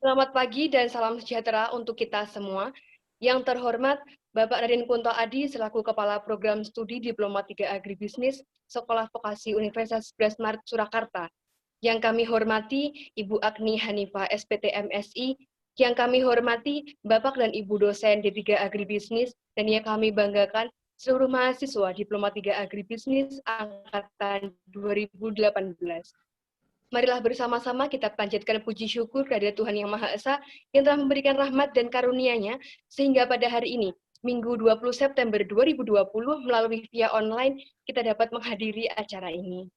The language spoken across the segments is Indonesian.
Selamat pagi dan salam sejahtera untuk kita semua. Yang terhormat, Bapak Raden Kunto Adi selaku Kepala Program Studi Diploma 3 Agribisnis Sekolah Vokasi Universitas 11 Maret Surakarta. Yang kami hormati Ibu Agni Hanifah SPT MSI, yang kami hormati Bapak dan Ibu dosen D3 Agribisnis, dan yang kami banggakan seluruh mahasiswa Diploma 3 Agribisnis angkatan 2018. Marilah bersama-sama kita panjatkan puji syukur kepada Tuhan Yang Maha Esa yang telah memberikan rahmat dan karunia-Nya sehingga pada hari ini, Minggu 20 September 2020, melalui via online, kita dapat menghadiri acara ini.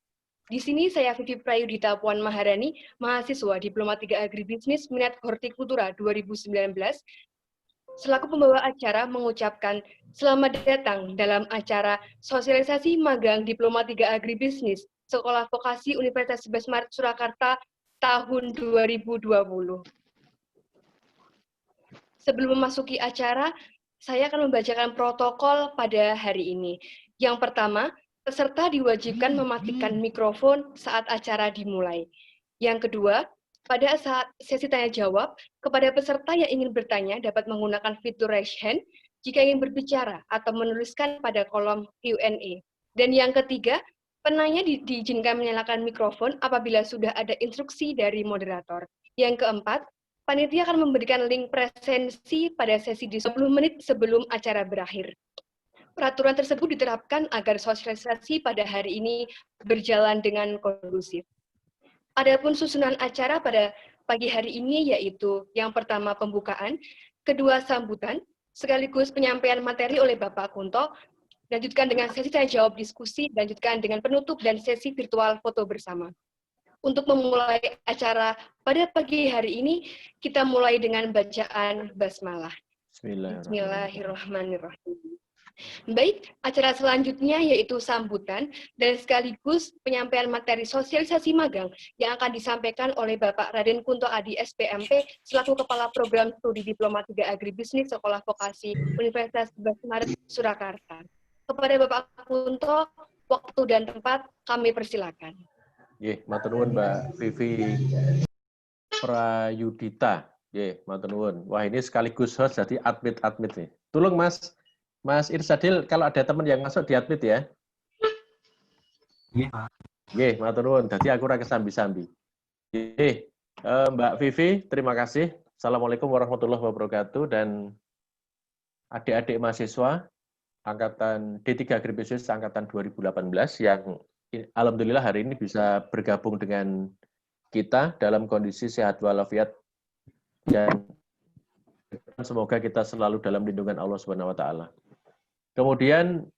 Di sini saya Vivi Prayudita Puan Maharani, mahasiswa Diploma 3 Agribisnis Minat Hortikultura 2019, selaku pembawa acara mengucapkan selamat datang dalam acara sosialisasi magang Diploma 3 Agribisnis Sekolah Vokasi Universitas 11 Maret Surakarta tahun 2020. Sebelum memasuki acara, saya akan membacakan protokol pada hari ini. Yang pertama, peserta diwajibkan mematikan mikrofon saat acara dimulai. Yang kedua, pada saat sesi tanya jawab, kepada peserta yang ingin bertanya dapat menggunakan fitur raise hand jika ingin berbicara atau menuliskan pada kolom Q&A. Dan yang ketiga, penanya diizinkan menyalakan mikrofon apabila sudah ada instruksi dari moderator. Yang keempat, panitia akan memberikan link presensi pada sesi di 10 menit sebelum acara berakhir. Peraturan tersebut diterapkan agar sosialisasi pada hari ini berjalan dengan kondusif. Adapun susunan acara pada pagi hari ini yaitu yang pertama pembukaan, kedua sambutan, sekaligus penyampaian materi oleh Bapak Kunto, lanjutkan dengan sesi tanya jawab diskusi, lanjutkan dengan penutup dan sesi virtual foto bersama. Untuk memulai acara pada pagi hari ini, kita mulai dengan bacaan basmalah. Bismillahirrahmanirrahim. Baik, acara selanjutnya yaitu sambutan dan sekaligus penyampaian materi sosialisasi magang yang akan disampaikan oleh Bapak Raden Kunto Adi SPMP selaku Kepala Program Studi Diploma 3 Agribisnis Sekolah Vokasi Universitas 11 Maret Surakarta. Kepada Bapak Kunto, waktu dan tempat kami persilakan. Matur nuwun Mbak Vivi Prayudita. Matur nuwun. Wah, ini sekaligus host jadi admit nih. Tolong Mas Irsadil kalau ada teman yang masuk di admit ya. Nggih, matur nuwun. Dadi aku ora kesambi-sambi. Mbak Vivi, terima kasih. Assalamualaikum warahmatullahi wabarakatuh dan adik-adik mahasiswa angkatan D3 Agribisnis angkatan 2018 yang alhamdulillah hari ini bisa bergabung dengan kita dalam kondisi sehat walafiat dan semoga kita selalu dalam lindungan Allah Subhanahu wa taala. Kemudian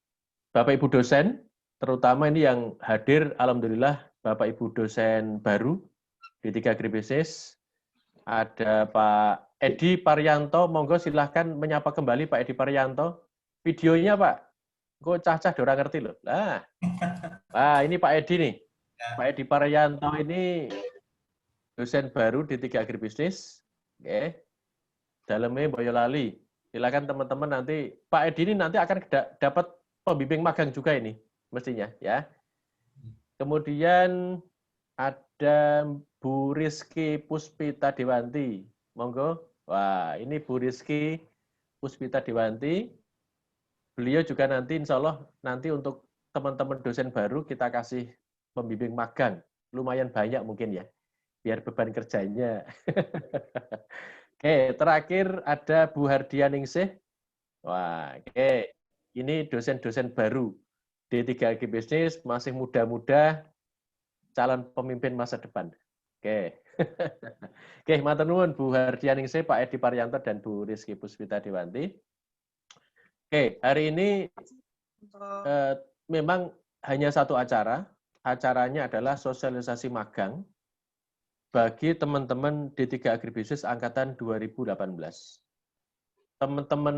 Bapak Ibu dosen, terutama ini yang hadir alhamdulillah Bapak Ibu dosen baru di D3 Agribisnis. Ada Pak Edi Parianto, monggo silahkan menyapa kembali Pak Edi Parianto. Videonya Pak, kok cah-cah dorang ngerti loh. Nah, ini Pak Edi nih. Pak Edi Parianto ini dosen baru di D3 Agribisnis. Oke. Dalamnya Boyolali. Silakan teman-teman nanti Pak Edi ini nanti akan dapat pembimbing magang juga ini mestinya ya. Kemudian ada Bu Rizky Puspita Dewanti. Monggo. Wah, ini Bu Rizky Puspita Dewanti. Beliau juga nanti insya Allah nanti untuk teman-teman dosen baru kita kasih pembimbing magang. Lumayan banyak mungkin ya. Biar beban kerjanya. Oke, terakhir ada Bu Hardia Ningsih. Wah, oke. Ini dosen-dosen baru. D3 Agribisnis, masih muda-muda, calon pemimpin masa depan. Oke. Oke, matur nuwun Bu Hardia Ningsih, Pak Edi Parianto, dan Bu Rizky Puspita Dewanti. Oke, hari ini memang hanya satu acara. Acaranya adalah sosialisasi magang bagi teman-teman D3 Agribisnis angkatan 2018. Teman-teman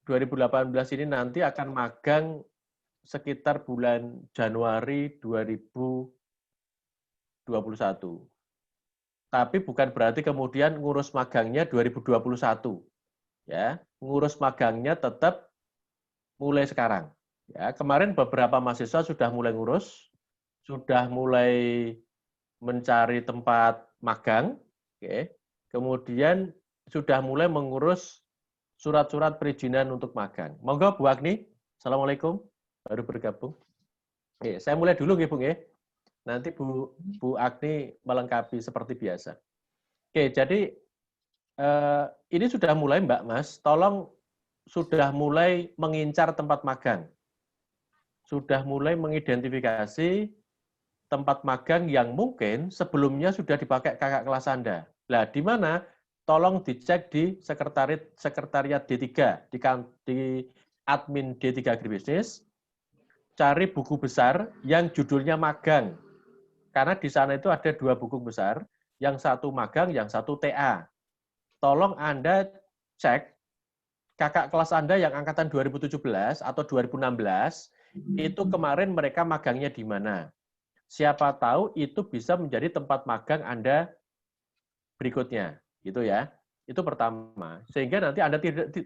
2018 ini nanti akan magang sekitar bulan Januari 2021. Tapi bukan berarti kemudian ngurus magangnya 2021. Ya, ngurus magangnya tetap mulai sekarang. Ya, kemarin beberapa mahasiswa sudah mulai ngurus, sudah mulai mencari tempat magang, kemudian sudah mulai mengurus surat-surat perizinan untuk magang. Monggo Bu Agni, Assalamualaikum, baru bergabung. Saya mulai dulu Bu. Nanti Bu Agni melengkapi seperti biasa. Jadi ini sudah mulai Mbak Mas, tolong sudah mulai mengincar tempat magang. Sudah mulai mengidentifikasi tempat magang yang mungkin sebelumnya sudah dipakai kakak kelas Anda. Nah, di mana? Tolong dicek di sekretariat D3, di admin D3 Agribisnis, cari buku besar yang judulnya magang. Karena di sana itu ada 2 buku besar, yang satu magang, yang satu TA. Tolong Anda cek kakak kelas Anda yang angkatan 2017 atau 2016, itu kemarin mereka magangnya di mana. Siapa tahu itu bisa menjadi tempat magang Anda berikutnya, gitu ya. Itu pertama. Sehingga nanti Anda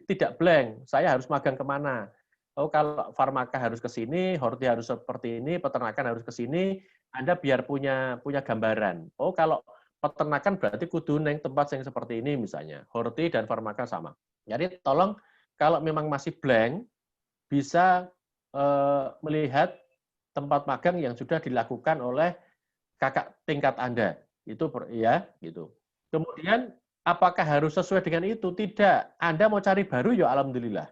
tidak blank, saya harus magang kemana. Oh, kalau farmaka harus ke sini, horti harus seperti ini, peternakan harus ke sini, Anda biar punya gambaran. Oh, kalau peternakan berarti kudu neng tempat yang seperti ini misalnya. Horti dan farmaka sama. Jadi tolong kalau memang masih blank, bisa melihat tempat magang yang sudah dilakukan oleh kakak tingkat Anda. Itu ya, gitu. Kemudian apakah harus sesuai dengan itu? Tidak. Anda mau cari baru ya alhamdulillah.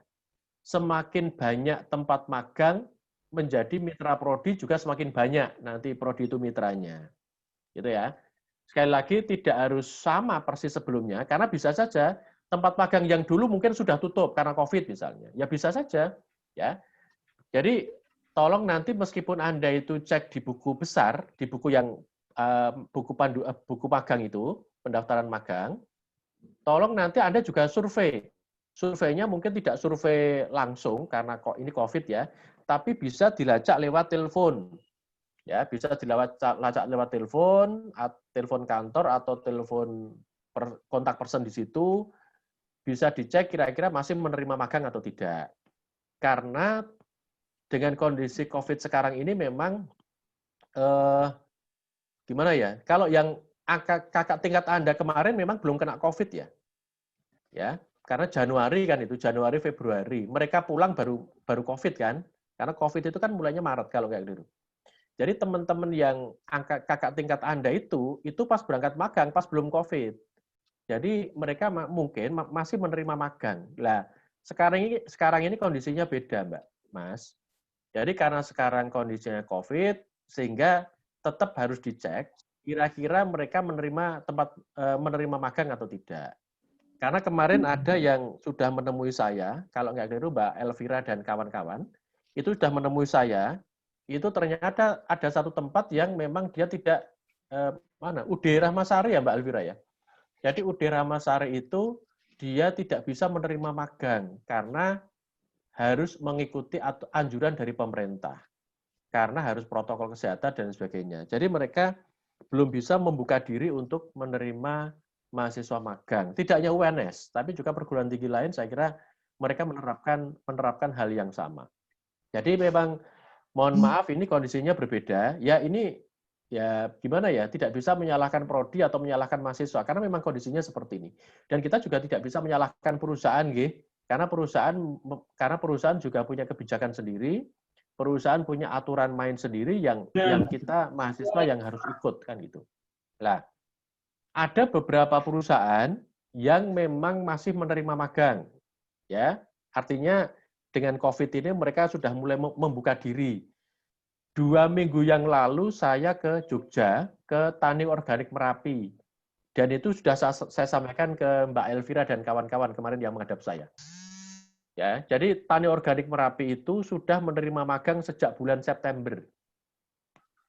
Semakin banyak tempat magang menjadi mitra prodi juga semakin banyak nanti prodi itu mitranya. Gitu ya. Sekali lagi tidak harus sama persis sebelumnya karena bisa saja tempat magang yang dulu mungkin sudah tutup karena Covid misalnya. Ya bisa saja, ya. Jadi tolong nanti meskipun Anda itu cek di buku besar, di buku yang buku magang itu, pendaftaran magang, tolong nanti Anda juga survei. Surveinya mungkin tidak survei langsung karena kok ini Covid ya, tapi bisa dilacak lewat telepon. Ya, bisa dilacak lewat telepon, telepon kantor atau telepon kontak person di situ, bisa dicek kira-kira masih menerima magang atau tidak. Karena dengan kondisi Covid sekarang ini memang gimana ya? Kalau yang kakak tingkat Anda kemarin memang belum kena Covid ya. Ya, karena Januari kan itu, Januari Februari. Mereka pulang baru Covid kan? Karena Covid itu kan mulainya Maret kalau kayak gitu. Jadi teman-teman yang kakak tingkat Anda itu pas berangkat magang, pas belum Covid. Jadi mereka mungkin masih menerima magang. Lah, sekarang ini kondisinya beda, Mbak, Mas. Jadi karena sekarang kondisinya Covid, sehingga tetap harus dicek kira-kira mereka menerima magang atau tidak. Karena kemarin ada yang sudah menemui saya, kalau nggak keliru Mbak Elvira dan kawan-kawan, itu sudah menemui saya, itu ternyata ada satu tempat yang memang dia tidak, UD Rahmasari ya Mbak Elvira ya. Jadi UD Rahmasari itu dia tidak bisa menerima magang, karena harus mengikuti anjuran dari pemerintah. Karena harus protokol kesehatan dan sebagainya. Jadi mereka belum bisa membuka diri untuk menerima mahasiswa magang. Tidak hanya UNS, tapi juga perguruan tinggi lain saya kira mereka menerapkan hal yang sama. Jadi memang mohon maaf ini kondisinya berbeda. Ya ini ya gimana ya, tidak bisa menyalahkan prodi atau menyalahkan mahasiswa karena memang kondisinya seperti ini. Dan kita juga tidak bisa menyalahkan perusahaan karena perusahaan juga punya kebijakan sendiri, perusahaan punya aturan main sendiri yang kita mahasiswa yang harus ikut kan gitu. Nah, ada beberapa perusahaan yang memang masih menerima magang. Ya, artinya dengan Covid ini mereka sudah mulai membuka diri. 2 minggu yang lalu saya ke Jogja, ke Tani Organik Merapi. Dan itu sudah saya sampaikan ke Mbak Elvira dan kawan-kawan kemarin yang menghadap saya. Ya, jadi Tani Organik Merapi itu sudah menerima magang sejak bulan September.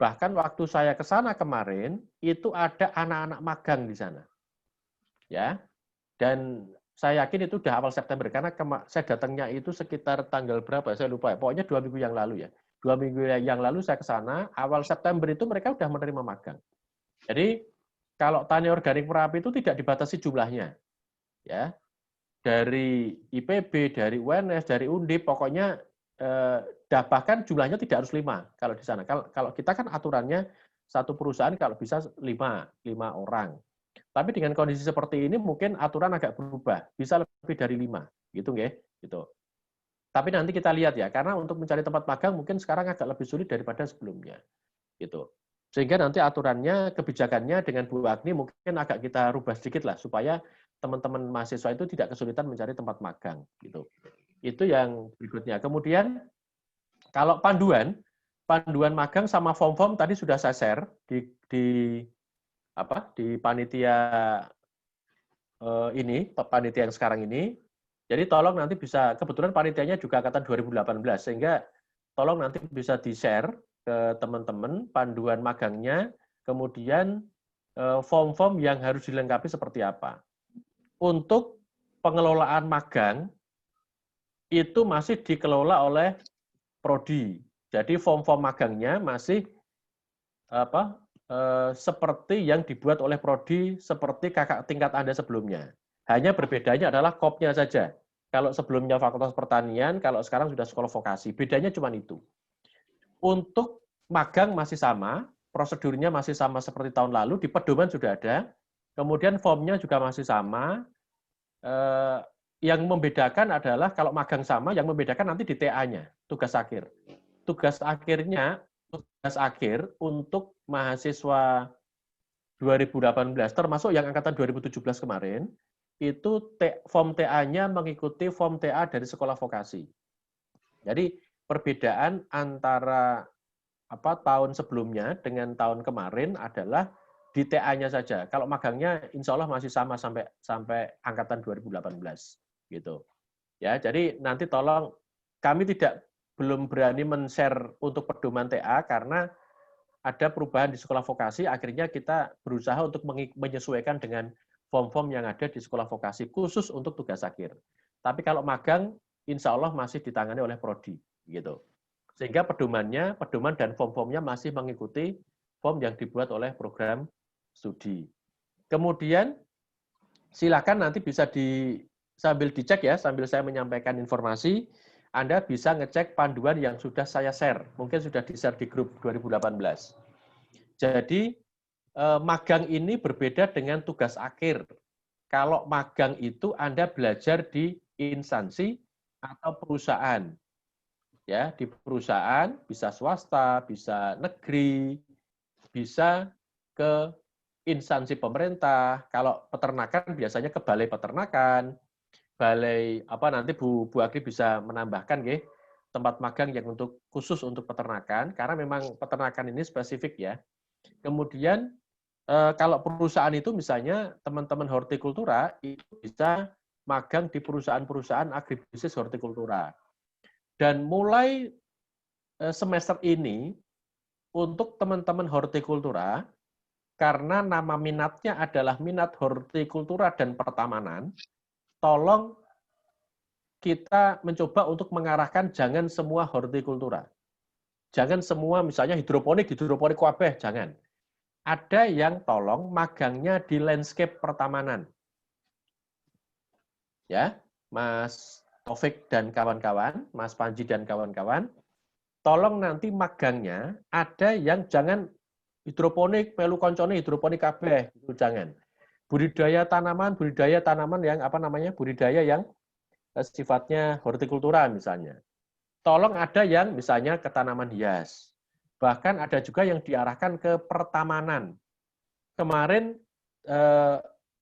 Bahkan waktu saya ke sana kemarin, itu ada anak-anak magang di sana. Ya, dan saya yakin itu udah awal September, karena saya datangnya itu sekitar tanggal berapa, saya lupa ya. Pokoknya 2 minggu yang lalu ya. 2 minggu yang lalu saya ke sana, awal September itu mereka udah menerima magang. Jadi, kalau Tani Organik Merapi itu tidak dibatasi jumlahnya. Ya, dari IPB, dari UNS, dari Undip, pokoknya bahkan jumlahnya tidak harus 5 kalau di sana. Kalau kita kan aturannya satu perusahaan kalau bisa 5 orang. Tapi dengan kondisi seperti ini mungkin aturan agak berubah, bisa lebih dari 5, gitu nggih, gitu. Tapi nanti kita lihat ya, karena untuk mencari tempat magang mungkin sekarang agak lebih sulit daripada sebelumnya, gitu. Sehingga nanti aturannya, kebijakannya dengan Bu Agni mungkin agak kita rubah sedikit lah, supaya teman-teman mahasiswa itu tidak kesulitan mencari tempat magang, gitu. Itu yang berikutnya. Kemudian kalau panduan magang sama form-form tadi sudah saya share di panitia ini, panitia yang sekarang ini. Jadi tolong nanti bisa, kebetulan panitianya juga angkatan 2018, sehingga tolong nanti bisa di-share ke teman-teman panduan magangnya, kemudian form-form yang harus dilengkapi seperti apa. Untuk pengelolaan magang, itu masih dikelola oleh Prodi. Jadi form-form magangnya masih seperti yang dibuat oleh Prodi, seperti kakak tingkat Anda sebelumnya. Hanya berbedanya adalah kopnya saja. Kalau sebelumnya Fakultas Pertanian, kalau sekarang sudah sekolah vokasi. Bedanya cuma itu. Untuk magang masih sama, prosedurnya masih sama seperti tahun lalu, di pedoman sudah ada, kemudian formnya juga masih sama. Yang membedakan adalah kalau magang sama, yang membedakan nanti di TA-nya, tugas akhir. Tugas akhir untuk mahasiswa 2018, termasuk yang angkatan 2017 kemarin, itu form TA-nya mengikuti form TA dari sekolah vokasi. Jadi perbedaan antara tahun sebelumnya dengan tahun kemarin adalah di TA-nya saja. Kalau magangnya insya Allah masih sama sampai angkatan 2018 gitu. Ya, jadi nanti tolong, kami belum berani men-share untuk pedoman TA karena ada perubahan di sekolah vokasi, akhirnya kita berusaha untuk menyesuaikan dengan form-form yang ada di sekolah vokasi khusus untuk tugas akhir. Tapi kalau magang, insya Allah masih ditangani oleh Prodi, gitu. Sehingga pedoman dan form-formnya masih mengikuti form yang dibuat oleh program studi. Kemudian silakan nanti bisa sambil dicek ya, sambil saya menyampaikan informasi, Anda bisa ngecek panduan yang sudah saya share. Mungkin sudah di-share di grup 2018. Jadi, magang ini berbeda dengan tugas akhir. Kalau magang itu Anda belajar di instansi atau perusahaan. Ya, di perusahaan bisa swasta, bisa negeri, bisa ke instansi pemerintah. Kalau peternakan biasanya ke balai peternakan, balai nanti Bu Agri bisa menambahkan nggih, tempat magang yang khusus untuk peternakan karena memang peternakan ini spesifik ya. Kemudian kalau perusahaan itu misalnya teman-teman hortikultura itu bisa magang di perusahaan-perusahaan agribisnis hortikultura. Dan mulai semester ini untuk teman-teman hortikultura, karena nama minatnya adalah minat hortikultura dan pertamanan, tolong kita mencoba untuk mengarahkan jangan semua hortikultura. Jangan semua misalnya hidroponik kabeh, jangan. Ada yang tolong magangnya di landscape pertamanan. Ya, Mas Taufik dan kawan-kawan, Mas Panji dan kawan-kawan, tolong nanti magangnya ada yang jangan hidroponik, melu koncone hidroponik kabeh, itu jangan. Budidaya tanaman yang budidaya yang sifatnya hortikultura misalnya. Tolong ada yang misalnya ke tanaman hias. Bahkan ada juga yang diarahkan ke pertamanan. Kemarin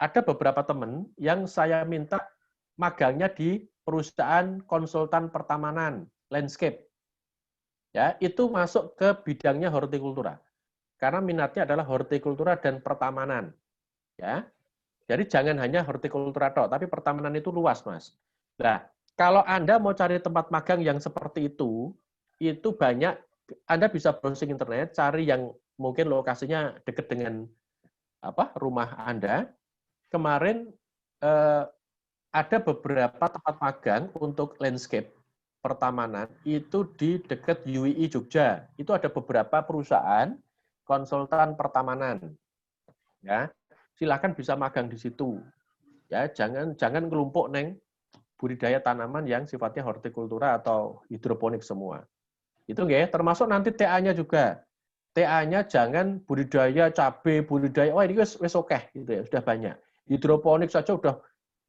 ada beberapa teman yang saya minta magangnya di perusahaan konsultan pertamanan, landscape. Ya, itu masuk ke bidangnya hortikultura. Karena minatnya adalah hortikultura dan pertamanan. Ya. Jadi jangan hanya hortikultura tok, tapi pertamanan itu luas, Mas. Nah, kalau Anda mau cari tempat magang yang seperti itu banyak. Anda bisa browsing internet, cari yang mungkin lokasinya dekat dengan rumah Anda. Kemarin ada beberapa tempat magang untuk landscape pertamanan itu di dekat UII Jogja. Itu ada beberapa perusahaan konsultan pertamanan. Ya, silakan bisa magang di situ. Ya, jangan kelompok neng budidaya tanaman yang sifatnya hortikultura atau hidroponik semua. Itu nggih, termasuk nanti TA-nya juga. TA-nya jangan budidaya cabai, budidaya, ini wes oke gitu ya, sudah banyak. Hidroponik saja udah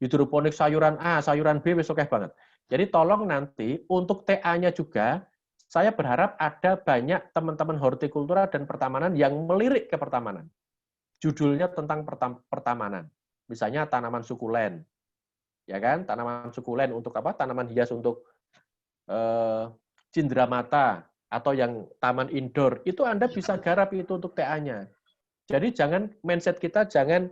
hidroponik sayuran A, sayuran B wes oke banget. Jadi tolong nanti untuk TA-nya juga saya berharap ada banyak teman-teman hortikultura dan pertamanan yang melirik ke pertamanan. Judulnya tentang pertamanan. Misalnya tanaman sukulen. Ya kan? Tanaman sukulen untuk apa? Tanaman hias untuk cindramata atau yang taman indoor. Itu Anda bisa garap itu untuk TA-nya. Jadi jangan mindset kita jangan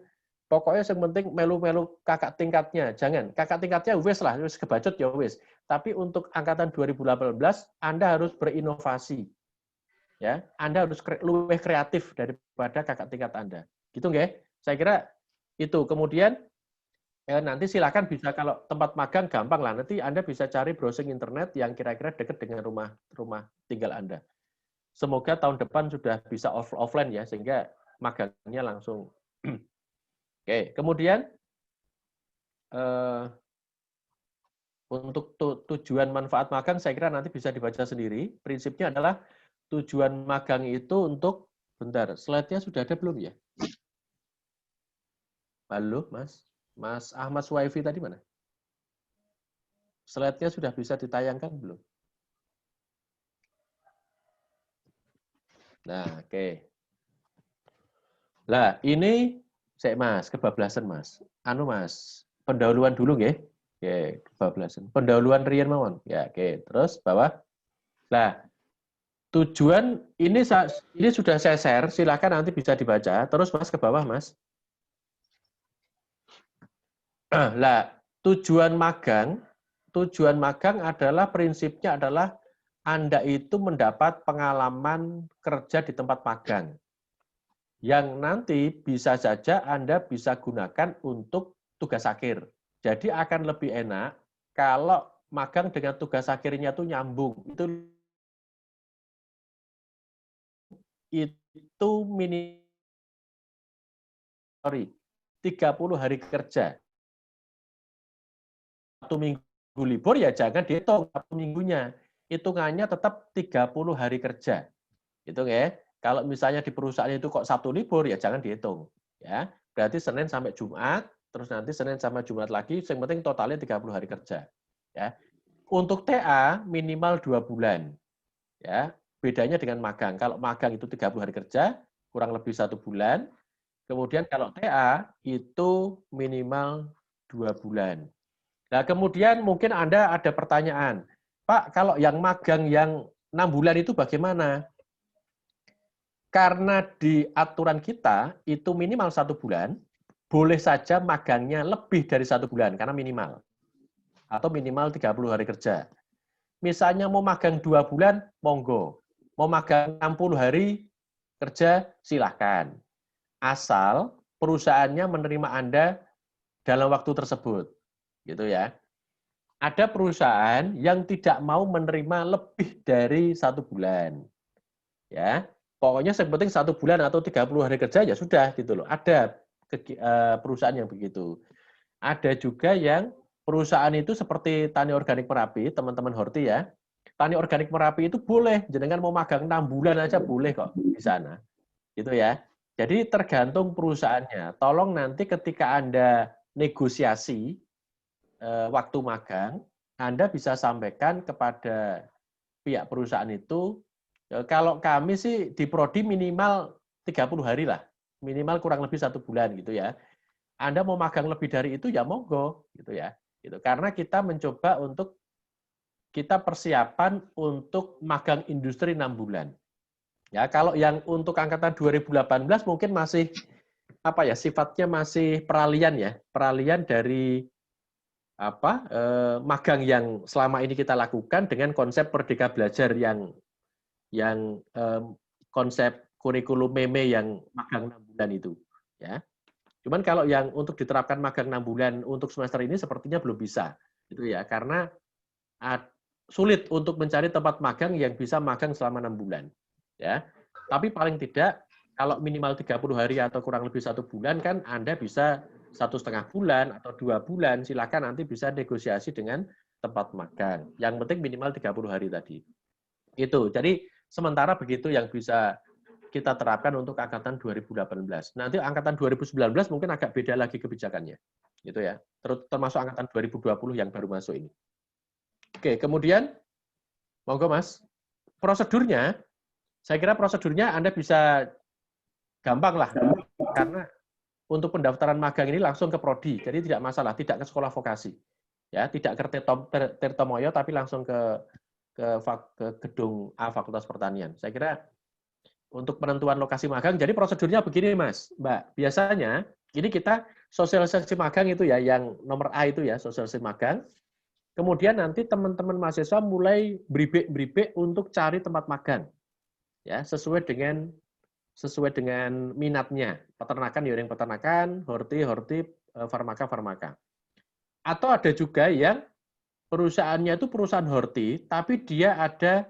pokoknya yang penting melu-melu kakak tingkatnya. Jangan. Kakak tingkatnya wes lah, wes kebacut ya wes. Tapi untuk angkatan 2018 Anda harus berinovasi. Ya, Anda harus lebih kreatif daripada kakak tingkat Anda. Gitu nggak? Saya kira itu. Kemudian nanti silakan bisa kalau tempat magang gampang lah. Nanti Anda bisa cari browsing internet yang kira-kira dekat dengan rumah tinggal Anda. Semoga tahun depan sudah bisa offline ya sehingga magangnya langsung. Oke, kemudian untuk tujuan manfaat magang saya kira nanti bisa dibaca sendiri. Prinsipnya adalah tujuan magang itu untuk bentar, slide-nya sudah ada belum ya? Halo, Mas. Mas Ahmad Suwaifi tadi mana? Slide-nya sudah bisa ditayangkan belum? Nah, oke. Nah, ini saya Mas, kebablasan Mas. Anu Mas, pendahuluan dulu nggih. Oke, kebablasan. Pendahuluan Rian mawon. Ya, oke. Terus bawah. Nah, tujuan ini sudah saya share, silakan nanti bisa dibaca. Terus Mas ke bawah, Mas. Lah, tujuan magang adalah prinsipnya adalah Anda itu mendapat pengalaman kerja di tempat magang. Yang nanti bisa saja Anda bisa gunakan untuk tugas akhir. Jadi akan lebih enak kalau magang dengan tugas akhirnya itu nyambung. Itu minimal 30 hari kerja. 1 minggu libur ya jangan dihitung 1 minggunya. Hitungannya tetap 30 hari kerja. Gitu ya. Kalau misalnya di perusahaan itu kok Sabtu libur ya jangan dihitung. Ya. Berarti Senin sampai Jumat, terus nanti Senin sampai Jumat lagi, yang penting totalnya 30 hari kerja. Ya. Untuk TA minimal 2 bulan. Ya. Bedanya dengan magang. Kalau magang itu 30 hari kerja, kurang lebih 1 bulan. Kemudian kalau TA itu minimal 2 bulan. Nah, kemudian mungkin Anda ada pertanyaan, Pak, kalau yang magang yang 6 bulan itu bagaimana? Karena di aturan kita itu minimal 1 bulan, boleh saja magangnya lebih dari 1 bulan, karena minimal. Atau minimal 30 hari kerja. Misalnya mau magang 2 bulan, monggo. Mau magang 60 hari kerja, silahkan. Asal perusahaannya menerima Anda dalam waktu tersebut. Gitu ya. Ada perusahaan yang tidak mau menerima lebih dari 1 bulan. Ya, pokoknya yang penting 1 bulan atau 30 hari kerja ya sudah gitu loh. Ada perusahaan yang begitu. Ada juga yang perusahaan itu seperti Tani Organik Merapi, teman-teman Horti ya. Tani Organik Merapi itu boleh, jenengan mau magang 6 bulan aja boleh kok di sana. Gitu ya. Jadi tergantung perusahaannya. Tolong nanti ketika Anda negosiasi waktu magang, Anda bisa sampaikan kepada pihak perusahaan itu, kalau kami sih di Prodi minimal 30 hari lah, minimal kurang lebih 1 bulan gitu ya. Anda mau magang lebih dari itu ya monggo gitu ya. Gitu. Karena kita mencoba untuk kita persiapan untuk magang industri 6 bulan. Ya, kalau yang untuk angkatan 2018 mungkin masih apa ya, sifatnya masih peralihan ya, peralihan dari magang yang selama ini kita lakukan dengan konsep Merdeka Belajar yang konsep kurikulum meme yang magang 6 bulan itu ya. Cuman kalau yang untuk diterapkan magang 6 bulan untuk semester ini sepertinya belum bisa gitu ya, karena sulit untuk mencari tempat magang yang bisa magang selama 6 bulan ya. Tapi paling tidak kalau minimal 30 hari atau kurang lebih 1 bulan kan Anda bisa 1,5 bulan atau 2 bulan, silakan nanti bisa negosiasi dengan tempat magang. Yang penting minimal 30 hari tadi. Itu. Jadi sementara begitu yang bisa kita terapkan untuk angkatan 2018. Nanti angkatan 2019 mungkin agak beda lagi kebijakannya. Gitu ya. Termasuk angkatan 2020 yang baru masuk ini. Oke, kemudian monggo Mas. Prosedurnya, saya kira prosedurnya Anda bisa gampang lah. Karena untuk pendaftaran magang ini langsung ke prodi, jadi tidak masalah, tidak ke sekolah vokasi. Ya, tidak ke Tirtomoyo tapi langsung ke gedung A Fakultas Pertanian. Saya kira untuk penentuan lokasi magang, jadi prosedurnya begini Mas, Mbak. Biasanya ini kita sosialisasi magang itu ya, yang nomor A itu ya, sosialisasi magang. Kemudian nanti teman-teman mahasiswa mulai beribek untuk cari tempat magang. Ya, sesuai dengan minatnya. Peternakan, ya yang peternakan, horti, farmaka. Atau ada juga yang perusahaannya itu perusahaan horti, tapi dia ada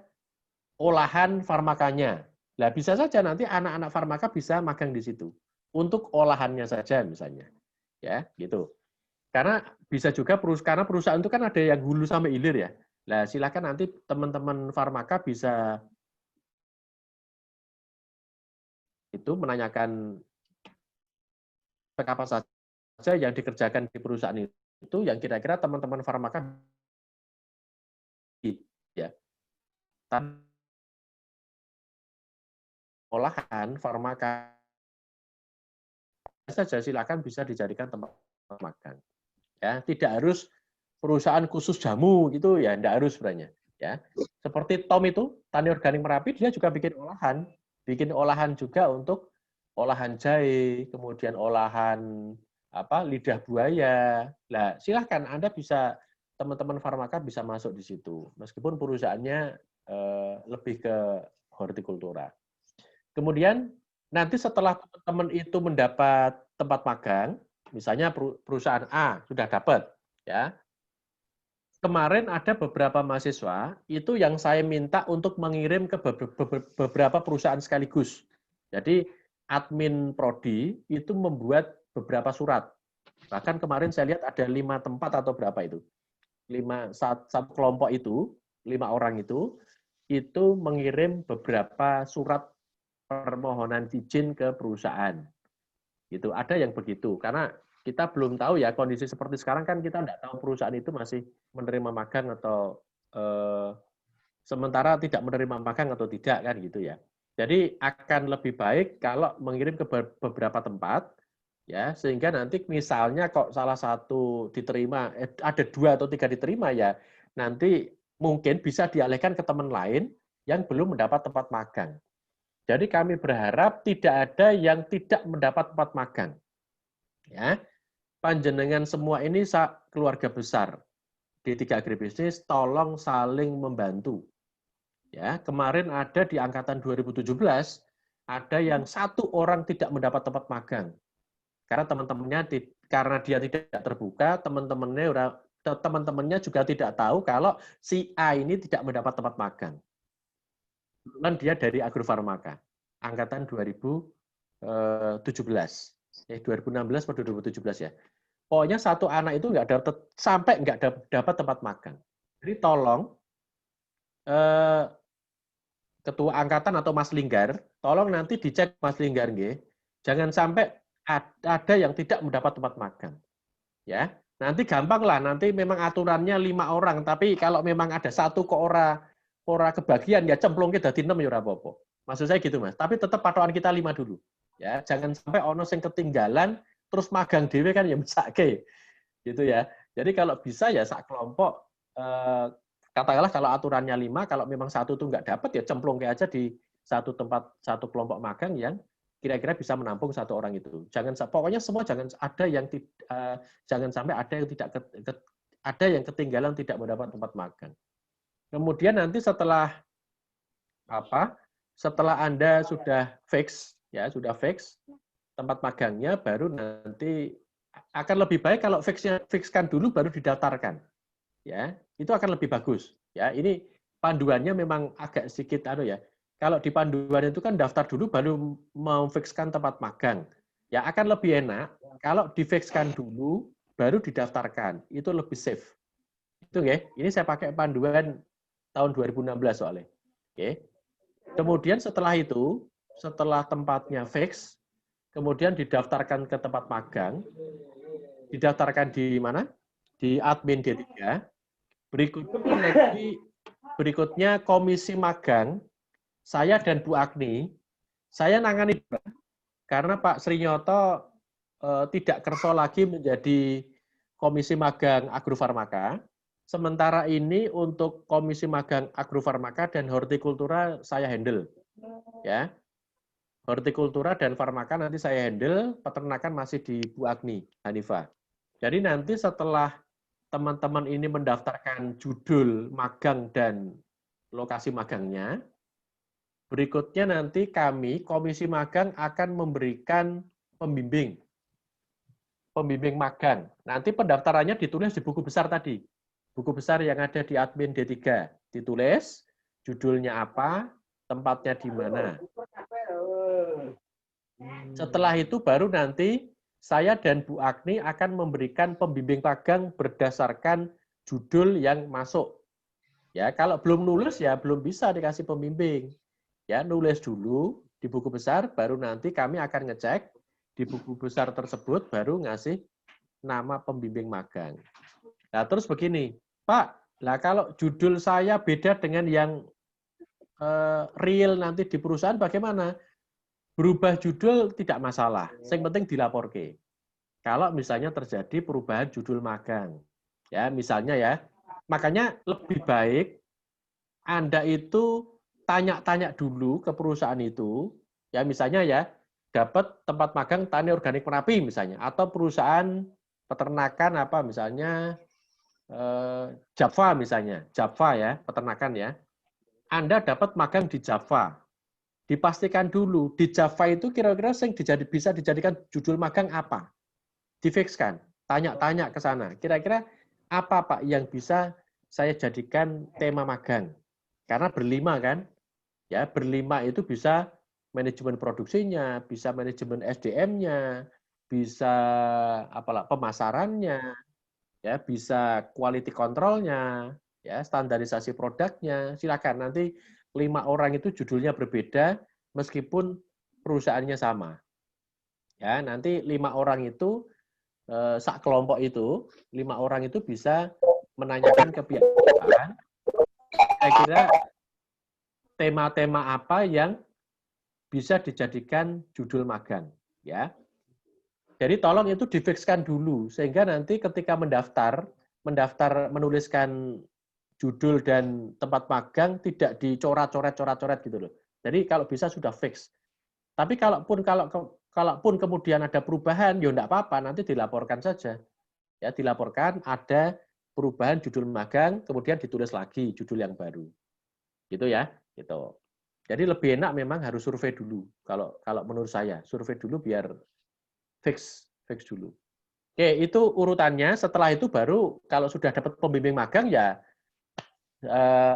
olahan farmakanya. Nah, bisa saja nanti anak-anak farmaka bisa magang di situ. Untuk olahannya saja misalnya. Ya, gitu. Karena bisa juga karena perusahaan itu kan ada yang hulu sampai hilir ya. Nah, silakan nanti teman-teman farmaka bisa itu menanyakan apa saja yang dikerjakan di perusahaan itu yang kira-kira teman-teman farmaka ya. Olahan farmaka saja silakan bisa dijadikan tempat magang. Ya, tidak harus perusahaan khusus jamu gitu ya, tidak harus sebenarnya. Ya, seperti Tom itu Tani Organik Merapi dia juga bikin olahan juga untuk olahan jahe, kemudian olahan lidah buaya. Nah, silahkan Anda bisa teman-teman farmaka bisa masuk di situ, meskipun perusahaannya lebih ke hortikultura. Kemudian nanti setelah teman-teman itu mendapat tempat magang, misalnya perusahaan A sudah dapat, ya. Kemarin ada beberapa mahasiswa itu yang saya minta untuk mengirim ke beberapa perusahaan sekaligus. Jadi admin prodi itu membuat beberapa surat. Bahkan kemarin saya lihat ada 5 tempat atau berapa itu. Satu kelompok itu, 5 orang itu mengirim beberapa surat permohonan izin ke perusahaan. Itu ada yang begitu karena kita belum tahu ya kondisi seperti sekarang kan kita tidak tahu perusahaan itu masih menerima magang atau sementara tidak menerima magang atau tidak kan gitu ya. Jadi akan lebih baik kalau mengirim ke beberapa tempat ya sehingga nanti misalnya kok salah satu diterima ada 2 atau 3 diterima ya nanti mungkin bisa dialihkan ke teman lain yang belum mendapat tempat magang. Jadi kami berharap tidak ada yang tidak mendapat tempat magang. Ya, panjenengan semua ini keluarga besar di 3 agribisnis, tolong saling membantu. Ya, kemarin ada di angkatan 2017 ada yang 1 orang tidak mendapat tempat magang karena teman-temannya karena dia tidak terbuka, teman-temannya juga tidak tahu kalau si A ini tidak mendapat tempat magang. Kebetulan dia dari Agrofarmaka, angkatan 2017. 2016 atau 2017 ya. Pokoknya 1 anak itu nggak dapat tempat magang. Jadi tolong ketua angkatan atau Mas Linggar, tolong nanti dicek Mas Linggar nggih. Jangan sampai ada yang tidak mendapat tempat magang. Ya. Nanti gampang lah, nanti memang aturannya 5 orang, tapi kalau memang ada 1 kok ora kebagian ya cemplungke dadi 6 ya ora apa-apa. Maksud saya gitu, Mas. Tapi tetap patokan kita 5 dulu. Ya, jangan sampai ono sing ketinggalan terus magang dhewe kan ya mesake. Gitu ya. Jadi kalau bisa ya sak kelompok katakanlah kalau aturannya 5, kalau memang 1 tuh nggak dapat ya cemplungke aja di satu tempat, satu kelompok magang yang kira-kira bisa menampung 1 orang itu. Pokoknya semua jangan sampai ada yang ketinggalan tidak mendapat tempat magang. Kemudian nanti setelah Anda sudah fix tempat magangnya, baru nanti akan lebih baik kalau fixkan dulu baru didaftarkan. Ya, itu akan lebih bagus. Ya, ini panduannya memang agak sedikit ya. Kalau di panduan itu kan daftar dulu baru mau fixkan tempat magang. Ya, akan lebih enak kalau difixkan dulu baru didaftarkan. Itu lebih safe. Itu nggih. Ini saya pakai panduan tahun 2016 soalnya. Oke. Kemudian setelah itu setelah tempatnya fix, kemudian didaftarkan ke tempat magang, didaftarkan di mana? Di admin D3. Berikutnya komisi magang, saya dan Bu Agni, saya nangani karena Pak Srinyoto tidak kerso lagi menjadi komisi magang agrofarmaka. Sementara ini untuk komisi magang agrofarmaka dan hortikultura saya handle. Ya. Hortikultura dan farmaka nanti saya handle, peternakan masih di Bu Agni, Hanifah. Jadi nanti setelah teman-teman ini mendaftarkan judul magang dan lokasi magangnya, berikutnya nanti kami, komisi magang akan memberikan pembimbing magang. Nanti pendaftarannya ditulis di buku besar tadi. Buku besar yang ada di admin D3. Ditulis, judulnya apa, tempatnya di mana. Setelah itu baru nanti saya dan Bu Agni akan memberikan pembimbing magang berdasarkan judul yang masuk. Ya, kalau belum nulis ya belum bisa dikasih pembimbing. Ya, nulis dulu di buku besar, baru nanti kami akan ngecek di buku besar tersebut, baru ngasih nama pembimbing magang. Nah, terus begini, Pak, lah kalau judul saya beda dengan yang real nanti di perusahaan bagaimana? Berubah judul tidak masalah, yang penting dilaporke. Kalau misalnya terjadi perubahan judul magang, ya misalnya ya, makanya lebih baik Anda itu tanya-tanya dulu ke perusahaan itu, ya misalnya ya, dapat tempat magang tani organik Merapi misalnya, atau perusahaan peternakan apa misalnya Java misalnya, Java ya, peternakan ya. Anda dapat magang di Java. Dipastikan dulu di Java itu kira-kira yang bisa dijadikan judul magang apa. Difikskan, tanya-tanya ke sana. Kira-kira apa Pak yang bisa saya jadikan tema magang? Karena berlima kan, ya berlima itu bisa manajemen produksinya, bisa manajemen SDM-nya, bisa apalah pemasarannya, ya bisa quality control-nya, ya standarisasi produknya. Silakan nanti 5 orang itu judulnya berbeda meskipun perusahaannya sama. Ya, nanti 5 orang itu sak kelompok itu, 5 orang itu bisa menanyakan ke pihak perusahaan, saya kira tema-tema apa yang bisa dijadikan judul magang, ya. Jadi tolong itu difikskan dulu sehingga nanti ketika mendaftar menuliskan judul dan tempat magang tidak dicoret-coret gitu loh. Jadi kalau bisa sudah fix. Tapi kalaupun kemudian ada perubahan, ya enggak apa-apa, nanti dilaporkan saja. Ya, dilaporkan ada perubahan judul magang, kemudian ditulis lagi judul yang baru. Gitu ya, gitu. Jadi lebih enak memang harus survei dulu. Kalau menurut saya, survei dulu biar fix dulu. Oke, itu urutannya. Setelah itu baru kalau sudah dapat pembimbing magang ya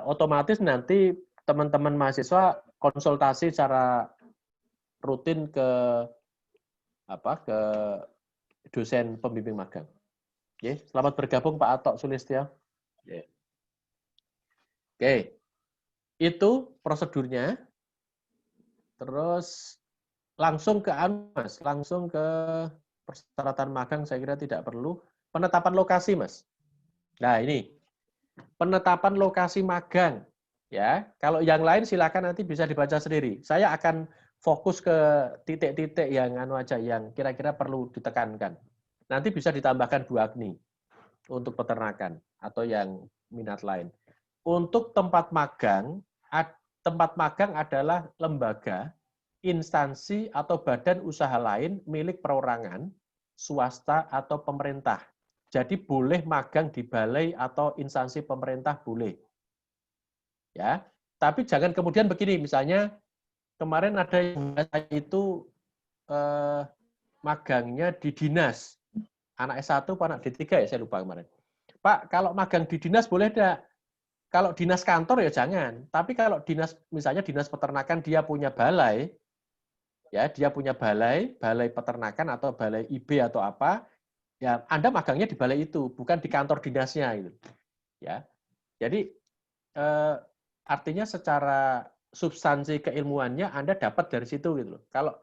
otomatis nanti teman-teman mahasiswa konsultasi secara rutin ke dosen pembimbing magang. Oke, selamat bergabung Pak Atok Sulistya. Oke, itu prosedurnya. Terus langsung ke Mas, langsung ke persyaratan magang saya kira tidak perlu. Penetapan lokasi, Mas. Nah, ini penetapan lokasi magang. Ya, kalau yang lain silakan nanti bisa dibaca sendiri. Saya akan fokus ke titik-titik yang yang kira-kira perlu ditekankan. Nanti bisa ditambahkan Bu Agni untuk peternakan atau yang minat lain. Untuk tempat magang adalah lembaga, instansi atau badan usaha lain milik perorangan, swasta atau pemerintah. Jadi boleh magang di balai atau instansi pemerintah boleh. Ya, tapi jangan kemudian begini, misalnya kemarin ada yang itu magangnya di dinas, anak S1 anak D3 ya saya lupa kemarin. Pak, kalau magang di dinas boleh enggak? Kalau dinas kantor ya jangan. Tapi kalau dinas, misalnya dinas peternakan dia punya balai, ya dia punya balai peternakan atau balai IB atau apa, ya Anda magangnya di balai itu, bukan di kantor dinasnya gitu. Ya. Jadi artinya secara substansi keilmuannya Anda dapat dari situ gitu loh. Kalau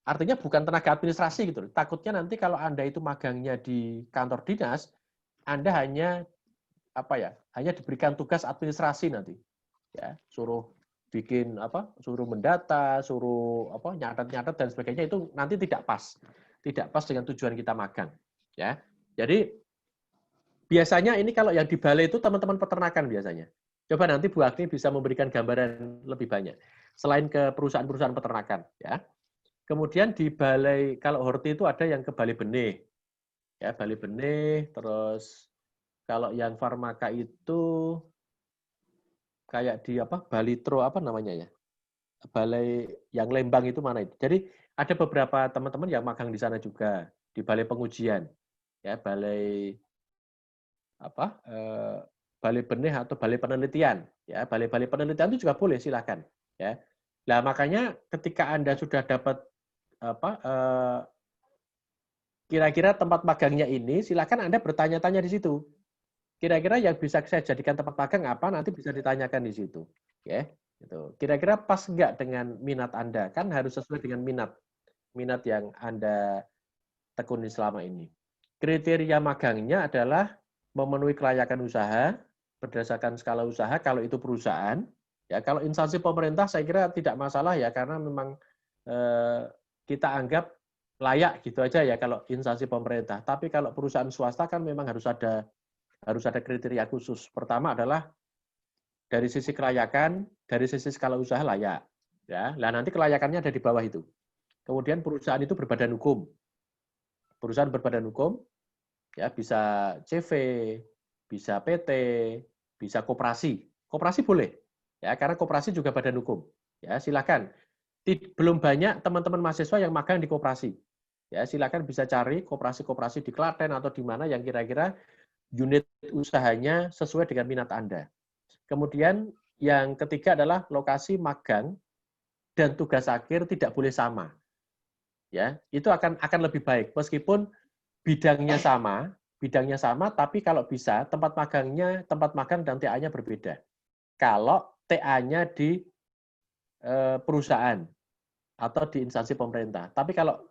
artinya bukan tenaga administrasi gitu loh. Takutnya nanti kalau Anda itu magangnya di kantor dinas, Anda hanya hanya diberikan tugas administrasi nanti. Ya, suruh bikin suruh mendata, suruh nyatet-nyatet dan sebagainya, itu nanti tidak pas. Tidak pas dengan tujuan kita magang, ya. Jadi biasanya ini kalau yang di balai itu teman-teman peternakan biasanya. Coba nanti Bu Agni bisa memberikan gambaran lebih banyak. Selain ke perusahaan-perusahaan peternakan, ya. Kemudian di balai, kalau horti itu ada yang ke balai benih. Ya, balai benih, terus kalau yang farmaka itu kayak di Balitro namanya ya. Balai yang Lembang itu mana itu. Jadi ada beberapa teman-teman yang magang di sana juga, di balai pengujian. Ya, balai balai benih atau balai penelitian, ya. Balai-balai penelitian itu juga boleh, silakan, ya. Nah, makanya ketika Anda sudah dapat kira-kira tempat magangnya ini, silakan Anda bertanya-tanya di situ. Kira-kira yang bisa saya jadikan tempat magang apa, nanti bisa ditanyakan di situ, ya. Gitu. Kira-kira pas enggak dengan minat Anda? Kan harus sesuai dengan minat yang Anda tekuni selama ini. Kriteria magangnya adalah memenuhi kelayakan usaha berdasarkan skala usaha kalau itu perusahaan. Ya, kalau instansi pemerintah saya kira tidak masalah ya, karena memang kita anggap layak gitu aja ya kalau instansi pemerintah. Tapi kalau perusahaan swasta kan memang harus ada kriteria khusus. Pertama adalah dari sisi kelayakan, dari sisi skala usaha layak. Ya, nah nanti kelayakannya ada di bawah itu. Kemudian perusahaan itu berbadan hukum. Perusahaan berbadan hukum, ya bisa CV, bisa PT, bisa koperasi. Koperasi boleh, ya karena koperasi juga badan hukum. Ya silakan. Belum banyak teman-teman mahasiswa yang magang di koperasi. Ya silakan bisa cari koperasi-koperasi di Klaten atau di mana yang kira-kira unit usahanya sesuai dengan minat Anda. Kemudian yang ketiga adalah lokasi magang dan tugas akhir tidak boleh sama. Ya, itu akan lebih baik meskipun bidangnya sama, tapi kalau bisa tempat magang dan TA-nya berbeda. Kalau TA-nya di perusahaan atau di instansi pemerintah. Tapi kalau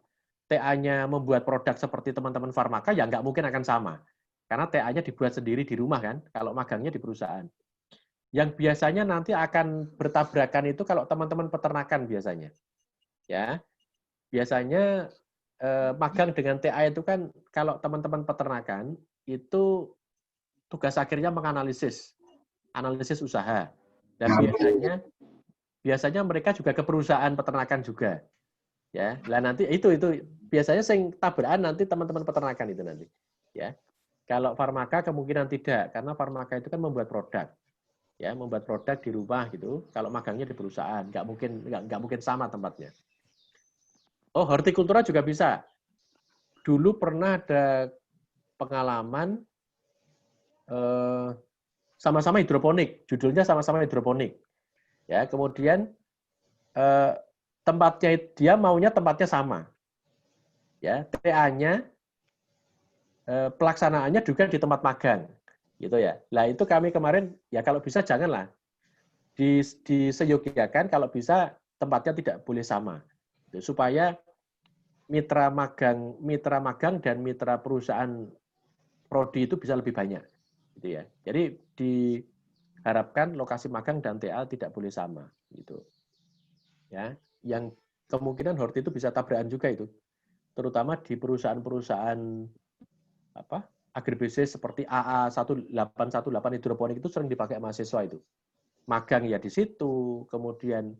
TA-nya membuat produk seperti teman-teman farmaka, ya nggak mungkin akan sama. Karena TA-nya dibuat sendiri di rumah kan, kalau magangnya di perusahaan. Yang biasanya nanti akan bertabrakan itu kalau teman-teman peternakan biasanya. Ya, biasanya magang dengan TA itu kan kalau teman-teman peternakan itu tugas akhirnya menganalisis usaha. Dan biasanya mereka juga ke perusahaan peternakan juga. Ya, lah nanti itu biasanya sing tabrakan nanti teman-teman peternakan itu nanti. Ya. Kalau farmaka kemungkinan tidak, karena farmaka itu kan membuat produk. Ya, membuat produk di rumah gitu. Kalau magangnya di perusahaan, nggak mungkin sama tempatnya. Oh, hortikultura juga bisa. Dulu pernah ada pengalaman sama-sama hidroponik, judulnya sama-sama hidroponik. Ya, kemudian tempatnya dia maunya tempatnya sama. Ya, TA-nya pelaksanaannya juga di tempat magang. Gitu ya. Nah, itu kami kemarin ya kalau bisa janganlah diseyogiakan, kalau bisa tempatnya tidak boleh sama. Supaya mitra magang dan mitra perusahaan prodi itu bisa lebih banyak, gitu ya. Jadi diharapkan lokasi magang dan TA tidak boleh sama, gitu. Ya, yang kemungkinan horti itu bisa tabrakan juga itu, terutama di perusahaan-perusahaan agribisnis seperti AA 1818 hidroponik itu sering dipakai mahasiswa itu. Magang ya di situ, kemudian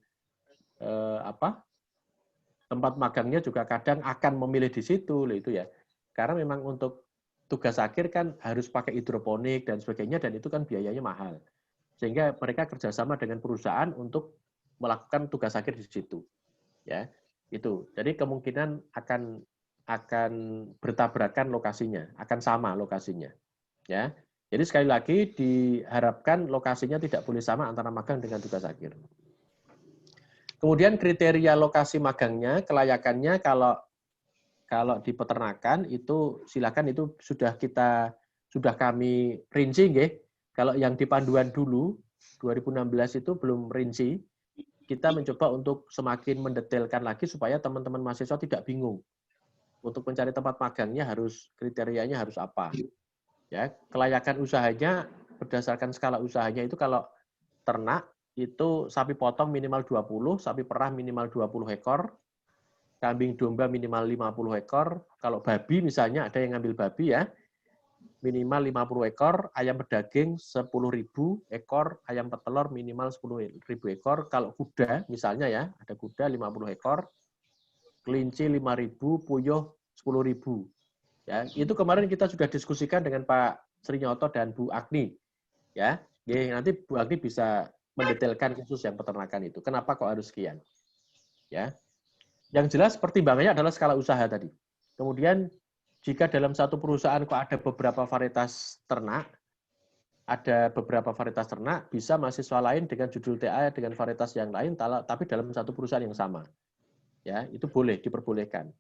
tempat magangnya juga kadang akan memilih di situ, itu ya. Karena memang untuk tugas akhir kan harus pakai hidroponik dan sebagainya, dan itu kan biayanya mahal. Sehingga mereka kerjasama dengan perusahaan untuk melakukan tugas akhir di situ. Ya, itu. Jadi kemungkinan akan bertabrakan lokasinya, akan sama lokasinya. Ya. Jadi sekali lagi diharapkan lokasinya tidak boleh sama antara magang dengan tugas akhir. Kemudian kriteria lokasi magangnya, kelayakannya kalau di peternakan itu silakan, itu sudah kami rinci nggih. Kalau yang di panduan dulu 2016 itu belum rinci. kita mencoba untuk semakin mendetailkan lagi supaya teman-teman mahasiswa tidak bingung. Untuk mencari tempat magangnya kriterianya harus apa. Ya, kelayakan usahanya berdasarkan skala usahanya itu kalau ternak itu sapi potong minimal 20, sapi perah minimal 20 ekor, kambing domba minimal 50 ekor, kalau babi misalnya ada yang ngambil babi ya, minimal 50 ekor, ayam berdaging 10.000 ekor, ayam petelur minimal 10.000 ekor. Kalau kuda misalnya ya, ada kuda 50 ekor, kelinci 5.000, puyuh 10.000. Ya, itu kemarin kita sudah diskusikan dengan Pak Srinyoto dan Bu Agni. Ya, nanti Bu Agni bisa mendetailkan khusus yang peternakan itu. Kenapa kok harus sekian? Ya. Yang jelas pertimbangannya adalah skala usaha tadi. Kemudian jika dalam satu perusahaan kok ada beberapa varietas ternak, bisa mahasiswa lain dengan judul TA dengan varietas yang lain, tapi dalam satu perusahaan yang sama. Ya, itu boleh, diperbolehkan.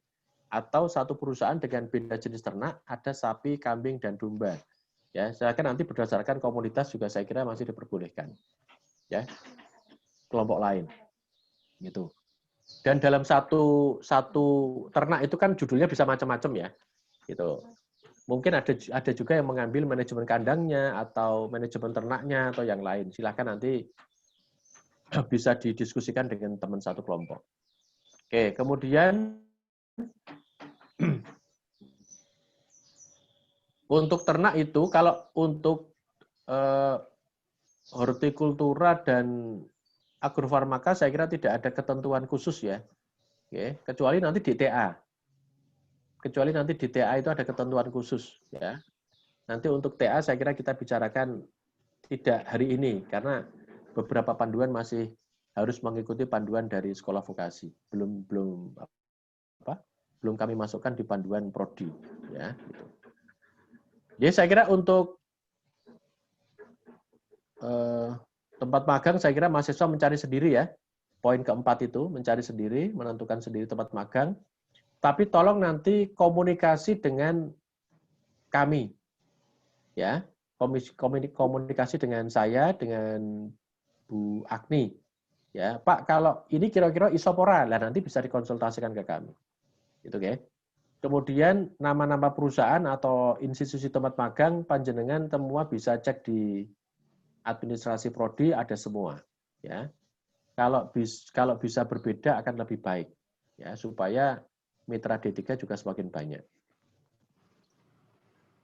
Atau satu perusahaan dengan beda jenis ternak, ada sapi, kambing, dan domba. Ya, saya akan nanti berdasarkan komunitas juga saya kira masih diperbolehkan. Ya, kelompok lain. Gitu. Dan dalam satu ternak itu kan judulnya bisa macam-macam ya. Gitu. Mungkin ada juga yang mengambil manajemen kandangnya atau manajemen ternaknya atau yang lain. Silakan nanti bisa didiskusikan dengan teman satu kelompok. Oke, kemudian untuk ternak itu kalau untuk hortikultura dan agrofarmaka saya kira tidak ada ketentuan khusus ya. Oke, kecuali nanti di TA. Kecuali nanti di TA itu ada ketentuan khusus ya. Nanti untuk TA saya kira kita bicarakan tidak hari ini karena beberapa panduan masih harus mengikuti panduan dari sekolah vokasi. Belum kami masukkan di panduan prodi ya. Jadi saya kira untuk tempat magang saya kira mahasiswa mencari sendiri ya. Poin keempat itu mencari sendiri, menentukan sendiri tempat magang. Tapi tolong nanti komunikasi dengan kami. Ya, komunikasi dengan saya, dengan Bu Agni. Ya, Pak, kalau ini kira-kira isopora, lah nanti bisa dikonsultasikan ke kami. Gitu, ya. Kemudian nama-nama perusahaan atau institusi tempat magang panjenengan semua bisa cek di administrasi prodi ada semua. Ya, kalau bisa berbeda akan lebih baik. Ya, supaya mitra D3 juga semakin banyak.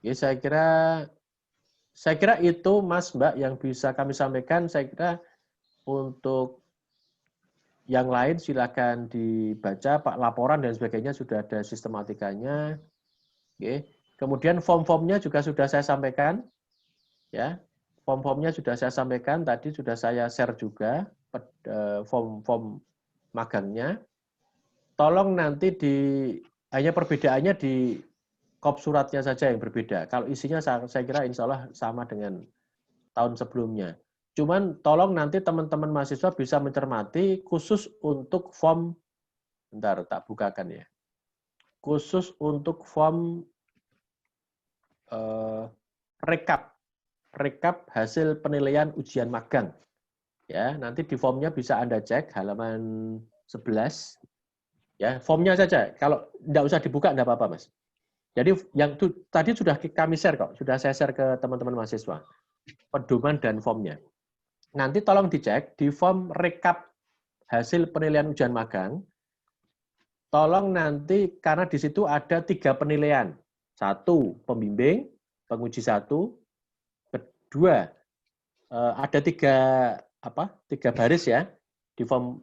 Ya, saya kira itu Mas Mbak yang bisa kami sampaikan. Saya kira untuk yang lain silakan dibaca, Pak, laporan dan sebagainya sudah ada sistematikanya. Oke. Kemudian form-formnya juga sudah saya sampaikan. Ya, form-formnya sudah saya sampaikan. Tadi sudah saya share juga form-form magangnya. Tolong nanti hanya perbedaannya di kop suratnya saja yang berbeda. Kalau isinya saya kira insya Allah sama dengan tahun sebelumnya. Cuman tolong nanti teman-teman mahasiswa bisa mencermati khusus untuk form, bentar tak bukakan ya. Khusus untuk form rekap hasil penilaian ujian magang. Ya, nanti di formnya bisa Anda cek halaman 11. Ya, formnya saja. Kalau tidak usah dibuka, tidak apa-apa, Mas. Jadi yang tadi sudah kami share kok, sudah saya share ke teman-teman mahasiswa. Pedoman dan formnya. Nanti tolong dicek di form rekap hasil penilaian ujian magang. Tolong nanti, karena di situ ada 3 penilaian. 1, pembimbing, penguji 1. Kedua, ada 3 baris ya,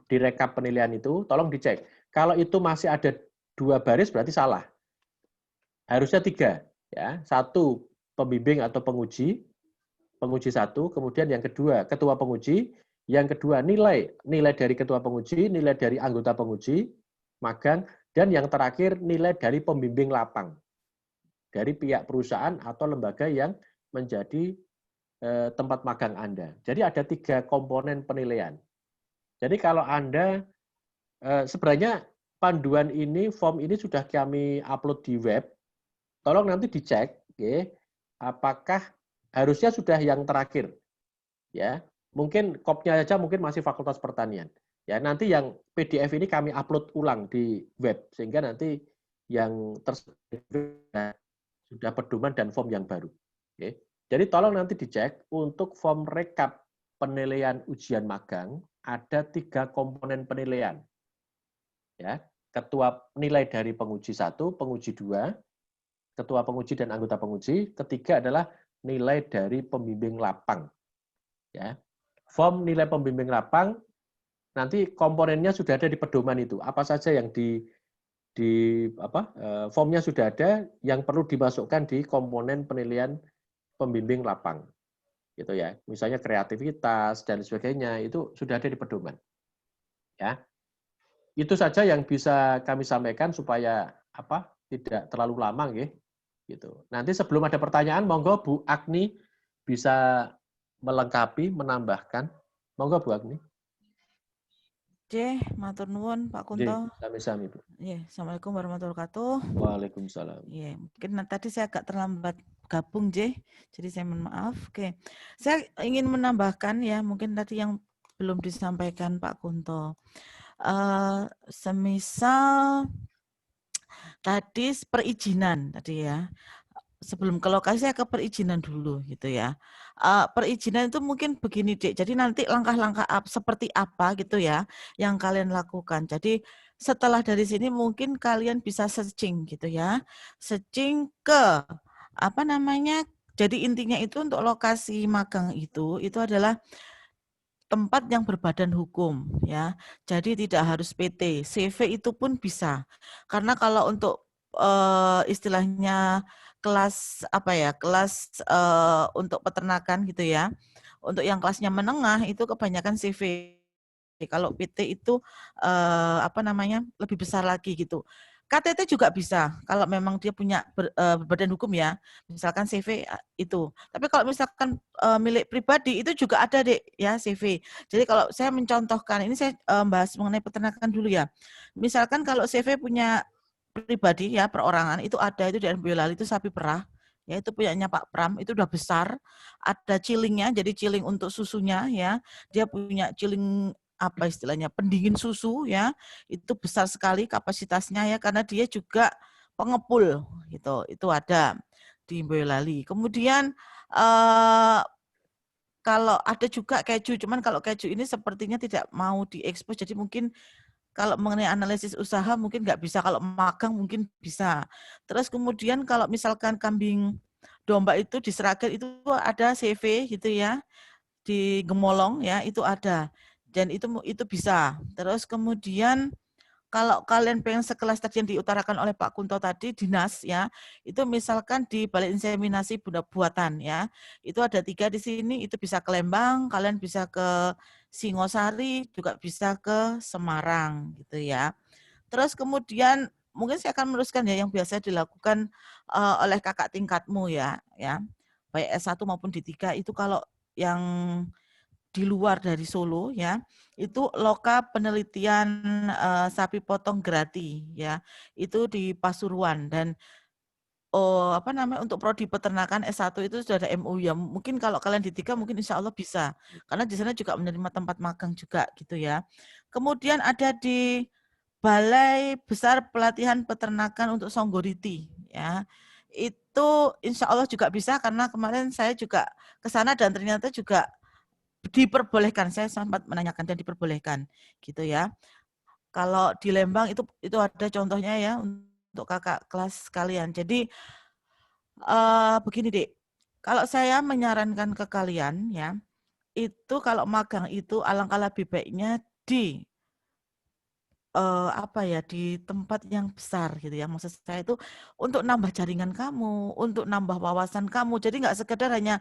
di rekap penilaian itu, tolong dicek. Kalau itu masih ada 2 baris berarti salah. Harusnya 3 ya. 1 pembimbing atau penguji 1, kemudian yang kedua ketua penguji, yang kedua nilai dari ketua penguji, nilai dari anggota penguji magang, dan yang terakhir nilai dari pembimbing lapang dari pihak perusahaan atau lembaga yang menjadi tempat magang Anda. Jadi ada 3 komponen penilaian. Jadi kalau Anda sebenarnya panduan ini, form ini sudah kami upload di web. Tolong nanti dicek, ya, apakah harusnya sudah yang terakhir, ya. Mungkin kopnya aja mungkin masih Fakultas Pertanian. Ya, nanti yang PDF ini kami upload ulang di web sehingga nanti yang tersedia sudah pedoman dan form yang baru. Oke. Jadi tolong nanti dicek untuk form rekap penilaian ujian magang ada 3 komponen penilaian. Ya, ketua nilai dari penguji 1, penguji 2, ketua penguji dan anggota penguji, ketiga adalah nilai dari pembimbing lapang. Ya. Form nilai pembimbing lapang nanti komponennya sudah ada di pedoman itu. Apa saja yang formnya sudah ada yang perlu dimasukkan di komponen penilaian pembimbing lapang. Gitu ya. Misalnya kreativitas dan sebagainya itu sudah ada di pedoman. Ya. Itu saja yang bisa kami sampaikan supaya tidak terlalu lama nggih. Gitu. Nanti sebelum ada pertanyaan monggo Bu Agni bisa melengkapi, menambahkan. Monggo Bu Agni. Matur nuwun Pak Nggih, Kunto. sami-sami Bu. Assalamualaikum warahmatullahi wabarakatuh. Waalaikumsalam. Mungkin tadi saya agak terlambat gabung, jadi saya mohon maaf. Oke, saya ingin menambahkan ya, mungkin tadi yang belum disampaikan Pak Kunto. Semisal tadi perizinan tadi ya. Sebelum ke lokasi saya ke perizinan dulu gitu ya. Perizinan itu mungkin begini Dek, jadi nanti langkah-langkah seperti apa gitu ya yang kalian lakukan. Jadi setelah dari sini mungkin kalian bisa searching gitu ya. Searching ke jadi intinya itu untuk lokasi magang itu adalah tempat yang berbadan hukum ya. Jadi tidak harus PT, CV itu pun bisa. Karena kalau untuk istilahnya kelas untuk peternakan gitu ya. Untuk yang kelasnya menengah itu kebanyakan CV. Kalau PT itu lebih besar lagi gitu. KTT juga bisa kalau memang dia punya badan hukum ya, misalkan CV itu. Tapi kalau misalkan milik pribadi itu juga ada Dek ya CV. Jadi kalau saya mencontohkan, ini saya bahas mengenai peternakan dulu ya. Misalkan kalau CV punya pribadi ya perorangan itu ada itu di Boyolali itu sapi perah. Ya itu punyanya Pak Pram, itu udah besar. Ada cilingnya, jadi ciling untuk susunya ya. Dia punya ciling pendingin susu ya, itu besar sekali kapasitasnya ya, karena dia juga pengepul gitu, itu ada di Boyolali. Kemudian kalau ada juga keju, cuman kalau keju ini sepertinya tidak mau diekspos, jadi mungkin kalau mengenai analisis usaha mungkin nggak bisa, kalau magang mungkin bisa. Terus kemudian kalau misalkan kambing domba itu di Sragen itu ada CV gitu ya, di Gemolong ya itu ada. Dan itu bisa. Terus kemudian kalau kalian pengen sekelas tadi yang diutarakan oleh Pak Kunto tadi, dinas ya, itu misalkan di Balai Inseminasi Bunda Buatan ya, itu ada 3 di sini, itu bisa ke Lembang, kalian bisa ke Singosari, juga bisa ke Semarang gitu ya. Terus kemudian mungkin saya akan meneruskan ya yang biasa dilakukan oleh kakak tingkatmu ya, baik S1 maupun D3 itu kalau yang di luar dari Solo ya, itu loka penelitian sapi potong grati ya, itu di Pasuruan dan untuk prodi peternakan S1 itu sudah ada MOU ya. Mungkin kalau kalian D3 mungkin insya Allah bisa, karena di sana juga menerima tempat magang juga gitu ya. Kemudian ada di Balai Besar Pelatihan Peternakan untuk Songgoriti ya. Itu insya Allah juga bisa, karena kemarin saya juga ke sana dan ternyata juga diperbolehkan, saya sempat menanyakan dan diperbolehkan gitu ya. Kalau di Lembang itu ada contohnya ya untuk kakak kelas kalian. Jadi begini Dek, kalau saya menyarankan ke kalian ya, itu kalau magang itu alangkah lebih baiknya di di tempat yang besar gitu ya. Maksud saya itu untuk nambah jaringan kamu, untuk nambah wawasan kamu. Jadi nggak sekedar hanya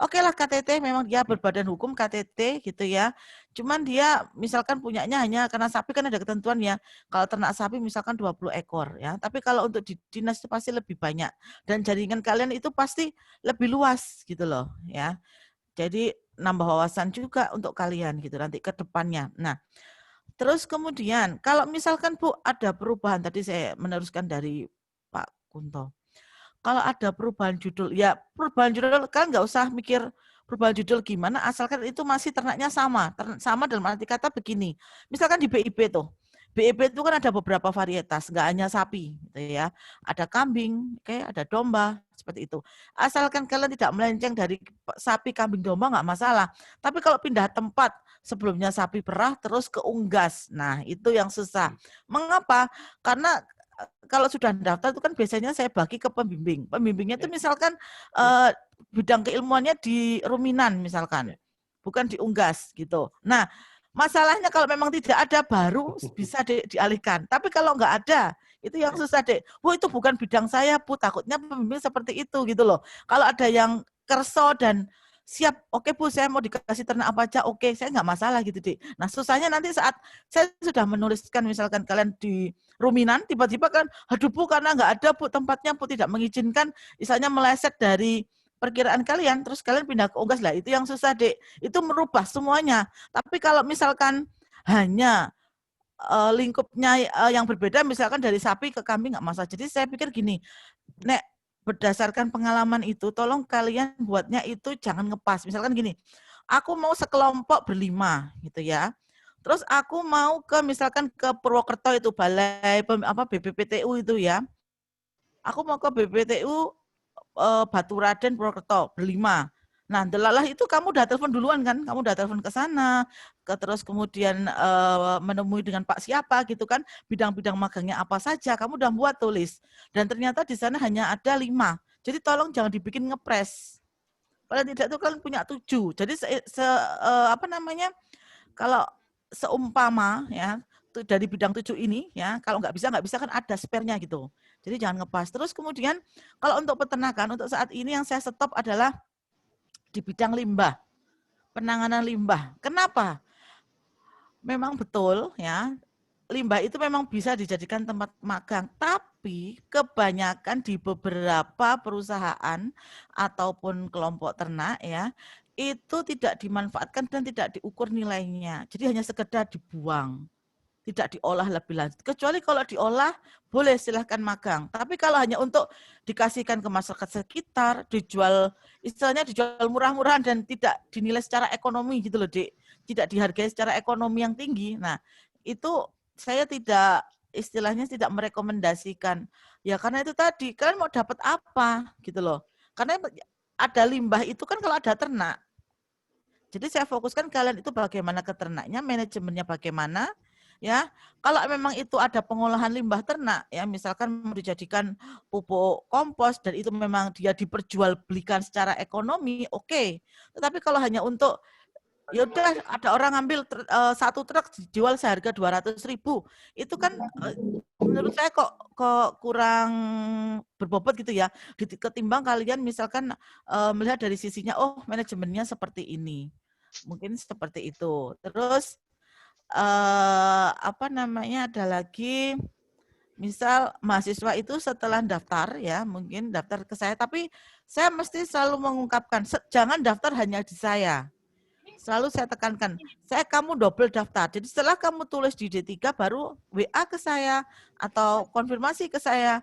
oke lah KTT memang dia berbadan hukum KTT gitu ya. Cuman dia misalkan punyanya hanya karena sapi kan ada ketentuan ya. Kalau ternak sapi misalkan 20 ekor ya. Tapi kalau untuk di dinas itu pasti lebih banyak dan jaringan kalian itu pasti lebih luas gitu loh ya. Jadi nambah wawasan juga untuk kalian gitu nanti ke depannya. Nah, terus kemudian kalau misalkan Bu ada perubahan, tadi saya meneruskan dari Pak Kunto. kalau ada perubahan judul, ya perubahan judul kan nggak usah mikir perubahan judul gimana, asalkan itu masih ternaknya sama. Sama dalam arti kata begini, misalkan di BIP tuh, BIP itu kan ada beberapa varietas, nggak hanya sapi, gitu ya. Ada kambing, ada domba, seperti itu. Asalkan kalian tidak melenceng dari sapi, kambing, domba nggak masalah. Tapi kalau pindah tempat, sebelumnya sapi perah, terus ke unggas, nah itu yang susah. Mengapa? Karena kalau sudah daftar itu kan biasanya saya bagi ke pembimbing. Pembimbingnya itu misalkan bidang keilmuannya di ruminan misalkan, bukan di unggas gitu. Nah, masalahnya kalau memang tidak ada baru bisa dialihkan. Tapi kalau nggak ada, itu yang susah, Dek. Wah, itu bukan bidang saya, Bu. Takutnya pembimbing seperti itu gitu loh. Kalau ada yang kerso dan siap, oke Bu, saya mau dikasih ternak apa aja, oke, saya nggak masalah gitu, Dek. Nah, susahnya nanti saat saya sudah menuliskan misalkan kalian di ruminan, tiba-tiba kan, aduh Bu, karena nggak ada Bu tempatnya, Bu tidak mengizinkan, misalnya meleset dari perkiraan kalian, terus kalian pindah ke unggas lah, itu yang susah, Dek. Itu merubah semuanya. Tapi kalau misalkan hanya lingkupnya yang berbeda, misalkan dari sapi ke kambing nggak masalah. Jadi saya pikir gini, Nek, berdasarkan pengalaman itu, tolong kalian buatnya itu jangan ngepas. Misalkan gini, aku mau sekelompok berlima, gitu ya. Terus aku mau misalkan ke Purwokerto itu, balai BPPTU itu ya. Aku mau ke BPPTU Baturaden, Purwokerto, berlima. Nah, delalah itu kamu udah telepon duluan kan? Kamu udah telepon ke sana, terus kemudian menemui dengan Pak siapa gitu kan? Bidang-bidang magangnya apa saja? Kamu udah buat tulis. Dan ternyata di sana hanya ada 5. Jadi tolong jangan dibikin ngepres. Paling tidak itu kalian punya 7. Jadi kalau seumpama ya dari bidang 7 ini ya, kalau nggak bisa kan ada spare-nya gitu. Jadi jangan ngepas. Terus kemudian kalau untuk peternakan, untuk saat ini yang saya stop adalah di bidang limbah, penanganan limbah. Kenapa? Memang betul ya, limbah itu memang bisa dijadikan tempat magang, tapi kebanyakan di beberapa perusahaan ataupun kelompok ternak ya, itu tidak dimanfaatkan dan tidak diukur nilainya. Jadi hanya sekedar dibuang, tidak diolah lebih lanjut. Kecuali kalau diolah, boleh silahkan magang. Tapi kalau hanya untuk dikasihkan ke masyarakat sekitar, dijual, istilahnya dijual murah-murahan dan tidak dinilai secara ekonomi gitu loh, Dik. Tidak dihargai secara ekonomi yang tinggi. Nah, itu saya istilahnya tidak merekomendasikan. Ya karena itu tadi, kalian mau dapat apa gitu loh. Karena ada limbah itu kan kalau ada ternak. Jadi saya fokuskan kalian itu bagaimana ke ternaknya, manajemennya bagaimana, ya. Kalau memang itu ada pengolahan limbah ternak, ya misalkan mau dijadikan pupuk kompos dan itu memang dia diperjualbelikan secara ekonomi, oke. Tetapi kalau hanya untuk ya udah ada orang ngambil satu truk dijual seharga 200.000, itu kan menurut saya kok kurang berbobot gitu ya. Ketimbang kalian misalkan melihat dari sisinya, oh manajemennya seperti ini. Mungkin seperti itu. Terus ada lagi, misal mahasiswa itu setelah daftar ya, mungkin daftar ke saya, tapi saya mesti selalu mengungkapkan, jangan daftar hanya di saya. Selalu saya tekankan, kamu double daftar. Jadi setelah kamu tulis di D3 baru WA ke saya atau konfirmasi ke saya,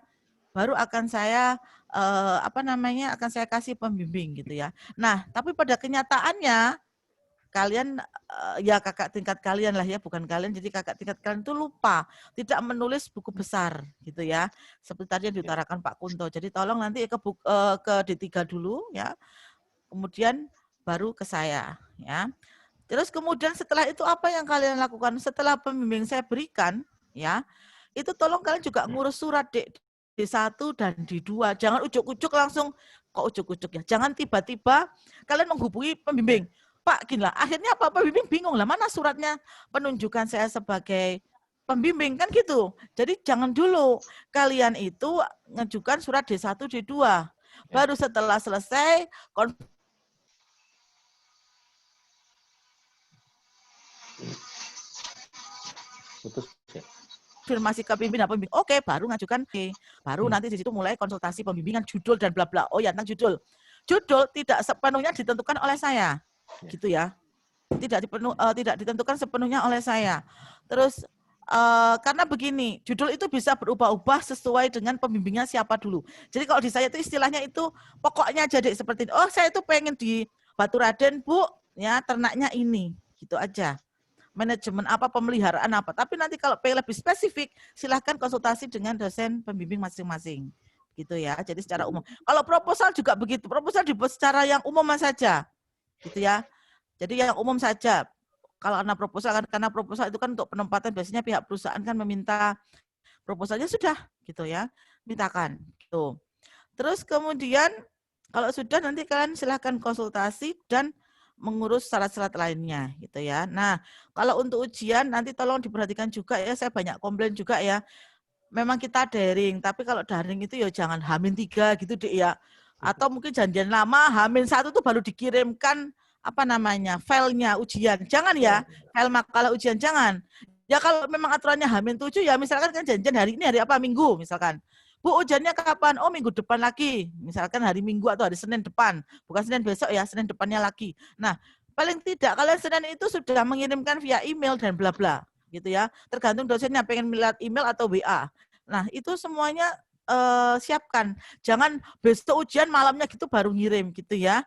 baru akan saya akan saya kasih pembimbing gitu ya. Nah, tapi pada kenyataannya kalian ya kakak tingkat kalian lah ya, bukan kalian, jadi kakak tingkat kalian itu lupa, tidak menulis buku besar gitu ya, seperti tadi yang diutarakan Pak Kunto. Jadi tolong nanti ke D3 dulu ya, kemudian baru ke saya ya. Terus kemudian setelah itu apa yang kalian lakukan setelah pembimbing saya berikan ya, itu tolong kalian juga ngurus surat D1 dan D2. Jangan ujuk-ujuk langsung, kok ujuk-ujuk ya, jangan tiba-tiba kalian menghubungi pembimbing, Pak, gini lah, akhirnya apa, pembimbing bingung lah, mana suratnya penunjukan saya sebagai pembimbing, kan gitu. Jadi jangan dulu kalian itu ngajukan surat D1, D2. Baru setelah selesai konfirmasi ke pimpinan pembimbing, oke, baru ngajukan, baru nanti di situ mulai konsultasi pembimbingan judul dan bla bla. Oh ya, tentang judul. Judul tidak sepenuhnya ditentukan oleh saya, gitu ya. Tidak ditentukan sepenuhnya oleh saya. Terus karena begini, judul itu bisa berubah-ubah sesuai dengan pembimbingnya siapa dulu. Jadi kalau di saya itu istilahnya itu pokoknya aja deh seperti itu. Oh, saya itu pengen di Batu Raden, Bu, ya ternaknya ini, gitu aja. Manajemen apa, pemeliharaan apa. Tapi nanti kalau pengen lebih spesifik, silahkan konsultasi dengan dosen pembimbing masing-masing. Gitu ya, jadi secara umum. Kalau proposal juga begitu, proposal dibuat secara yang umum saja. Gitu ya. Jadi yang umum saja. Kalau anak proposal, karena proposal itu kan untuk penempatan, biasanya pihak perusahaan kan meminta proposalnya sudah, gitu ya. Mintakan, gitu. Terus kemudian, kalau sudah nanti kalian silahkan konsultasi dan mengurus syarat-syarat lainnya gitu ya. Nah, kalau untuk ujian nanti tolong diperhatikan juga ya, saya banyak komplain juga ya. Memang kita daring, tapi kalau daring itu ya jangan H-3 gitu deh ya. Atau mungkin janjian lama H-1 tuh baru dikirimkan apa namanya, filenya ujian. Jangan ya, file makalah ujian jangan. Ya kalau memang aturannya H-7 ya misalkan kan janjian hari ini hari apa, Minggu misalkan. Bu, ujiannya kapan? Oh, minggu depan lagi. Misalkan hari Minggu atau hari Senin depan. Bukan Senin besok ya, Senin depannya lagi. Nah, paling tidak kalian Senin itu sudah mengirimkan via email dan bla bla gitu ya. Tergantung dosennya pengen melihat email atau WA. Nah, itu semuanya siapkan. Jangan besok ujian malamnya gitu baru ngirim gitu ya.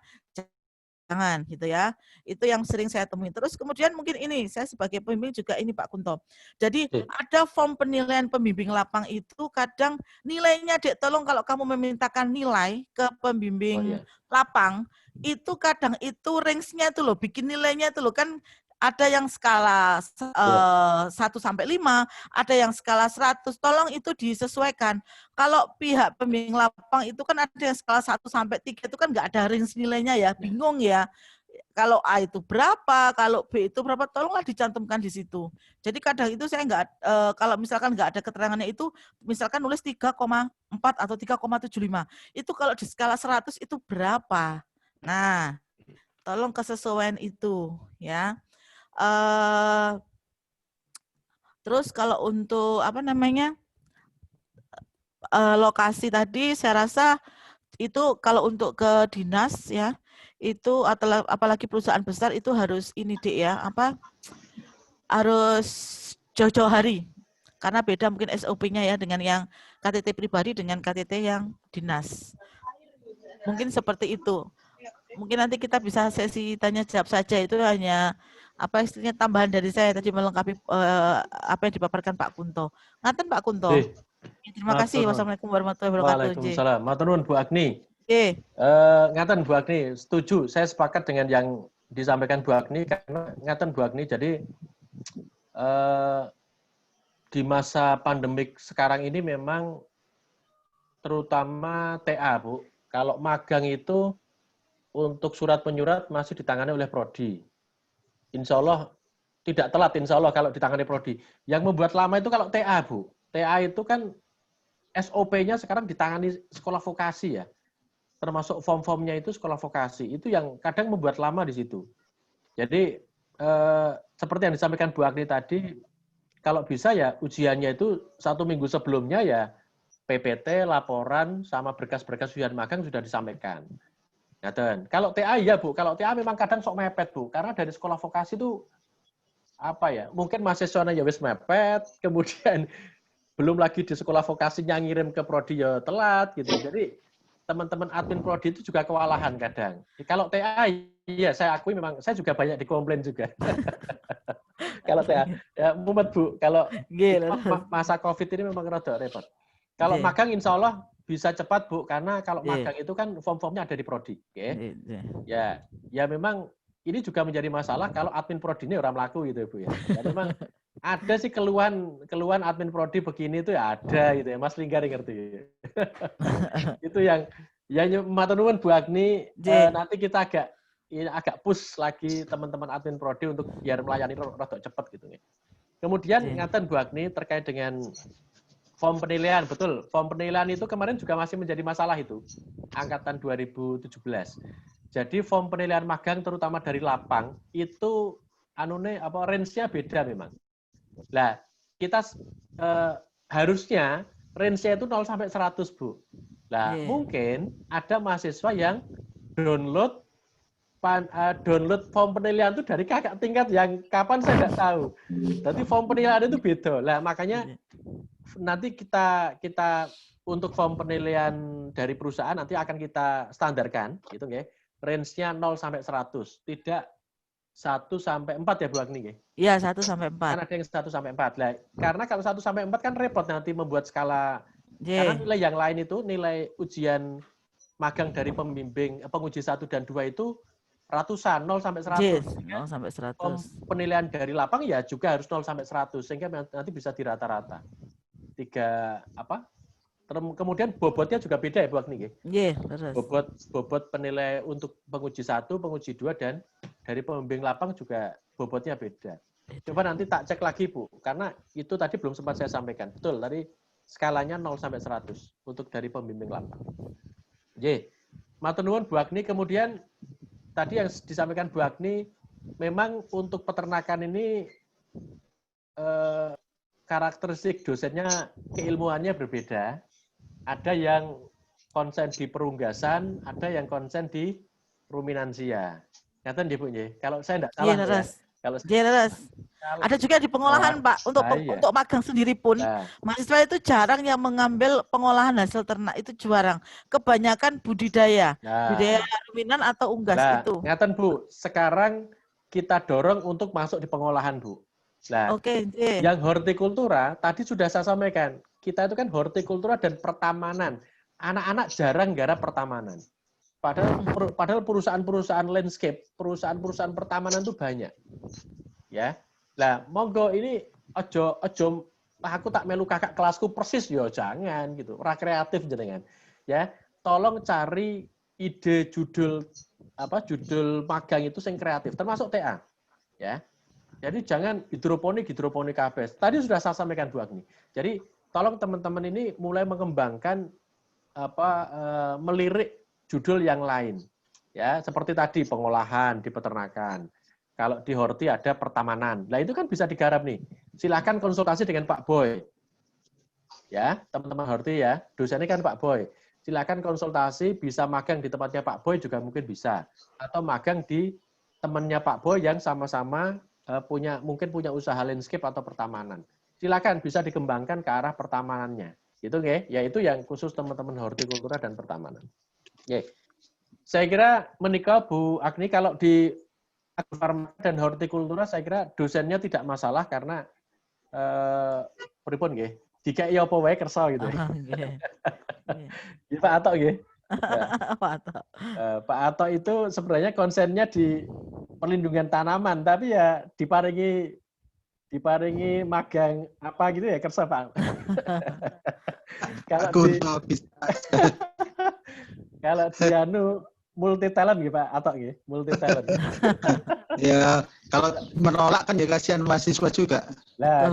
Jangan gitu ya. Itu yang sering saya temui. Terus kemudian mungkin ini, saya sebagai pembimbing juga ini Pak Kunto. Jadi ada form penilaian pembimbing lapang itu kadang nilainya, Dek, tolong kalau kamu memintakan nilai ke pembimbing lapang, itu kadang itu range-nya itu loh, bikin nilainya itu loh, kan ada yang skala 1 sampai 5, ada yang skala 100, tolong itu disesuaikan. Kalau pihak pembimbing lapang itu kan ada yang skala 1 sampai 3 itu kan nggak ada range nilainya ya, bingung ya. Kalau A itu berapa, kalau B itu berapa, tolonglah dicantumkan di situ. Jadi kadang itu saya nggak, kalau misalkan nggak ada keterangannya itu, misalkan nulis 3,4 atau 3,75, itu kalau di skala 100 itu berapa? Nah, tolong kesesuaian itu ya. Terus kalau untuk apa namanya, lokasi tadi saya rasa itu kalau untuk ke dinas ya, itu atau apalagi perusahaan besar itu harus ini Dek ya, apa, harus jauh-jauh hari. Karena beda mungkin SOP-nya ya dengan yang KTT pribadi dengan KTT yang dinas. Mungkin seperti itu. Mungkin nanti kita bisa sesi tanya jawab saja, itu hanya apa istilahnya tambahan dari saya tadi melengkapi apa yang dipaparkan Pak Kunto. Ngaten Pak Kunto. Terima kasih. Wassalamualaikum warahmatullahi wabarakatuh. Waalaikumsalam. Matur nuwun Bu Agni. Ngaten Bu Agni, setuju. Saya sepakat dengan yang disampaikan Bu Agni karena ngaten Bu Agni. Jadi di masa pandemik sekarang ini memang terutama TA Bu. Kalau magang itu untuk surat penyurat masih ditangani oleh Prodi. Insya Allah tidak telat, insya Allah kalau ditangani Prodi. Yang membuat lama itu kalau TA, Bu. TA itu kan SOP-nya sekarang ditangani sekolah vokasi ya. Termasuk form-formnya itu sekolah vokasi. Itu yang kadang membuat lama di situ. Jadi seperti yang disampaikan Bu Agni tadi, kalau bisa ya ujiannya itu 1 minggu sebelumnya ya PPT, laporan, sama berkas-berkas ujian magang sudah disampaikan. Ngaten. Kalau TA ya Bu, kalau TA memang kadang sok mepet Bu, karena dari sekolah vokasi itu apa ya, mungkin mahasiswanya ya wis mepet, kemudian belum lagi di sekolah vokasinya ngirim ke Prodi ya telat gitu. Jadi teman-teman admin Prodi itu juga kewalahan kadang. Kalau TA ya saya akui memang saya juga banyak dikomplain juga. Kalau TA ya mumet Bu, kalau masa Covid ini memang rada repot. Kalau magang insya Allah bisa cepat Bu, karena kalau magang itu kan form-formnya ada di Prodi. Ya memang ini juga menjadi masalah kalau admin Prodi ini orang melaku gitu Bu ya. Ya memang ada sih keluhan admin Prodi begini itu ya ada gitu ya. Mas Linggar ngerti. Itu yang matur nuwun Bu Agni, nanti kita agak push lagi teman-teman admin Prodi untuk biar melayani rada cepat gitu ya. Kemudian ngaten Bu Agni terkait dengan form penilaian, betul. Form penilaian itu kemarin juga masih menjadi masalah itu, angkatan 2017. Jadi form penilaian magang terutama dari lapang itu range-nya beda memang. Nah, kita harusnya range-nya itu 0 sampai 100, Bu. Nah, mungkin ada mahasiswa yang download download form penilaian itu dari kakak tingkat yang kapan saya nggak tahu. Jadi form penilaian itu beda. Lah makanya nanti kita untuk form penilaian dari perusahaan nanti akan kita standarkan, gitu nggih. Range-nya 0 sampai 100, tidak 1 sampai 4 ya Bu Agni nggih? Iya, 1 sampai 4. Kan ada yang 1 sampai 4. Lah, karena kalau 1 sampai 4 kan repot nanti membuat skala. Karena nilai yang lain itu, nilai ujian magang dari pembimbing penguji 1 dan 2 itu ratusan, 0 sampai 100. 0 sampai 100. Penilaian dari lapang ya juga harus 0 sampai 100 sehingga nanti bisa dirata-rata. Kemudian bobotnya juga beda ya Bu Agni nggih? Iya, terus. Bobot penilai untuk penguji 1, penguji 2 dan dari pembimbing lapang juga bobotnya beda. Coba nanti tak cek lagi Bu, karena itu tadi belum sempat saya sampaikan. Betul, tadi skalanya 0 sampai 100 untuk dari pembimbing lapang. Nggih. Matur nuwun Bu Agni. Kemudian tadi yang disampaikan Bu Agni, memang untuk peternakan ini karakteristik dosennya keilmuannya berbeda. Ada yang konsen di perunggasan, ada yang konsen di ruminansia. Ngaten nggih Bu nggih. Kalau saya enggak salah ya. Kalau ada juga di pengolahan Pak, untuk magang sendiri pun mahasiswa itu jarang yang mengambil pengolahan hasil ternak, itu jarang. Kebanyakan budidaya, budidaya ruminan atau unggas itu. Ngaten Bu, sekarang kita dorong untuk masuk di pengolahan Bu. Nah, yang hortikultura tadi sudah saya sampaikan, kita itu kan hortikultura dan pertamanan. Anak-anak jarang garap pertamanan. Padahal perusahaan-perusahaan landscape, perusahaan-perusahaan pertamanan itu banyak. Ya. Lah, monggo ini ojo aku tak melu kakak kelasku persis yo, jangan gitu. Ora kreatif jenengan. Ya, tolong cari ide judul magang itu yang kreatif, termasuk TA. Ya. Jadi jangan hidroponik kabeh. Tadi sudah saya sampaikan Bu Agni. Jadi tolong teman-teman ini mulai mengembangkan melirik judul yang lain. Ya, seperti tadi pengolahan di peternakan. Kalau di horti ada pertamanan. Nah, itu kan bisa digarap nih. Silakan konsultasi dengan Pak Boy. Ya, teman-teman horti ya. Dosennya kan Pak Boy. Silakan konsultasi, bisa magang di tempatnya Pak Boy juga mungkin bisa. Atau magang di temannya Pak Boy yang sama-sama mungkin punya usaha landscape atau pertamanan. Silakan bisa dikembangkan ke arah pertamanannya. Gitu nggih, yaitu yang khusus teman-teman hortikultura dan pertamanan. Nggih. Saya kira menikah Bu Agni kalau di agrofarma dan hortikultura saya kira dosennya tidak masalah karena pripun nggih? Dikai apa wae kersa gitu. Nggih. Pak Atok nggih. Pak Atok itu sebenarnya konsennya di perlindungan tanaman, tapi ya diparingi magang apa gitu ya kersa Pak. Kalau di multi talent gitu Pak Atok gitu, multi talent. Ya kalau menolak kan ya kasihan mahasiswa juga. Lah,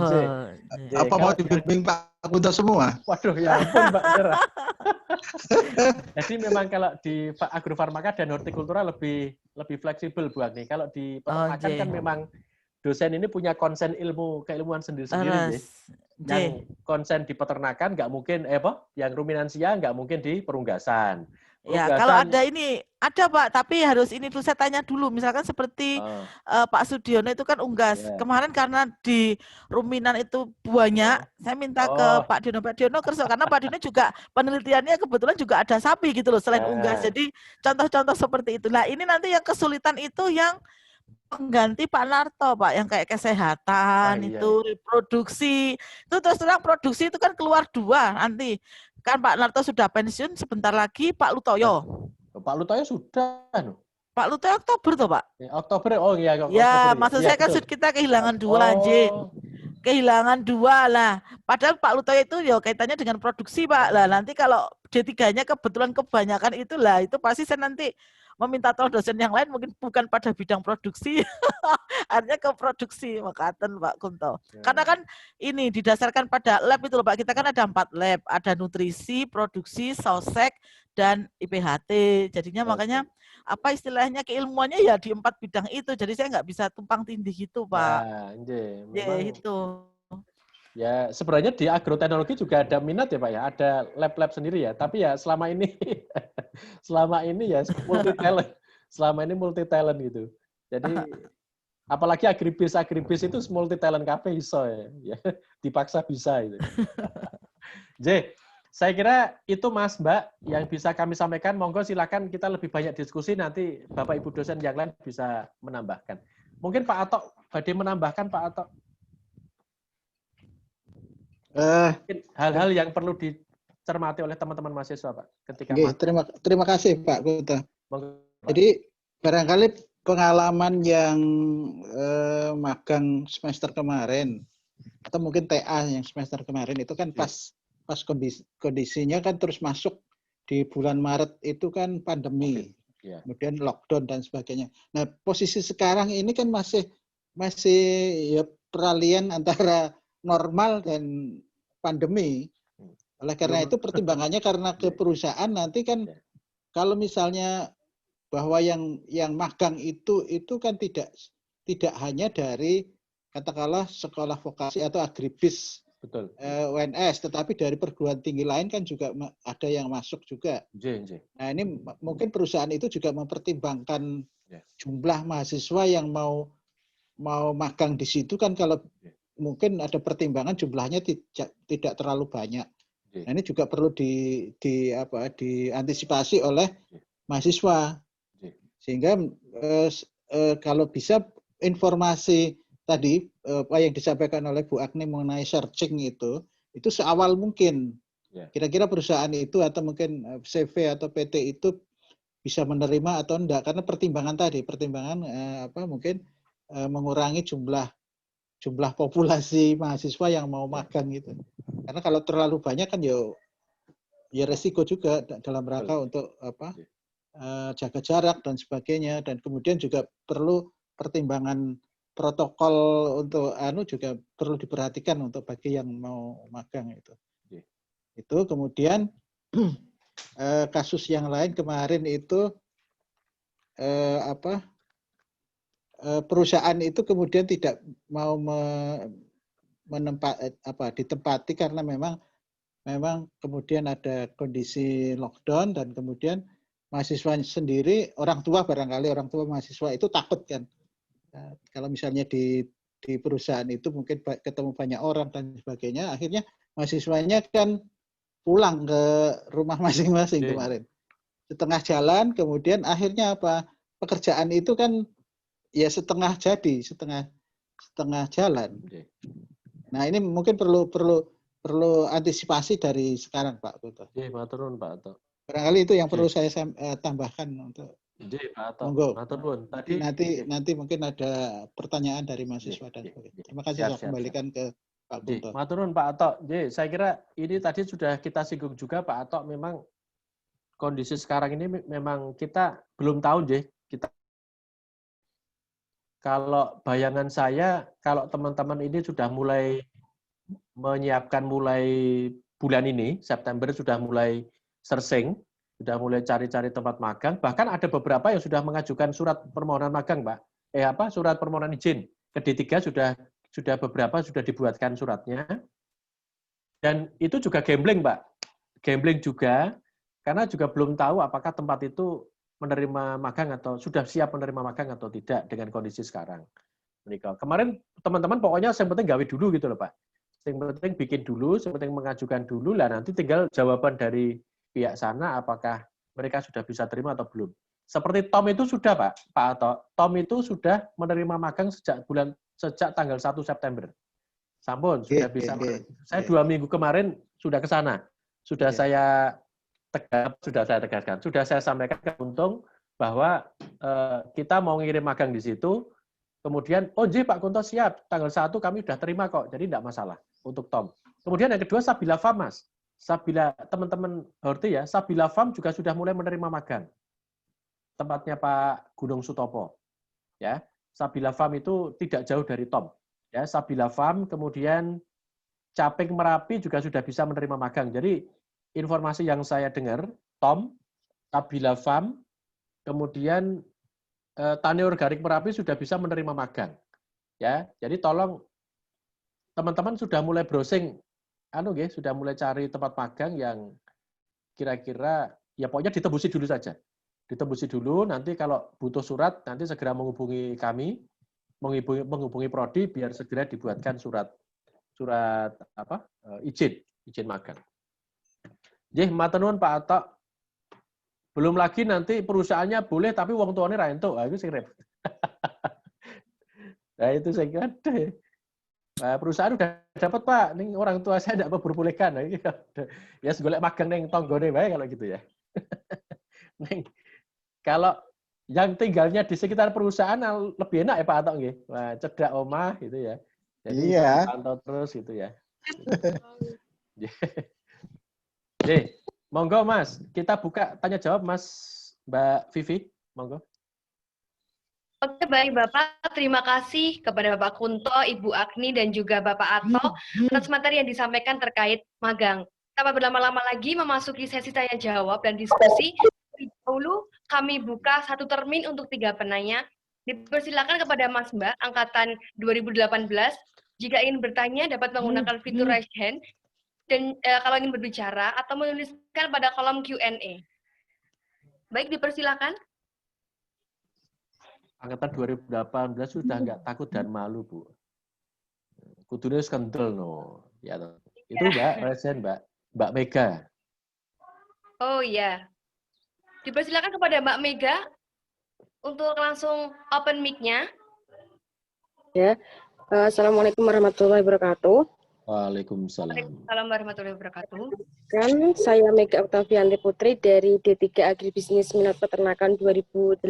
apa mau dibimbing Pak Kunto semua? Waduh ya ampun Mbak Mira. Jadi memang kalau di agrofarmaka dan hortikultura lebih fleksibel Bu Agni. Kalau di peternakan kan memang dosen ini punya konsen keilmuan sendiri-sendiri. Yang konsen di peternakan nggak mungkin yang ruminansia nggak mungkin di perunggasan. Ya, kalau ada Pak, tapi harus ini dulu saya tanya dulu. Misalkan seperti Pak Sudiono itu kan unggas. Kemarin karena di ruminan itu banyak, saya minta ke Pak Diono kerso karena Pak Diono juga penelitiannya kebetulan juga ada sapi gitu loh selain unggas. Jadi contoh-contoh seperti itu. Nah, ini nanti yang kesulitan itu yang pengganti Pak Narto, Pak, yang kayak kesehatan reproduksi. Itu terus terang produksi itu kan keluar 2 nanti. Kan Pak Narto sudah pensiun, sebentar lagi Pak Lutoyo. Pak Lutoyo sudah. Pak Lutoyo Oktober toh Pak? Oktober, oh iya. Ya, maksud saya kan kita kehilangan 2 anjing. Kehilangan 2 lah. Padahal Pak Lutoyo itu ya kaitannya dengan produksi Pak. Lah nanti kalau D3-nya kebetulan kebanyakan itulah, itu pasti saya nanti meminta tolong dosen yang lain mungkin bukan pada bidang produksi, artinya ke produksi makaten Pak Kunto. Karena kan ini didasarkan pada lab itu loh Pak, kita kan ada 4 lab, ada nutrisi, produksi, sosek, dan IPHT. Jadinya makanya apa istilahnya keilmuannya ya di 4 bidang itu, jadi saya nggak bisa tumpang tindih gitu Pak. Ya, itu. Ya, sebenarnya di agroteknologi juga ada minat ya Pak ya, ada lab-lab sendiri ya. Tapi ya selama ini ya multi talent. selama ini multi talent gitu. Jadi apalagi agribis itu multi talent cafe iso ya. Dipaksa bisa itu. J, saya kira itu Mas Mbak yang bisa kami sampaikan. Monggo silakan kita lebih banyak diskusi nanti Bapak Ibu dosen yang lain bisa menambahkan. Mungkin Pak Atok badhe menambahkan Pak Atok. Hal-hal yang perlu dicermati oleh teman-teman mahasiswa, Pak, ketika terima kasih Pak Kuta. Jadi barangkali pengalaman yang magang semester kemarin atau mungkin TA yang semester kemarin itu kan pas kondisinya kan terus masuk di bulan Maret itu kan pandemi, kemudian lockdown dan sebagainya. Nah posisi sekarang ini kan masih ya peralihan antara normal dan pandemi. Oleh karena itu pertimbangannya karena ke perusahaan nanti kan kalau misalnya bahwa yang magang itu kan tidak hanya dari katakanlah sekolah vokasi atau agribis UNS, tetapi dari perguruan tinggi lain kan juga ada yang masuk juga. Nah ini mungkin perusahaan itu juga mempertimbangkan jumlah mahasiswa yang mau magang di situ kan kalau mungkin ada pertimbangan jumlahnya tidak terlalu banyak. Nah, ini juga perlu diantisipasi oleh mahasiswa. Sehingga kalau bisa informasi tadi apa yang disampaikan oleh Bu Agni mengenai searching itu seawal mungkin. Kira-kira perusahaan itu atau mungkin CV atau PT itu bisa menerima atau enggak karena pertimbangan mungkin mengurangi jumlah populasi mahasiswa yang mau magang gitu. Karena kalau terlalu banyak kan ya resiko juga dalam rangka untuk jaga jarak dan sebagainya, dan kemudian juga perlu pertimbangan protokol untuk juga perlu diperhatikan untuk bagi yang mau magang itu. Itu kemudian kasus yang lain kemarin itu perusahaan itu kemudian tidak mau ditempati karena memang kemudian ada kondisi lockdown dan kemudian mahasiswa sendiri, orang tua mahasiswa itu takut kan. Nah, kalau misalnya di perusahaan itu mungkin ketemu banyak orang dan sebagainya, akhirnya mahasiswanya kan pulang ke rumah masing-masing kemarin. Setengah jalan, kemudian akhirnya pekerjaan itu kan ya setengah jadi, setengah jalan. Nah ini mungkin perlu antisipasi dari sekarang Pak Kuto. Matur nuwun Pak Atok. Barangkali itu yang perlu saya tambahkan untuk. Pak Atok. Monggo. Matur nuwun. Nanti mungkin ada pertanyaan dari mahasiswa dan sebagainya. Terima kasih, saya kembalikan ke Pak Kunto. Matur nuwun Pak Atok. Saya kira ini tadi sudah kita singgung juga Pak Atok, memang kondisi sekarang ini memang kita belum tahu kita. Kalau bayangan saya, kalau teman-teman ini sudah mulai menyiapkan mulai bulan ini, September sudah mulai searching, sudah mulai cari-cari tempat magang, bahkan ada beberapa yang sudah mengajukan surat permohonan magang, Pak. Surat permohonan izin. Ke D3 sudah beberapa sudah dibuatkan suratnya. Dan itu juga gambling, Pak. Gambling juga, karena juga belum tahu apakah tempat itu menerima magang atau sudah siap menerima magang atau tidak dengan kondisi sekarang. Kemarin teman-teman pokoknya yang penting gawe dulu gitu loh Pak. Yang penting bikin dulu, yang penting mengajukan dulu lah, nanti tinggal jawaban dari pihak sana apakah mereka sudah bisa terima atau belum. Seperti Tom itu sudah Pak Atok. Tom itu sudah menerima magang sejak tanggal 1 September. Sampun sudah bisa. Saya 2 minggu kemarin sudah ke sana. Sudah saya tegaskan, sudah saya sampaikan ke Untung bahwa kita mau ngirim magang di situ. Kemudian, Pak Kunto siap, tanggal 1 kami sudah terima kok, jadi tidak masalah untuk Tom. Kemudian yang kedua Sabila Farm, Mas. Sabila, teman-teman Horti ya, Sabila Farm juga sudah mulai menerima magang. Tempatnya Pak Gunung Sutopo. Ya, Sabila Farm itu tidak jauh dari Tom. Ya, Sabila Farm, kemudian Caping Merapi juga sudah bisa menerima magang. Jadi informasi yang saya dengar, Tom, Sabila Farm, kemudian Tani Organik Merapi sudah bisa menerima magang. Ya, jadi tolong teman-teman sudah mulai browsing, sudah mulai cari tempat magang yang kira-kira ya pokoknya ditembusi dulu saja. ditembusi dulu, nanti kalau butuh surat, nanti segera menghubungi kami, menghubungi Prodi, biar segera dibuatkan surat izin magang. Nggih, matur nuwun Pak Atok. Belum lagi nanti perusahaannya boleh, tapi wong tuane ra entuk. Itu sing repot. Nah, itu saya kira perusahaan udah dapat Pak, ning orang tua saya tidak memperbolehkan. Ya golek magang ning tanggane wae kalau gitu ya. Ning kalau yang tinggalnya di sekitar perusahaan lebih enak ya Pak Atok nggih. Wah, cedak omah gitu ya. Jadi pantau terus gitu ya. Oke, monggo Mas, kita buka tanya jawab Mas Mbak Vivi, monggo. Oke, baik Bapak. Terima kasih kepada Bapak Kunto, Ibu Agni, dan juga Bapak Ato atas materi yang disampaikan terkait magang. Tanpa berlama-lama lagi memasuki sesi tanya jawab dan diskusi, dahulu kami buka satu termin untuk 3 penanya. Dipersilakan kepada Mas Mbak, angkatan 2018. Jika ingin bertanya, dapat menggunakan fitur raise hand. Dan kalau ingin berbicara, atau menuliskan pada kolom Q&A. Baik, dipersilakan. Angkatan 2018 sudah nggak takut dan malu, Bu. Kudune kendel no. Ya, itu Mbak Resen, Mbak Mega. Oh iya. Dipersilakan kepada Mbak Mega untuk langsung open mic-nya. Ya. Assalamualaikum warahmatullahi wabarakatuh. Waalaikumsalam. Waalaikumsalam warahmatullahi wabarakatuh. Kan saya Mega Oktavianti Putri dari D3 Agribisnis Minat Peternakan 2018.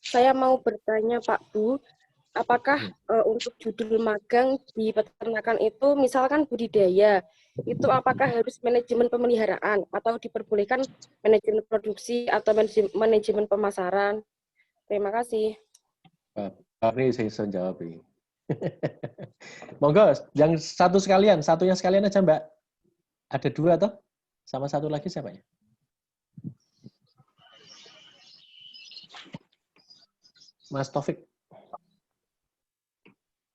Saya mau bertanya Pak Bu, apakah untuk judul magang di peternakan itu misalkan budidaya, itu apakah harus manajemen pemeliharaan atau diperbolehkan manajemen produksi atau manajemen pemasaran? Terima kasih. Pak Ri, saya bisa jawab ini. Monggo, yang satunya sekalian aja Mbak. Ada 2 toh? Sama satu lagi siapa ya? Mas Taufik.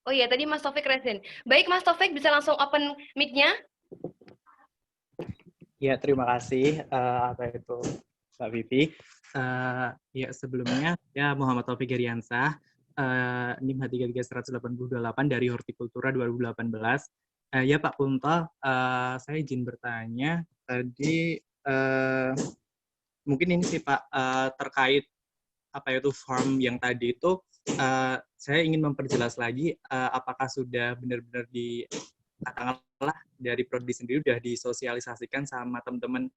Oh iya, tadi Mas Taufik Resen. Baik, Mas Taufik bisa langsung open mic-nya. Ya, terima kasih. Mbak Vivi. Ya, sebelumnya, ya Muhammad Taufik Heriansah, NIM H33 188 dari Hortikultura 2018. Ya Pak Kunto, saya izin bertanya. Tadi, mungkin ini sih Pak, terkait farm yang tadi itu, saya ingin memperjelas lagi apakah sudah benar-benar katakanlah dari Prodi sendiri sudah disosialisasikan sama teman-teman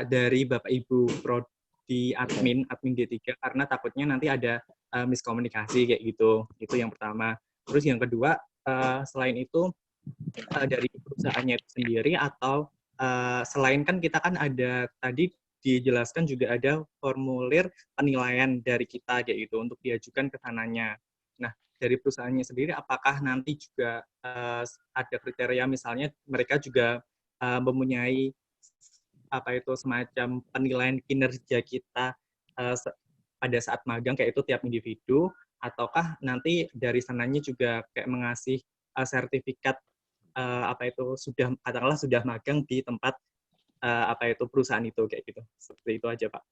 dari Bapak Ibu Prodi admin D3, karena takutnya nanti ada miskomunikasi kayak gitu. Itu yang pertama. Terus yang kedua, selain itu dari perusahaannya itu sendiri atau selain kan kita kan ada tadi dijelaskan juga ada formulir penilaian dari kita kayak gitu untuk diajukan ke sananya. Nah, dari perusahaannya sendiri apakah nanti juga ada kriteria misalnya mereka juga mempunyai semacam penilaian kinerja kita pada saat magang kayak itu tiap individu, ataukah nanti dari sananya juga kayak mengasih sertifikat sudah magang di tempat perusahaan itu kayak gitu. Seperti itu aja Pak.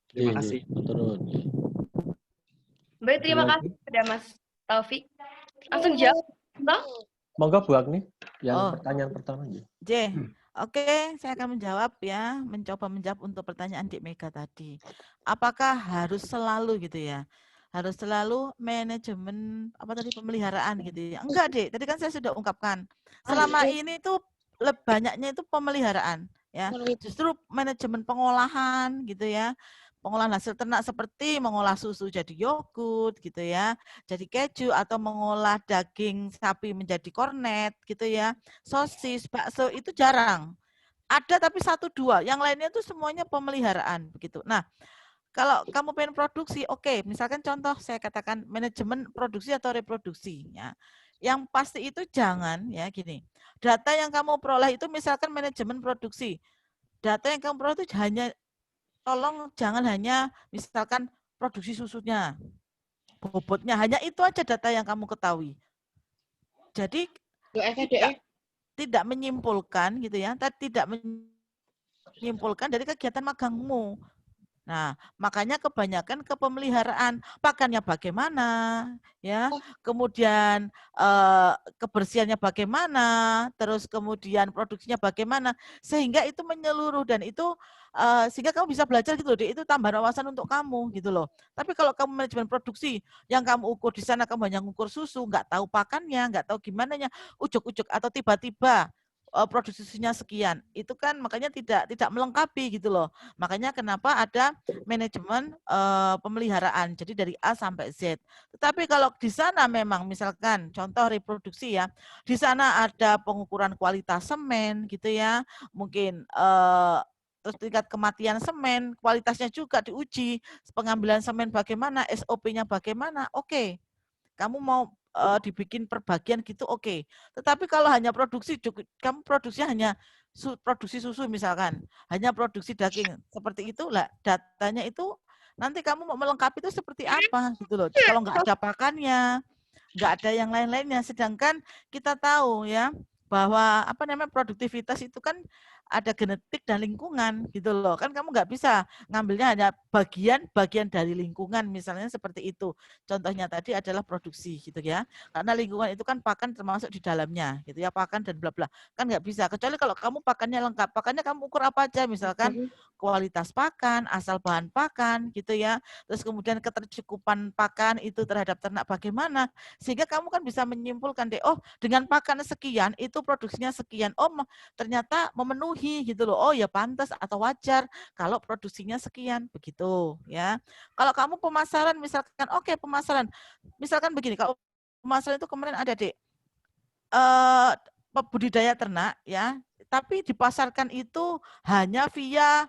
Terima kasih. Baik, terima kasih kepada Mas Taufik. Langsung jawab. Monggo Bu Agni, yang pertanyaan pertama. Oke, saya akan menjawab ya, mencoba menjawab untuk pertanyaan Dik Mega tadi. Apakah harus selalu gitu ya? Harus selalu manajemen pemeliharaan gitu ya? Enggak, Dik. Tadi kan saya sudah ungkapkan. Selama ini tuh banyaknya itu pemeliharaan ya. Justru manajemen pengolahan gitu ya. Pengolahan hasil ternak seperti mengolah susu jadi yogurt gitu ya, jadi keju, atau mengolah daging sapi menjadi kornet gitu ya, sosis, bakso, itu jarang. Ada tapi 1-2, yang lainnya itu semuanya pemeliharaan begitu. Nah, kalau kamu pengen produksi, oke, misalkan contoh saya katakan manajemen produksi atau reproduksi ya. Yang pasti itu jangan ya gini. Data yang kamu peroleh itu misalkan manajemen produksi. Data yang kamu peroleh itu hanya, tolong jangan hanya misalkan produksi susunya, bobotnya, hanya itu aja data yang kamu ketahui. Jadi tidak menyimpulkan gitu ya, tidak menyimpulkan dari kegiatan magangmu. Nah, makanya kebanyakan ke pemeliharaan, pakannya bagaimana, ya, kemudian kebersihannya bagaimana, terus kemudian produksinya bagaimana, sehingga itu menyeluruh dan itu sehingga kamu bisa belajar gitu loh, itu tambahan wawasan untuk kamu gitu loh. Tapi kalau kamu manajemen produksi, yang kamu ukur di sana kamu hanya ngukur susu, nggak tahu pakannya, nggak tahu gimana nya, ujuk-ujuk atau tiba-tiba produksinya sekian, itu kan makanya tidak melengkapi gitu loh. Makanya kenapa ada manajemen pemeliharaan, jadi dari A sampai Z. Tetapi kalau di sana memang misalkan contoh reproduksi ya, di sana ada pengukuran kualitas semen gitu ya, mungkin terus tingkat kematian semen, kualitasnya juga diuji, pengambilan semen bagaimana, SOP-nya bagaimana, oke. Kamu mau dibikin perbagian gitu, oke. Tetapi kalau hanya produksi, kamu produksinya hanya produksi susu misalkan, hanya produksi daging, seperti itu lah datanya itu nanti kamu mau melengkapi itu seperti apa gitu loh. Kalau nggak ada pakannya, nggak ada yang lain-lainnya. Sedangkan kita tahu ya bahwa apa namanya produktivitas itu kan ada genetik dan lingkungan gitu loh. Kan kamu nggak bisa ngambilnya hanya bagian dari lingkungan misalnya seperti itu. Contohnya tadi adalah produksi gitu ya. Karena lingkungan itu kan pakan termasuk di dalamnya gitu ya, pakan dan bla bla. Kan nggak bisa. Kecuali kalau kamu pakannya lengkap. Pakannya kamu ukur apa aja misalkan kualitas pakan, asal bahan pakan gitu ya. Terus kemudian ketercukupan pakan itu terhadap ternak bagaimana. Sehingga kamu kan bisa menyimpulkan deh, oh dengan pakan sekian itu produksinya sekian. Oh ternyata memenuhi gitu loh. Oh ya pantas atau wajar kalau produksinya sekian begitu ya. Kalau kamu pemasaran misalkan oke, pemasaran. Misalkan begini, kalau pemasaran itu kemarin ada Dek budidaya ternak ya, tapi dipasarkan itu hanya via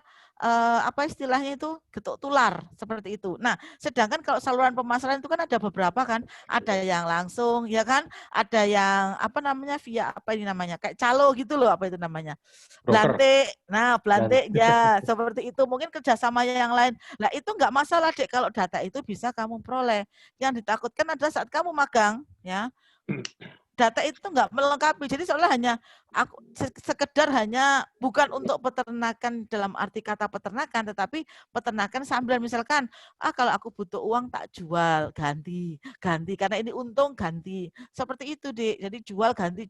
apa istilahnya itu getuk tular seperti itu. Nah, sedangkan kalau saluran pemasaran itu kan ada beberapa kan, ada yang langsung ya kan, ada yang apa namanya via apa ini namanya kayak calo gitu loh, apa itu namanya belantik. Nah, belantik ya seperti itu. Mungkin kerjasamanya yang lain. Nah, itu nggak masalah Dek kalau data itu bisa kamu peroleh. Yang ditakutkan adalah saat kamu magang ya. Data itu nggak melengkapi, jadi seolah hanya aku sekedar hanya bukan untuk peternakan dalam arti kata peternakan, tetapi peternakan sambil misalkan kalau aku butuh uang tak jual ganti karena ini untung ganti seperti itu Dik. Jadi jual ganti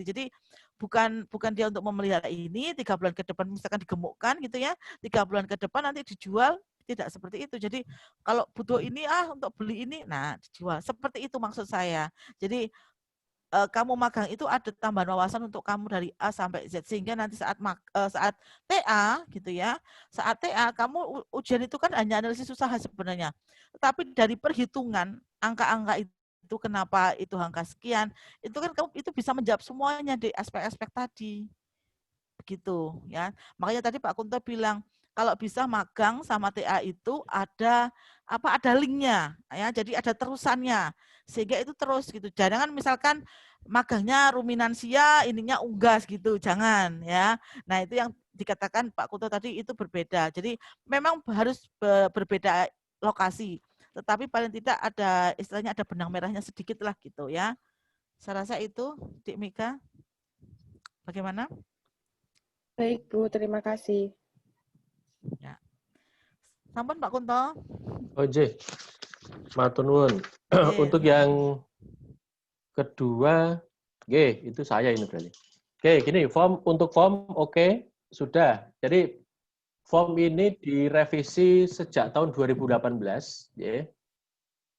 jadi bukan dia untuk memelihara ini 3 bulan ke depan misalkan digemukkan gitu ya, 3 bulan ke depan nanti dijual, tidak seperti itu. Jadi kalau butuh ini untuk beli ini, nah dijual seperti itu maksud saya. Jadi kamu magang itu ada tambahan wawasan untuk kamu dari A sampai Z, sehingga nanti saat TA gitu ya, saat TA kamu ujian itu kan hanya analisis usaha sebenarnya, tapi dari perhitungan angka-angka itu kenapa itu angka sekian, itu kan kamu itu bisa menjawab semuanya di aspek-aspek tadi begitu ya. Makanya tadi Pak Kunto bilang kalau bisa magang sama TA itu ada linknya ya, jadi ada terusannya sehingga itu terus gitu. Jangan misalkan magangnya ruminansia ininya unggas gitu, jangan ya. Nah, itu yang dikatakan Pak Kunto tadi itu berbeda. Jadi memang harus berbeda lokasi. Tetapi paling tidak ada istilahnya ada benang merahnya sedikit lah gitu ya. Saya rasa itu Dik Mika. Bagaimana? Baik Bu, terima kasih. Ya. Sampun Pak Kunto. Oke, matur nuwun. Untuk yang kedua, itu saya ini berarti. Gini, untuk form oke, sudah. Jadi form ini direvisi sejak tahun 2018, ya.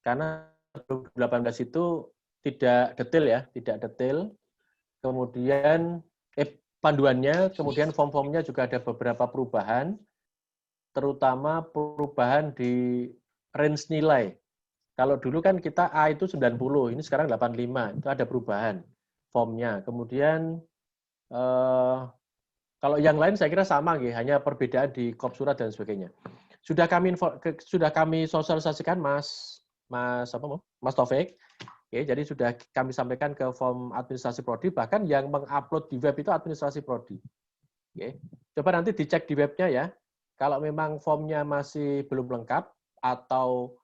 Karena 2018 itu tidak detail. Kemudian panduannya, kemudian form-formnya juga ada beberapa perubahan, terutama perubahan di range nilai. Kalau dulu kan kita A itu 90, ini sekarang 85, itu ada perubahan formnya. Kemudian kalau yang lain saya kira sama, hanya perbedaan di kop surat dan sebagainya. Sudah kami sosialisasikan Mas Taufik. Jadi sudah kami sampaikan ke form administrasi prodi, bahkan yang mengupload di web itu administrasi prodi. Coba nanti dicek di webnya ya. Kalau memang formnya masih belum lengkap atau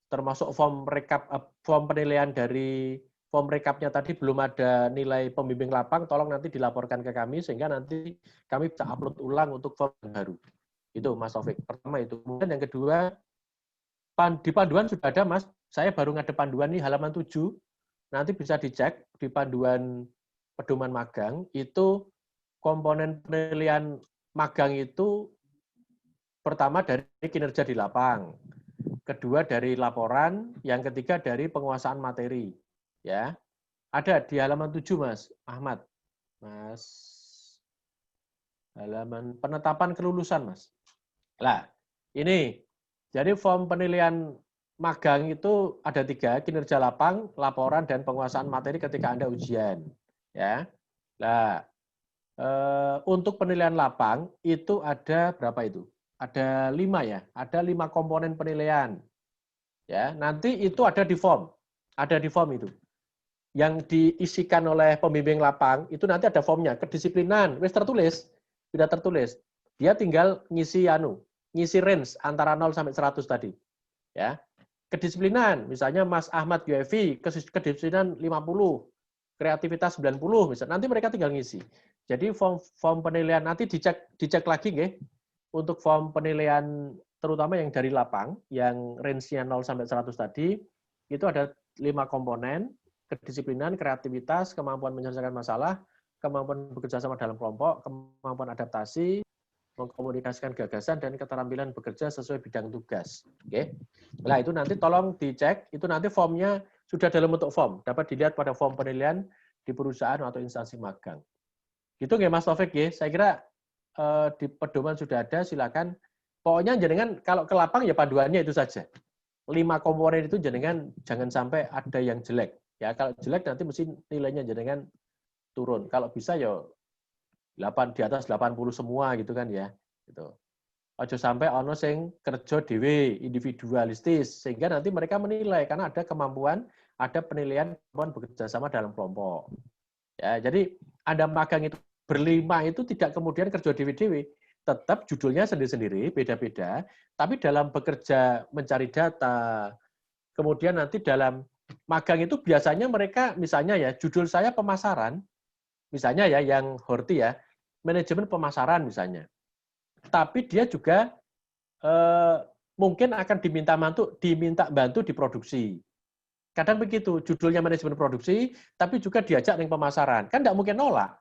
termasuk form penilaian dari form rekapnya tadi belum ada nilai pembimbing lapang, tolong nanti dilaporkan ke kami sehingga nanti kami bisa upload ulang untuk form baru. Itu Mas Taufik. Pertama itu. Kemudian yang kedua, di panduan sudah ada, Mas. Saya baru ngadep panduan nih halaman 7. Nanti bisa dicek di panduan pedoman magang, itu komponen penilaian magang itu pertama dari kinerja di lapang, kedua dari laporan, yang ketiga dari penguasaan materi. Ya, ada di halaman 7, Mas Ahmad. Mas, halaman penetapan kelulusan, Mas. Lah, ini jadi form penilaian magang itu ada 3, kinerja lapang, laporan, dan penguasaan materi ketika Anda ujian. Ya, nah, untuk penilaian lapang itu ada berapa itu? Ada 5 ya, ada 5 komponen penilaian. Ya, nanti itu ada di form itu. Yang diisikan oleh pembimbing lapang itu nanti ada formnya, kedisiplinan, wis tertulis, sudah tertulis. Dia tinggal ngisi range antara 0 sampai 100 tadi. Ya. Kedisiplinan, misalnya Mas Ahmad UEV, kedisiplinan 50, kreativitas 90 misalnya. Nanti mereka tinggal ngisi. Jadi form penilaian nanti dicek lagi nggih. Untuk form penilaian terutama yang dari lapang, yang range-nya 0 sampai 100 tadi, itu ada 5 komponen, kedisiplinan, kreativitas, kemampuan menyelesaikan masalah, kemampuan bekerja sama dalam kelompok, kemampuan adaptasi, mengkomunikasikan gagasan, dan keterampilan bekerja sesuai bidang tugas. Oke. Nah, itu nanti tolong dicek, itu nanti formnya sudah dalam bentuk form, dapat dilihat pada form penilaian di perusahaan atau instansi magang. Gitu nggih Mas Taufik ya. Saya kira di pedoman sudah ada, silakan. Pokoknya jenengan kalau ke lapang ya panduannya itu saja. 5 komponen itu jenengan jangan sampai ada yang jelek. Ya, kalau jelek nanti mesti nilainya jenengan turun. Kalau bisa ya 8 di atas 80 semua gitu kan ya. Gitu. Ojo sampai ono sing kerja dhewe, individualistis, sehingga nanti mereka menilai karena ada kemampuan, ada penilaian kemampuan bekerja sama dalam kelompok. Ya, jadi Anda magang itu berlima itu tidak kemudian kerja dewe-dewe, tetap judulnya sendiri-sendiri, beda-beda, tapi dalam bekerja mencari data, kemudian nanti dalam magang itu biasanya mereka, misalnya ya, judul saya pemasaran, misalnya ya, yang Horti ya, manajemen pemasaran misalnya. Tapi dia juga mungkin akan diminta bantu di produksi. Kadang begitu, judulnya manajemen produksi, tapi juga diajak dengan pemasaran. Kan tidak mungkin nolak.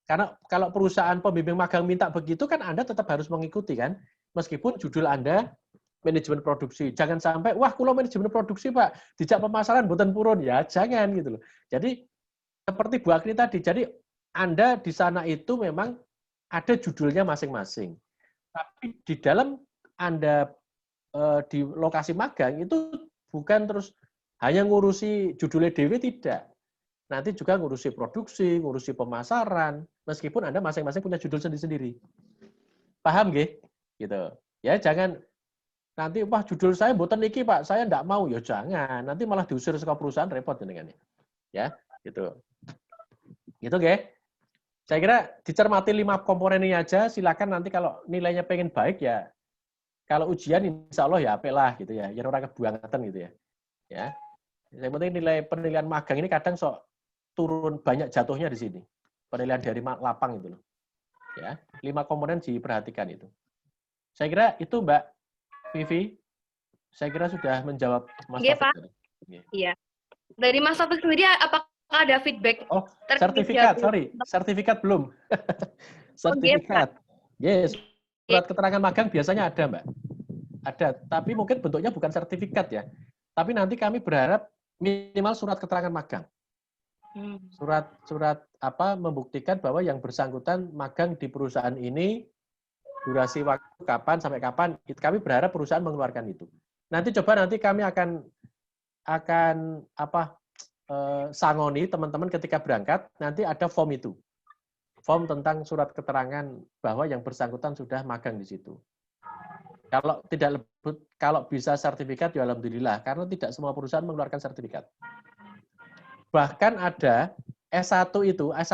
Karena kalau perusahaan pembimbing magang minta begitu, kan Anda tetap harus mengikuti kan. Meskipun judul Anda manajemen produksi. Jangan sampai, wah kalau manajemen produksi Pak, dijak pemasaran buatan purun. Ya jangan gitu loh. Jadi seperti Bu Agni tadi, jadi Anda di sana itu memang ada judulnya masing-masing. Tapi di dalam Anda di lokasi magang itu bukan terus hanya ngurusi judulnya dewe, tidak. Nanti juga ngurusi produksi, ngurusi pemasaran, meskipun Anda masing-masing punya judul sendiri-sendiri. Paham nggih? Gitu. Ya jangan nanti wah judul saya mboten niki Pak, saya enggak mau. Ya jangan, nanti malah diusir ke perusahaan, repot jenengan. Ya, gitu. Gitu nggih. Saya kira dicermati 5 komponen ini aja, silakan nanti kalau nilainya pengen baik ya kalau ujian insya Allah ya apik lah gitu ya. Ya orang kebuangatan gitu ya. Ya. Yang penting penilaian magang ini kadang sok turun banyak jatuhnya di sini. Penilaian dari lapang itu loh. Ya, 5 komponen diperhatikan itu. Saya kira itu Mbak Vivi. Saya kira sudah menjawab Mas Taufik. Pak. Iya. Dari Mas Taufik sendiri apakah ada feedback? Oh, sertifikat, sorry. Sertifikat belum. Sertifikat. Yes. Surat keterangan magang biasanya ada, Mbak. Ada, tapi mungkin bentuknya bukan sertifikat ya. Tapi nanti kami berharap minimal surat keterangan magang. Surat apa membuktikan bahwa yang bersangkutan magang di perusahaan ini, durasi waktu kapan sampai kapan, kami berharap perusahaan mengeluarkan itu. Nanti kami akan sangoni teman-teman ketika berangkat, nanti ada form itu. Form tentang surat keterangan bahwa yang bersangkutan sudah magang di situ. Kalau bisa sertifikat ya alhamdulillah, karena tidak semua perusahaan mengeluarkan sertifikat. Bahkan ada S1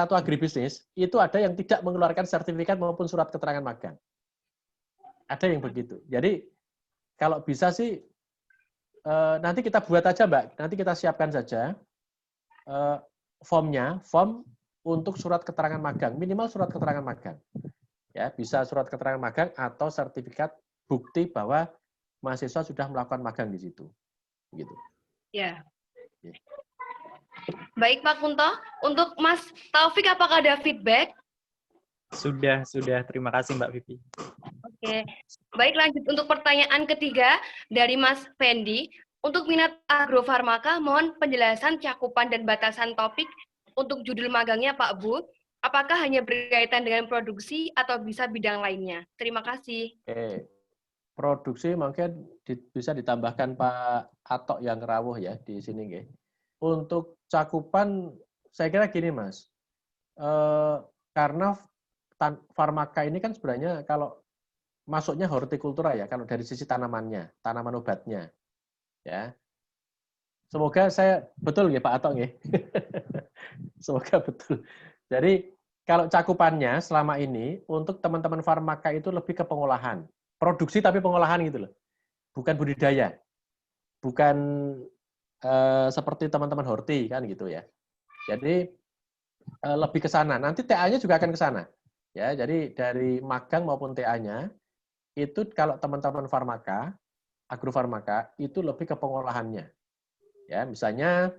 agribisnis, itu ada yang tidak mengeluarkan sertifikat maupun surat keterangan magang. Ada yang begitu. Jadi kalau bisa sih nanti kita buat aja Mbak, nanti kita siapkan saja form untuk surat keterangan magang, minimal surat keterangan magang. Ya, bisa surat keterangan magang atau sertifikat bukti bahwa mahasiswa sudah melakukan magang di situ. Gitu. Ya. Baik Pak Kunto, untuk Mas Taufik apakah ada feedback? Sudah. Terima kasih Mbak Vivi. Oke. Baik, lanjut untuk pertanyaan ketiga dari Mas Fendi. Untuk minat agrofarmaka, mohon penjelasan cakupan dan batasan topik untuk judul magangnya Pak Bu. Apakah hanya berkaitan dengan produksi atau bisa bidang lainnya? Terima kasih. Oke. Produksi mungkin bisa ditambahkan Pak Atok yang rawuh ya di sini. Nggih. Untuk cakupan, saya kira gini Mas, karena farmaka ini kan sebenarnya kalau masuknya hortikultura ya, kalau dari sisi tanamannya, tanaman obatnya. Ya. Semoga saya betul ya Pak Atok ya. Semoga betul. Jadi kalau cakupannya selama ini untuk teman-teman farmaka itu lebih ke pengolahan. Produksi tapi pengolahan gitu loh. Bukan budidaya. Bukan seperti teman-teman horti kan gitu ya. Jadi lebih ke sana. Nanti TA-nya juga akan ke sana. Ya, jadi dari magang maupun TA-nya itu kalau teman-teman farmaka, agrofarmaka itu lebih ke pengolahannya. Ya, misalnya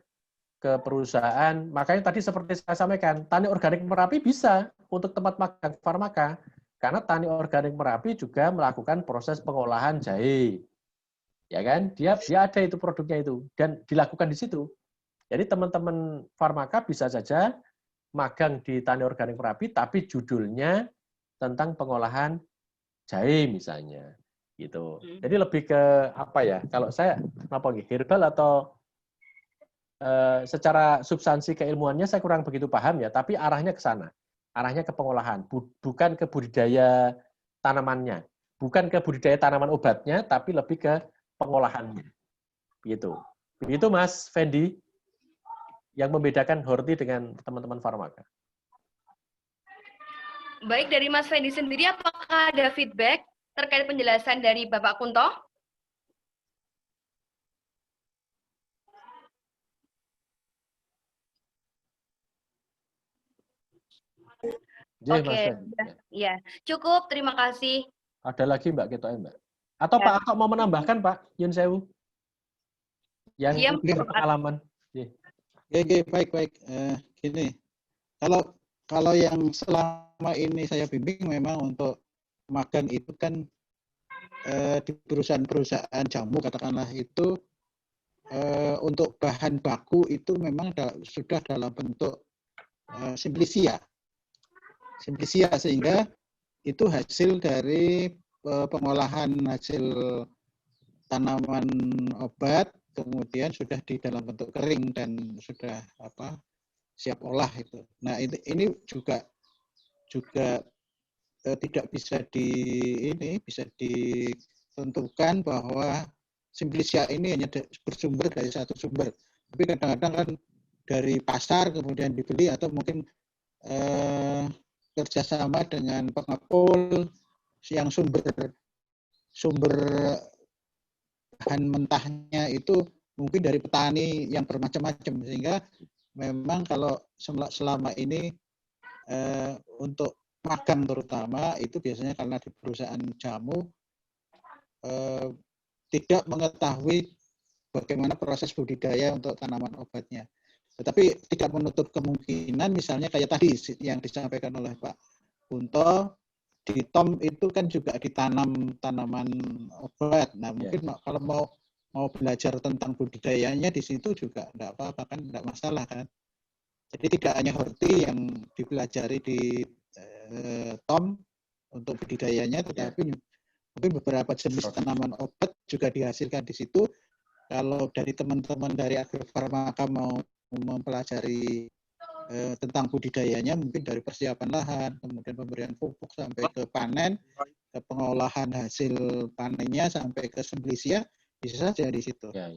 ke perusahaan, makanya tadi seperti saya sampaikan, Tani Organik Merapi bisa untuk tempat magang farmaka, karena Tani Organik Merapi juga melakukan proses pengolahan jahe. Ya kan? Dia ada itu produknya itu dan dilakukan di situ. Jadi teman-teman farmaka bisa saja magang di Tani Organik Merapi tapi judulnya tentang pengolahan jahe misalnya. Gitu. Jadi lebih ke apa ya? Kalau saya herbal atau secara substansi keilmuannya saya kurang begitu paham ya, tapi arahnya ke sana. Arahnya ke pengolahan, bukan ke budidaya tanamannya. Bukan ke budidaya tanaman obatnya, tapi lebih ke pengolahannya. Begitu. Begitu Mas Fendi, yang membedakan horti dengan teman-teman farmaka. Baik, dari Mas Fendi sendiri, apakah ada feedback terkait penjelasan dari Bapak Kunto? Oke, ya. Cukup, terima kasih. Ada lagi Mbak Ketoe, Mbak? Atau ya. Pak Atok mau menambahkan Pak Yun Sewu? Yang berpengalaman. Baik. Gini, kalau yang selama ini saya bimbing memang untuk magang itu kan di perusahaan-perusahaan jamu katakanlah itu untuk bahan baku itu memang sudah dalam bentuk simplisia sehingga itu hasil dari pengolahan hasil tanaman obat kemudian sudah di dalam bentuk kering dan sudah siap olah itu. Nah ini juga tidak bisa bisa ditentukan bahwa simplisia ini hanya bersumber dari satu sumber. Tapi kadang-kadang kan dari pasar kemudian dibeli atau mungkin kerjasama dengan pengepul yang sumber bahan mentahnya itu mungkin dari petani yang bermacam-macam sehingga memang kalau selama ini untuk magang terutama itu biasanya karena di perusahaan jamu tidak mengetahui bagaimana proses budidaya untuk tanaman obatnya. Tetapi tidak menutup kemungkinan misalnya kayak tadi yang disampaikan oleh Pak Kunto, di TOM itu kan juga ditanam tanaman obat. Nah mungkin kalau mau belajar tentang budidayanya di situ juga tidak apa-apa kan, tidak masalah kan. Jadi tidak hanya horti yang dipelajari di TOM untuk budidayanya, tetapi mungkin beberapa jenis tanaman obat juga dihasilkan di situ. Kalau dari teman-teman dari agrofarmaka mau mempelajari tentang budidayanya, mungkin dari persiapan lahan, kemudian pemberian pupuk sampai ke panen, ke pengolahan hasil panennya sampai ke simplisia, bisa saja di situ. Ya.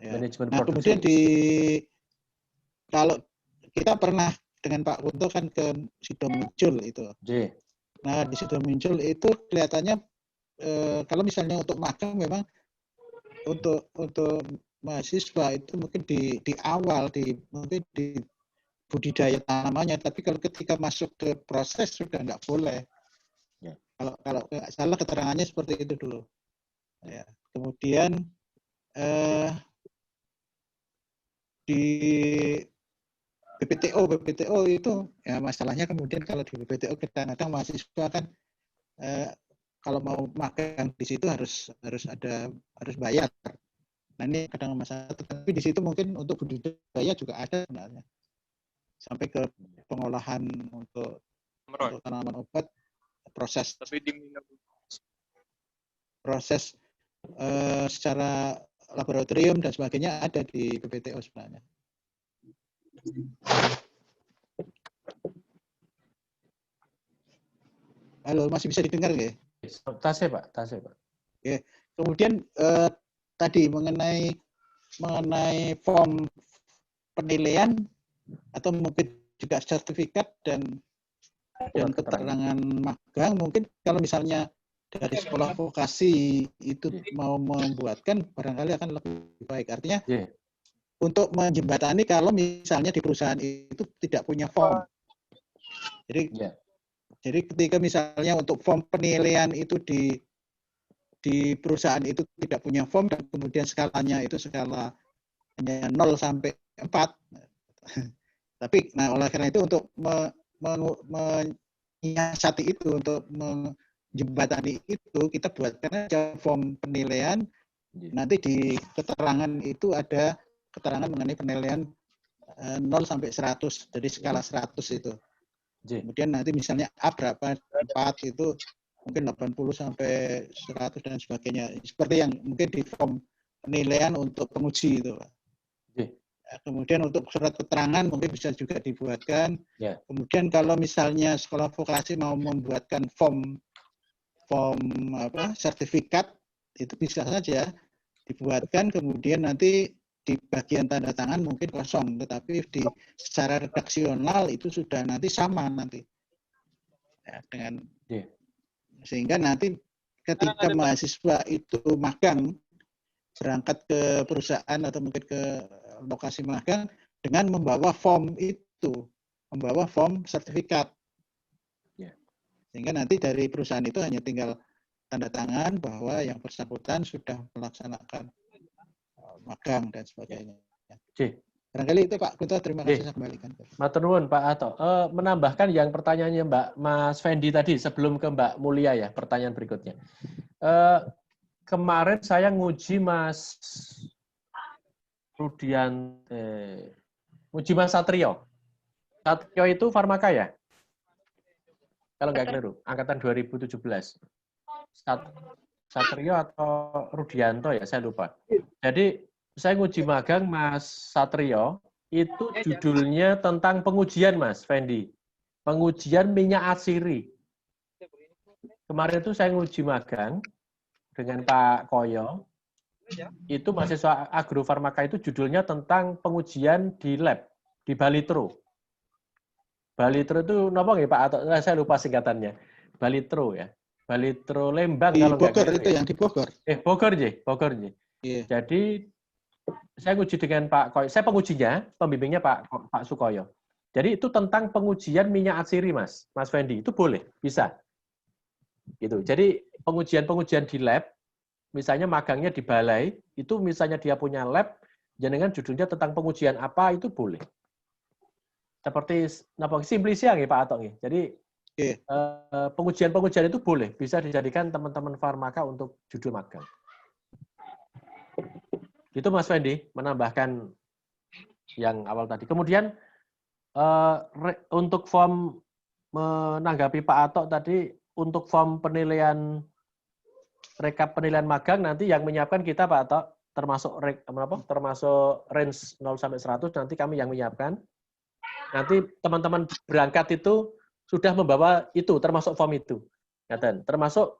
Nah kemudian kalau kita pernah dengan Pak Kunto kan ke Sidomuncul itu. Nah di Sidomuncul itu kelihatannya kalau misalnya untuk magang memang untuk mahasiswa itu mungkin di awal mungkin di budidaya tanamannya, tapi kalau ketika masuk ke proses sudah nggak boleh. Kalau nggak salah keterangannya seperti itu dulu. Ya. Kemudian di BPTO itu ya masalahnya kemudian kalau di BPTO kadang-kadang mahasiswa kan kalau mau magang di situ harus bayar. Nah ini kadang masalah, tapi di situ mungkin untuk budidaya juga ada sebenarnya. Sampai ke pengolahan untuk tanaman obat, proses secara laboratorium dan sebagainya ada di BPTO sebenarnya. Halo, masih bisa didengar nggak? Tasnya Pak. Oke. Kemudian tadi mengenai form penilaian atau mungkin juga sertifikat dan keterangan magang, mungkin kalau misalnya dari sekolah vokasi itu mau membuatkan barangkali akan lebih baik. Artinya untuk menjembatani kalau misalnya di perusahaan itu tidak punya form. Jadi ketika misalnya untuk form penilaian itu di perusahaan itu tidak punya form dan kemudian skalanya itu skala hanya 0 sampai 4. Tapi nah oleh karena itu untuk menyiasati itu, untuk menjembatani itu, kita buatkan aja form penilaian. Nanti di keterangan itu ada keterangan mengenai penilaian 0 sampai 100. Jadi skala 100 itu. Kemudian nanti misalnya A berapa, 4 itu mungkin 80 sampai 100 dan sebagainya. Seperti yang mungkin di form penilaian untuk penguji itu, Pak. Kemudian untuk surat keterangan mungkin bisa juga dibuatkan. Kemudian kalau misalnya sekolah vokasi mau membuatkan form sertifikat, itu bisa saja dibuatkan, kemudian nanti di bagian tanda tangan mungkin kosong, tetapi secara redaksional itu sudah nanti sama nanti ya, dengan sehingga nanti ketika mahasiswa itu magang berangkat ke perusahaan atau mungkin ke lokasi magang dengan membawa form itu, membawa form sertifikat, sehingga nanti dari perusahaan itu hanya tinggal tanda tangan bahwa yang bersangkutan sudah melaksanakan magang dan sebagainya. Barangkali itu Pak Kunto, terima kasih, saya kembalikan. Matur nuwun Pak Ato. Menambahkan yang pertanyaannya Mbak Mas Fendi tadi sebelum ke Mbak Mulia ya, pertanyaan berikutnya. Kemarin saya nguji Mas nguji Mas Satrio. Satrio itu farmaka ya? Kalau nggak keliru, angkatan 2017. Satrio atau Rudianto ya, saya lupa. Jadi saya nguji magang Mas Satrio, itu judulnya tentang pengujian Mas Fendi. Pengujian minyak atsiri. Kemarin itu saya nguji magang dengan Pak Koyo. Itu mahasiswa agrofarmaka itu judulnya tentang pengujian di lab, di Balitro. Balitro itu apa nggih Pak? Atau saya lupa singkatannya. Balitro ya. Balitro Lembang di kalau Bogor nggak itu ya. Yang di Bogor. Bogor. Jadi saya uji dengan Pak Koyo. Saya pengujinya, pembimbingnya Pak Sukoyo. Jadi itu tentang pengujian minyak atsiri, Mas Fendi. Itu boleh, bisa. Gitu. Jadi pengujian di lab, misalnya magangnya di balai, itu misalnya dia punya lab, jenengan judulnya tentang pengujian apa, itu boleh. Seperti simplisia nggih Pak Atok nggih. Jadi pengujian itu boleh, bisa dijadikan teman-teman farmaka untuk judul magang. Itu Mas Fendi menambahkan yang awal tadi. Kemudian untuk form menanggapi Pak Atok tadi, untuk form penilaian rekap penilaian magang nanti yang menyiapkan kita Pak Atok, termasuk range 0 sampai 100 nanti kami yang menyiapkan. Nanti teman-teman berangkat itu sudah membawa itu, termasuk form itu. Termasuk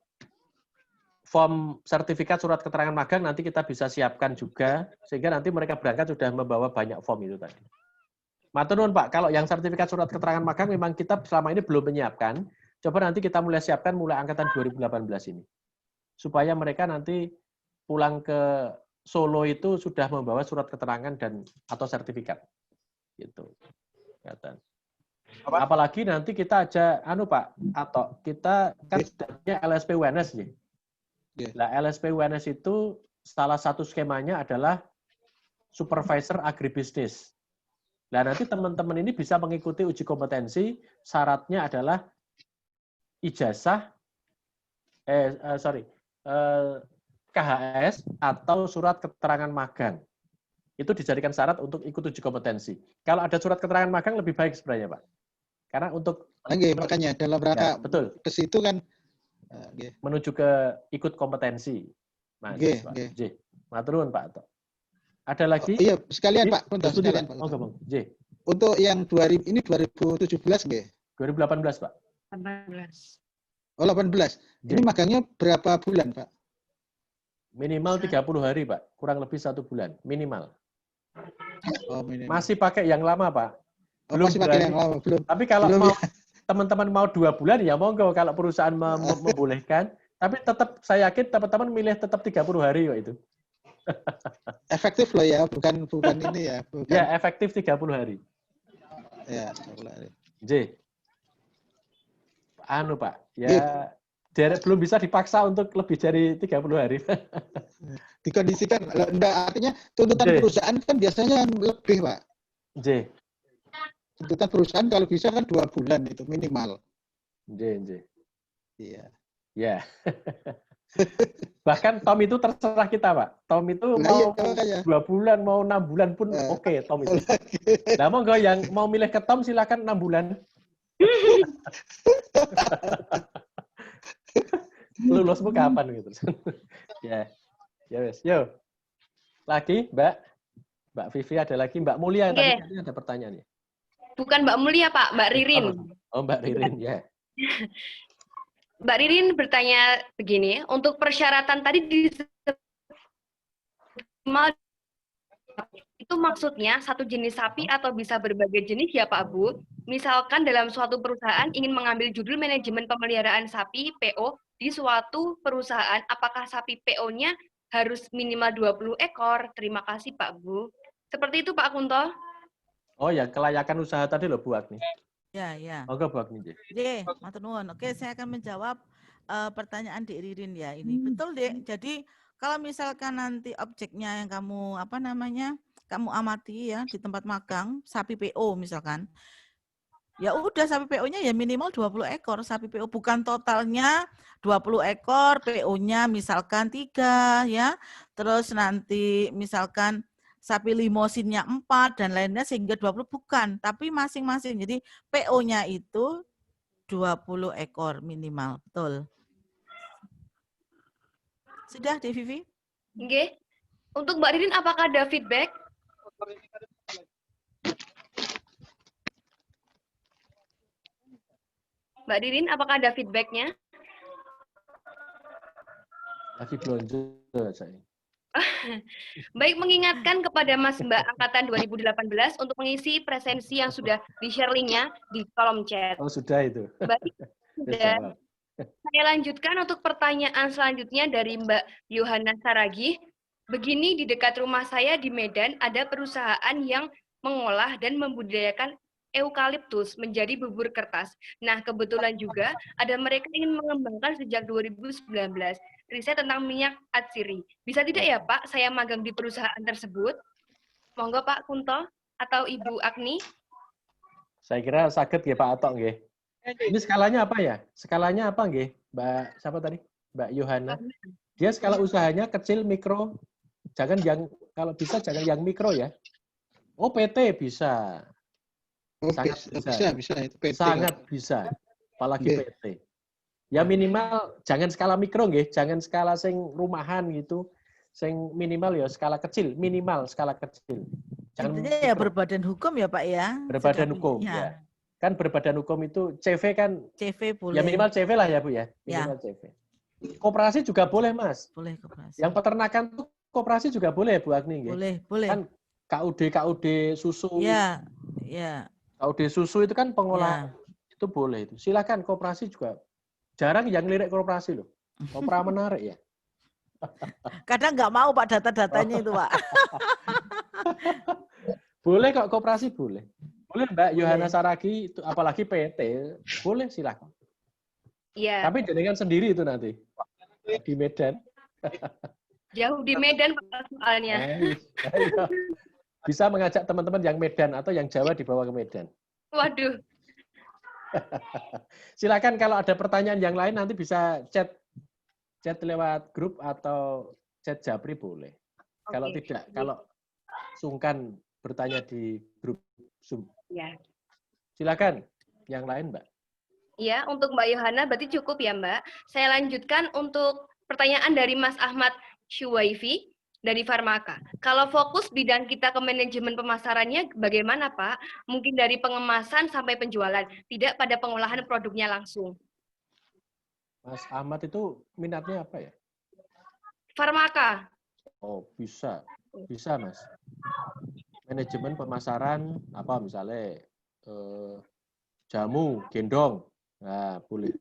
form sertifikat surat keterangan magang nanti kita bisa siapkan juga, sehingga nanti mereka berangkat sudah membawa banyak form itu tadi. Matur nuwun Pak, kalau yang sertifikat surat keterangan magang memang kita selama ini belum menyiapkan, coba nanti kita mulai siapkan mulai angkatan 2018 ini. Supaya mereka nanti pulang ke Solo itu sudah membawa surat keterangan dan atau sertifikat. Gitu. Apalagi nanti kita aja Pak, atau kita kan punya LSP UNS nih. Nah, LSP UNS itu salah satu skemanya adalah supervisor agribisnis. Nah, nanti teman-teman ini bisa mengikuti uji kompetensi, syaratnya adalah ijazah KHS atau surat keterangan magang. Itu dijadikan syarat untuk ikut uji kompetensi. Kalau ada surat keterangan magang lebih baik sebenarnya, Pak. Karena untuk makanya dalam rangka betul ke situ kan menuju ke ikut kompetensi. Matur nuwun, Pak. Ada lagi? Iya, sekalian Pak, sekalian Pak. Untuk yang 2000 ini 2017 nggih? 2018, Pak. 18. Oh, 18. Ini magangnya berapa bulan, Pak? Minimal 30 hari, Pak. Kurang lebih 1 bulan, minimal. Oh, minimal. Masih pakai yang lama, Pak. Belum masih pakai yang lama, belum. Tapi kalau mau teman-teman mau 2 bulan, ya monggo kalau perusahaan membolehkan. Tapi tetap saya yakin teman-teman milih tetap 30 hari kok itu. Efektif loh ya, bukan ini ya. Bukan. Ya, efektif 30 hari. Ya, 30 hari. Pak. Ya, belum bisa dipaksa untuk lebih dari 30 hari. Dikondisikan, enggak, artinya tuntutan perusahaan kan biasanya lebih, Pak. Tuntutan perusahaan kalau bisa kan 2 bulan itu minimal. Iya. Ya. Bahkan Tom itu terserah kita, Pak. Tom itu mau 2 bulan, mau 6 bulan pun oke, Tom itu. Nah, monggo yang mau milih ke Tom silakan 6 bulan. Lulusmu kapan gitu. Ya. Ya wes. Yo. Lagi, Mbak Vivi ada lagi, Mbak Mulia tadi ada pertanyaan ya. Bukan Mbak Mulia, Pak, Mbak Ririn. Oh, Mbak Ririn, ya. Mbak Ririn bertanya begini, untuk persyaratan tadi itu maksudnya satu jenis sapi atau bisa berbagai jenis ya Pak Bu? Misalkan dalam suatu perusahaan ingin mengambil judul manajemen pemeliharaan sapi PO di suatu perusahaan, apakah sapi PO-nya harus minimal 20 ekor? Terima kasih Pak Bu. Seperti itu Pak Kunto. Oh ya, kelayakan usaha tadi loh Bu Agni. Ya. Oke, Bu Agni. Matur nuwun. Oke, saya akan menjawab pertanyaan Dek Ririn ya ini. Betul, Dek. Jadi kalau misalkan nanti objeknya yang kamu kamu amati ya di tempat magang sapi PO misalkan. Ya udah sapi PO-nya ya minimal 20 ekor sapi PO, bukan totalnya 20 ekor, PO-nya misalkan 3 ya. Terus nanti misalkan sapi limosinnya 4 dan lainnya sehingga 20 bukan, tapi masing-masing. Jadi PO-nya itu 20 ekor minimal, betul. Sudah, Devi? Oke. Untuk Mbak Ririn apakah ada feedback? Mbak Ririn, apakah ada feedback-nya? Lagi belanja saya. Baik, mengingatkan kepada Mas Mbak Angkatan 2018 untuk mengisi presensi yang sudah di-share link-nya di kolom chat. Oh, sudah itu. Baik, sudah. Saya lanjutkan untuk pertanyaan selanjutnya dari Mbak Yohana Saragih. Begini, di dekat rumah saya di Medan ada perusahaan yang mengolah dan membudidayakan eukaliptus menjadi bubur kertas. Nah, kebetulan juga ada mereka ingin mengembangkan sejak 2019 riset tentang minyak atsiri. Bisa tidak ya Pak, saya magang di perusahaan tersebut? Monggo Pak Kunto atau Ibu Agni. Saya kira sakit ya Pak Atok nggih. Ini skalanya apa ya? Skalanya apa nggih? Mbak siapa tadi? Mbak Yohana. Dia skala usahanya kecil, mikro. Jangan yang kalau bisa jangan yang mikro ya. Oh, PT bisa. Sangat bisa itu PT. Sangat bisa. Apalagi PT. Ya minimal jangan skala mikro nggih, jangan skala sing rumahan gitu. Sing minimal ya skala kecil, minimal skala kecil. Jangan ya berbadan hukum ya Pak ya. Berbadan hukum ya. Kan berbadan hukum itu CV kan. CV boleh. Ya minimal CV lah ya Bu ya. Minimal CV. Koperasi juga boleh Mas. Boleh koperasi. Yang peternakan tuh koperasi juga boleh Bu Agni nggih. Boleh. Kan KUD susu. Iya. KUD susu itu kan pengolahan. Itu boleh itu. Silakan koperasi juga. Jarang yang lirik koperasi loh. Kopra menarik ya. Kadang nggak mau Pak data-datanya itu Pak. Boleh kok koperasi boleh. Boleh Mbak Yohana Saragi, itu apalagi PT, boleh silakan. Iya. Tapi jenengan sendiri itu nanti di Medan. Jauh di Medan soalnya. Ayo. Bisa mengajak teman-teman yang Medan atau yang Jawa dibawa ke Medan. Waduh. Silakan kalau ada pertanyaan yang lain nanti bisa chat lewat grup atau chat Japri boleh. Kalau tidak, kalau sungkan bertanya di grup Zoom. Ya. Silakan yang lain, Mbak. Iya, untuk Mbak Yohana berarti cukup ya, Mbak. Saya lanjutkan untuk pertanyaan dari Mas Ahmad Syuwaifi dari Farmaka. Kalau fokus bidang kita ke manajemen pemasarannya bagaimana, Pak? Mungkin dari pengemasan sampai penjualan, tidak pada pengolahan produknya langsung. Mas Ahmad itu minatnya apa ya? Farmaka. Oh, bisa. Bisa, Mas. Manajemen pemasaran, apa misalnya jamu, gendong. Nah, boleh.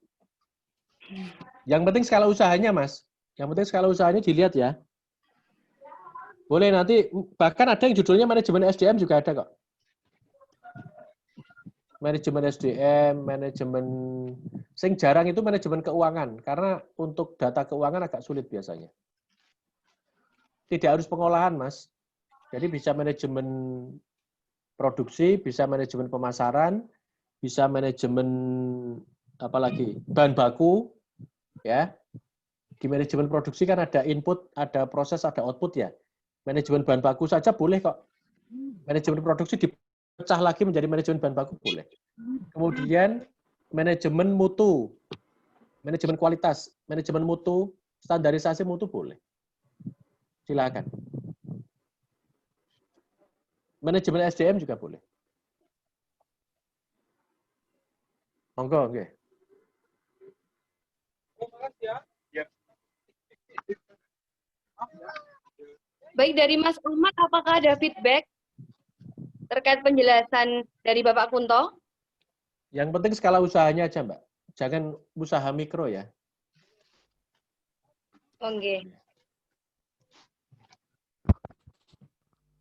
Yang penting skala usahanya, Mas. Yang penting skala usahanya dilihat ya. Boleh nanti, bahkan ada yang judulnya manajemen SDM juga ada kok. Manajemen SDM, manajemen, sing jarang itu manajemen keuangan, karena untuk data keuangan agak sulit biasanya. Tidak harus pengolahan, Mas. Jadi bisa manajemen produksi, bisa manajemen pemasaran, bisa manajemen apalagi bahan baku, ya. Di manajemen produksi kan ada input, ada proses, ada output ya. Manajemen bahan baku saja boleh kok. Manajemen produksi dipecah lagi menjadi manajemen bahan baku boleh. Kemudian manajemen mutu, manajemen kualitas, manajemen mutu, standarisasi mutu boleh. Silakan. Manajemen SDM juga boleh. Monggo, nggih. Baik, dari Mas Ahmad, apakah ada feedback terkait penjelasan dari Bapak Kunto? Yang penting skala usahanya aja, Mbak. Jangan usaha mikro ya. Oke.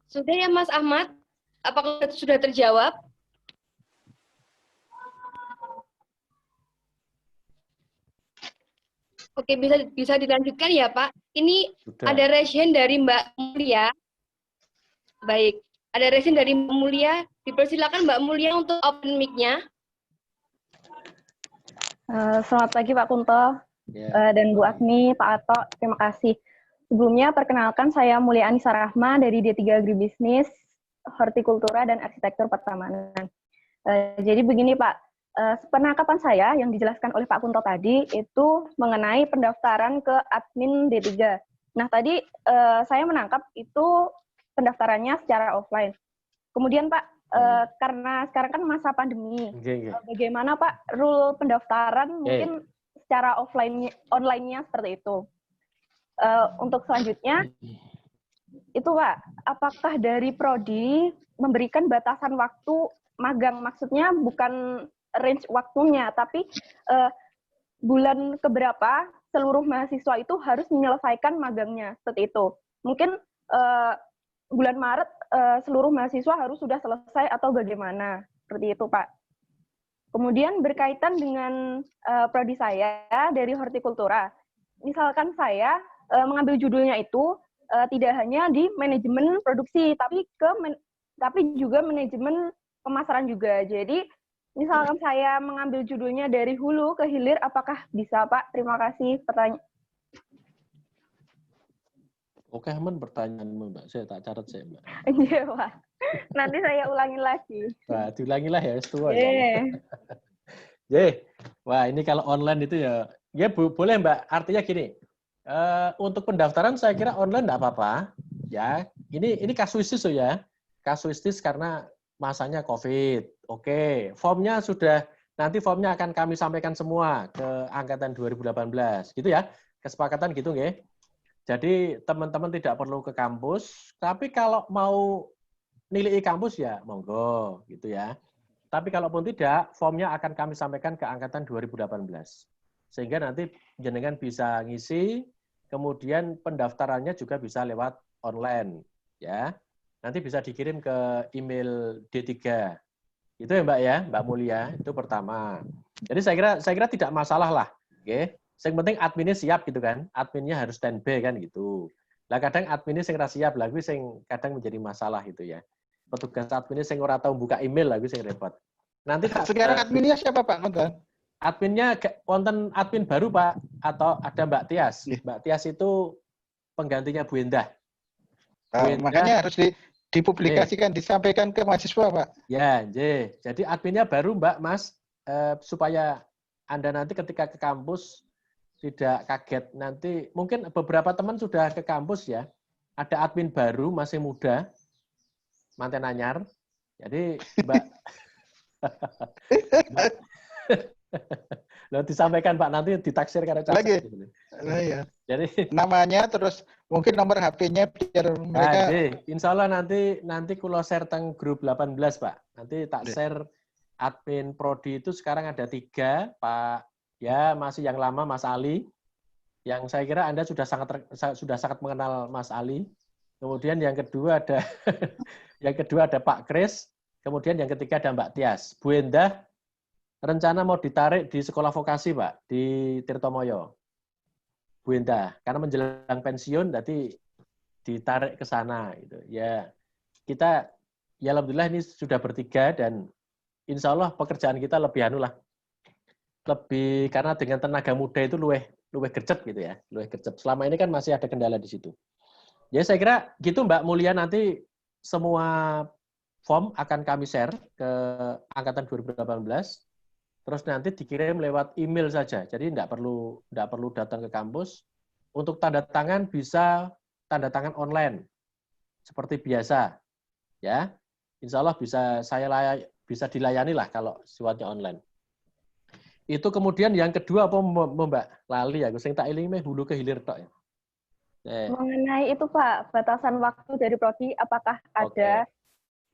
Sudah ya Mas Ahmad? Apakah sudah terjawab? Oke, bisa dilanjutkan ya, Pak. Ini Sudah. ada raise hand dari Mbak Mulia. Baik, ada raise hand dari Mbak Mulia. Dipersilakan Mbak Mulia untuk open mic-nya. Selamat pagi Pak Kunto dan Bu Agni, Pak Ato, terima kasih. Sebelumnya perkenalkan saya Mulia Anissa Rahma dari D3 Agribisnis, Hortikultura dan Arsitektur Pertamanan. Jadi begini Pak, penangkapan saya yang dijelaskan oleh Pak Kunto tadi itu mengenai pendaftaran ke admin D3. Nah tadi saya menangkap itu pendaftarannya secara offline. Kemudian Pak, karena sekarang kan masa pandemi, bagaimana Pak rule pendaftaran mungkin secara online-nya seperti itu. Untuk selanjutnya, itu Pak, apakah dari Prodi memberikan batasan waktu magang? Maksudnya bukan range waktunya, tapi bulan keberapa seluruh mahasiswa itu harus menyelesaikan magangnya, seperti itu. Mungkin bulan Maret seluruh mahasiswa harus sudah selesai atau bagaimana, seperti itu Pak. Kemudian berkaitan dengan prodi saya dari Hortikultura, misalkan saya mengambil judulnya itu tidak hanya di manajemen produksi, tapi juga manajemen pemasaran juga. Jadi misalkan saya mengambil judulnya dari hulu ke hilir, apakah bisa Pak? Terima kasih pertanyaan. Oke, aman pertanyaanmu, Mbak. Saya tak catat saya, Mbak. Iya, Pak. Nanti saya ulangin lagi. Wah, diulangilah ya, setua. Yeah. Wah, ini kalau online itu ya boleh, Mbak. Artinya gini, untuk pendaftaran saya kira online enggak apa-apa. Ya, ini kasuistis ya. Kasuistis karena masanya COVID. Oke, formnya sudah, nanti formnya akan kami sampaikan semua ke angkatan 2018. Gitu ya, kesepakatan gitu nggih. Jadi teman-teman tidak perlu ke kampus, tapi kalau mau nilai kampus ya monggo gitu ya. Tapi kalaupun tidak, formnya akan kami sampaikan ke angkatan 2018. Sehingga nanti jenengan bisa ngisi, kemudian pendaftarannya juga bisa lewat online ya. Nanti bisa dikirim ke email D3 Itu ya Mbak ya, Mbak Mulia, itu pertama. Jadi saya kira tidak masalah lah. Oke. Yang penting adminnya siap gitu kan. Adminnya harus standby kan gitu. Lah kadang adminnya sing ra siap lah kuwi sing kadang menjadi masalah gitu ya. Petugas adminnya sing ora tahu buka email lah kuwi sing repot. Nanti sekarang adminnya siapa Pak Konten? Adminnya wonten admin baru Pak atau ada Mbak Tias. Mbak Tias itu penggantinya Bu Endah. Makanya harus dipublikasikan, disampaikan ke mahasiswa, Pak. Ya, jadi adminnya baru, Mbak, Mas, supaya Anda nanti ketika ke kampus tidak kaget. Nanti mungkin beberapa teman sudah ke kampus ya. Ada admin baru, masih muda, manten anyar. Jadi, Mbak, Loh, disampaikan Pak, nanti ditaksir karena cacat. Lagi. Ya. Jadi namanya terus mungkin nomor HP-nya biar mereka. Insya Allah nanti kulo share teng grup 18 Pak. Nanti tak share admin prodi itu sekarang ada 3 Pak. Ya masih yang lama Mas Ali. Yang saya kira Anda sudah sangat mengenal Mas Ali. Kemudian yang kedua ada Pak Kris. Kemudian yang ketiga ada Mbak Tias. Bu Endah rencana mau ditarik di sekolah vokasi Pak di Tirtomoyo. Bu Endah, karena menjelang pensiun, nanti ditarik ke sana. Gitu. Ya, kita, ya alhamdulillah ini sudah bertiga dan insya Allah pekerjaan kita lebih lebih karena dengan tenaga muda itu luweh gercep gitu ya, luweh gercep. Selama ini kan masih ada kendala di situ. Ya saya kira gitu Mbak Mulia, nanti semua form akan kami share ke angkatan 2018. Terus nanti dikirim lewat email saja. Jadi tidak perlu datang ke kampus. Untuk tanda tangan bisa tanda tangan online seperti biasa. Ya. Insya Allah bisa dilayani lah kalau sifatnya online. Itu kemudian yang kedua apa Mbak? Lali ya, sing tak eling hulu ke hilir tok ya. Mengenai itu Pak, batasan waktu dari prodi apakah ada?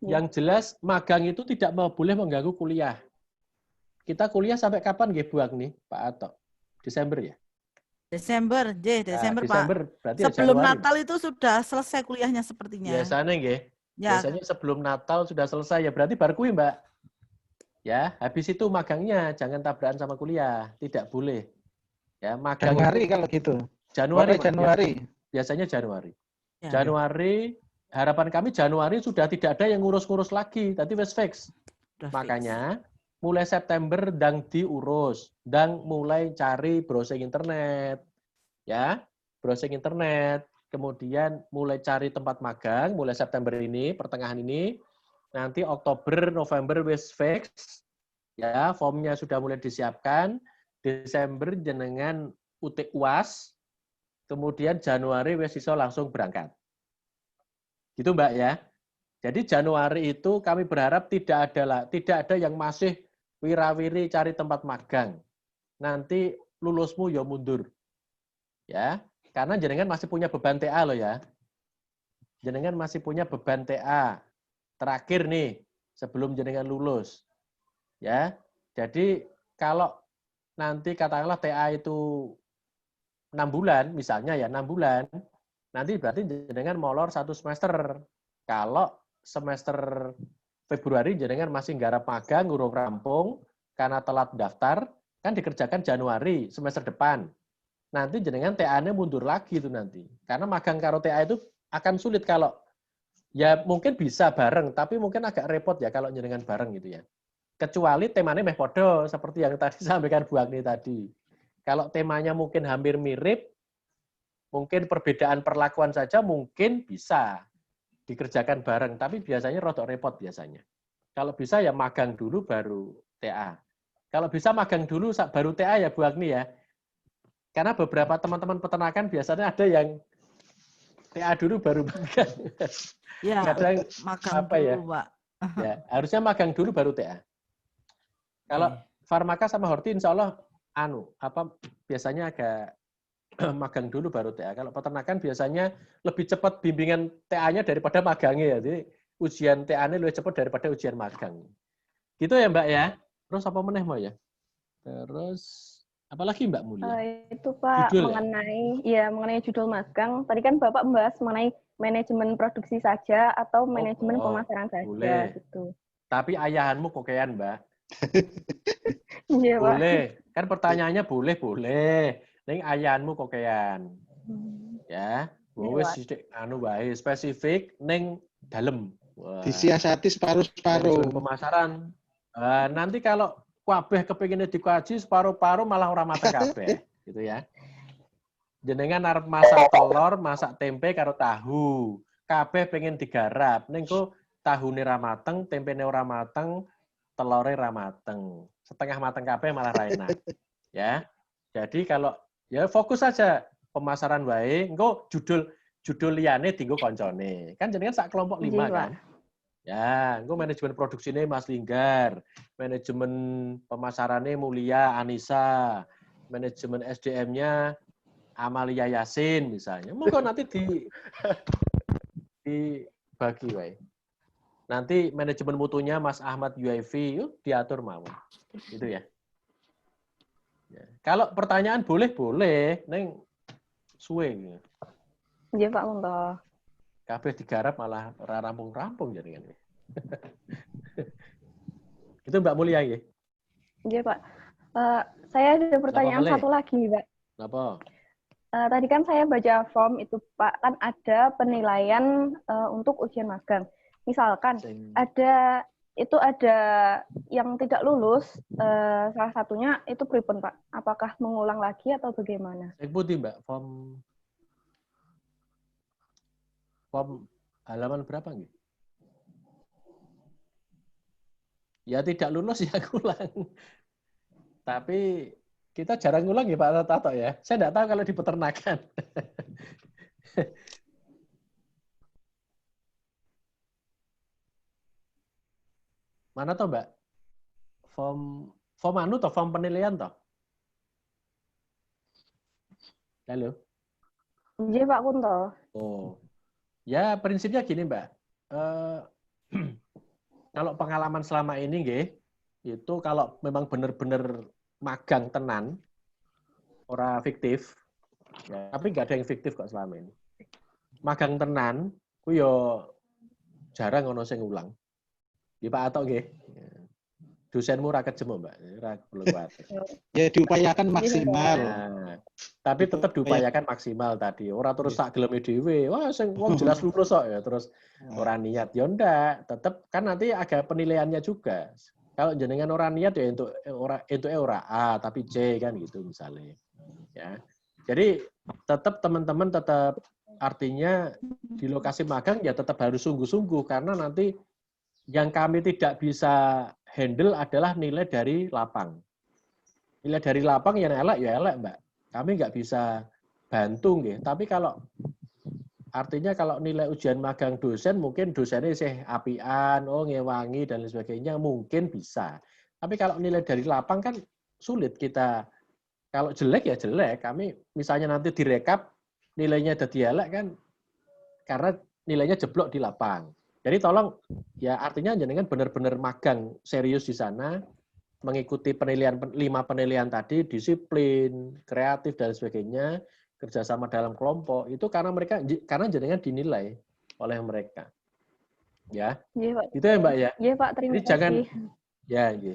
Yang jelas magang itu tidak boleh mengganggu kuliah. Kita kuliah sampai kapan nggih Bu Agni, Pak Ato? Desember ya? Desember, Desember Pak. Berarti sebelum ya Natal itu sudah selesai kuliahnya sepertinya. Biasanya nggih. Ya. Biasanya sebelum Natal sudah selesai ya, berarti baru kuwi, Mbak. Ya, habis itu magangnya jangan tabrakan sama kuliah, tidak boleh. Ya, magang Januari kalau gitu. Januari. Biasanya Januari. Ya. Januari, harapan kami Januari sudah tidak ada yang ngurus-ngurus lagi, tadi wes fix. Makanya mulai September dang diurus, dang mulai cari browsing internet, ya, browsing internet, kemudian mulai cari tempat magang, mulai September ini, pertengahan ini, nanti Oktober, November wis fix, ya, formnya sudah mulai disiapkan, Desember jenengan UT UAS, kemudian Januari wis iso langsung berangkat. Gitu Mbak ya. Jadi Januari itu kami berharap tidak ada yang masih wirawiri cari tempat magang. Nanti lulusmu ya mundur. Ya, karena jenengan masih punya beban TA loh ya. Jenengan masih punya beban TA. Terakhir nih, sebelum jenengan lulus. Ya. Jadi kalau nanti katakanlah TA itu 6 bulan, misalnya ya 6 bulan, nanti berarti jenengan molor 1 semester. Kalau semester Februari jenengan masih nggarap magang, ngurung rampung, karena telat daftar, kan dikerjakan Januari, semester depan. Nanti jenengan TA-nya mundur lagi itu nanti. Karena magang karo TA itu akan sulit kalau, ya mungkin bisa bareng, tapi mungkin agak repot ya kalau jenengan bareng gitu ya. Kecuali temanya meh podo, seperti yang tadi sampaikan Bu Agni tadi. Kalau temanya mungkin hampir mirip, mungkin perbedaan perlakuan saja mungkin bisa dikerjakan bareng, tapi biasanya rodok repot biasanya. Kalau bisa ya magang dulu baru TA. Kalau bisa magang dulu baru TA ya Bu Agni ya. Karena beberapa teman-teman peternakan biasanya ada yang TA dulu baru magang. Ya, kadang magang apa dulu, ya? Pak. Ya, harusnya magang dulu baru TA. Kalau Farmaka sama Horti insya Allah biasanya agak magang dulu baru TA. Kalau peternakan biasanya lebih cepat bimbingan TA-nya daripada magangnya ya. Jadi ujian TA-nya lebih cepat daripada ujian magang. Gitu ya Mbak ya. Terus apa meneh mau ya? Terus apalagi Mbak Mulia? Itu Pak judul, mengenai judul magang. Tadi kan Bapak membahas mengenai manajemen produksi saja atau manajemen pemasaran saja gitu. Tapi ayahanmu kokean, Mbak. Iya, Pak. Boleh. Kan pertanyaannya boleh. Ning ayahanmu kokean. Ya. Wis sithik anu wae spesifik ning dalem. Disiasati separuh-separuh. Pemasaran. Nanti kalau kabeh kepinginnya dikaji separuh-paruh malah ora mateng kabeh, gitu ya. Jenengan arep masak telur, masak tempe karo tahu. Kabeh pengen digarap. Ning kok tahune ra mateng, tempene ora mateng, telore ra mateng. Setengah mateng kabeh malah ra enak. Ya. Jadi kalau ya fokus saja pemasaran wae, engko judul liyane dienggo koncone. Kan jenengan sak kelompok 5 kan? Ya, engko manajemen produksine Mas Linggar, manajemen pemasarannya Mulia Anissa, manajemen SDM-nya Amalia Yasin misalnya. Monggo nanti dibagi wae. Nanti manajemen mutunya Mas Ahmad UIV, yuk diatur mawon. Gitu ya. Ya. Kalau pertanyaan boleh, neng suwe. Iya, Pak Kunto. Kabeh digarap malah rampung-rampung jadi kan. Itu Mbak Mulia ya? Iya, Pak. Saya ada pertanyaan satu lagi, Pak. Kenapa? Tadi kan saya baca form itu, Pak, kan ada penilaian untuk ujian magang. Misalkan ada yang tidak lulus, salah satunya itu pripun, Pak? Apakah mengulang lagi atau bagaimana? Putih, Mbak, form halaman berapa nggih? Ya tidak lulus ya ulang. Tapi kita jarang ngulang ya Pak Tato ya. Saya tidak tahu kalau di peternakan. Mana toh Mbak? Form anu toh, form penilaian toh? Halo? Iya Pak Kunto. Oh. Ya prinsipnya gini Mbak. Kalau pengalaman selama ini nggih, itu kalau memang benar-benar magang tenan, ora fiktif, ya, tapi nggak ada yang fiktif kok selama ini. Magang tenan, ku yo jarang ono sing ulang. Di Pak Atok nggih. Dosenmu ra kejemu, Mbak. Ra perlu kuwatir. Ya diupayakan maksimal. Nah, tapi tetap diupayakan maksimal tadi. Ora terus sak geleme dhewe. Wah, sing wong jelas lulus kok ya terus ora niat. Ya ndak, tetap kan nanti ada penilaiannya juga. Kalau jenengan ora niat ya untuk ora A tapi C kan gitu misalnya. Ya. Jadi tetap teman-teman tetap artinya di lokasi magang ya tetap harus sungguh-sungguh karena nanti yang kami tidak bisa handle adalah nilai dari lapang. Nilai dari lapang yang elek Mbak. Kami nggak bisa bantu nggih. Tapi kalau artinya kalau nilai ujian magang dosen mungkin dosennya sih apian, ngewangi dan lain sebagainya mungkin bisa. Tapi kalau nilai dari lapang kan sulit kita. Kalau jelek ya jelek. Kami misalnya nanti direkap nilainya jadi elek kan karena nilainya jeblok di lapang. Jadi tolong ya artinya jenengan benar-benar magang serius di sana, mengikuti penilaian 5 penilaian tadi, disiplin, kreatif dan sebagainya, kerjasama dalam kelompok itu karena jenengan dinilai oleh mereka. Ya. Iya, Pak. Itu ya Mbak ya. Iya Pak, terima kasih. Jangan ya, ya.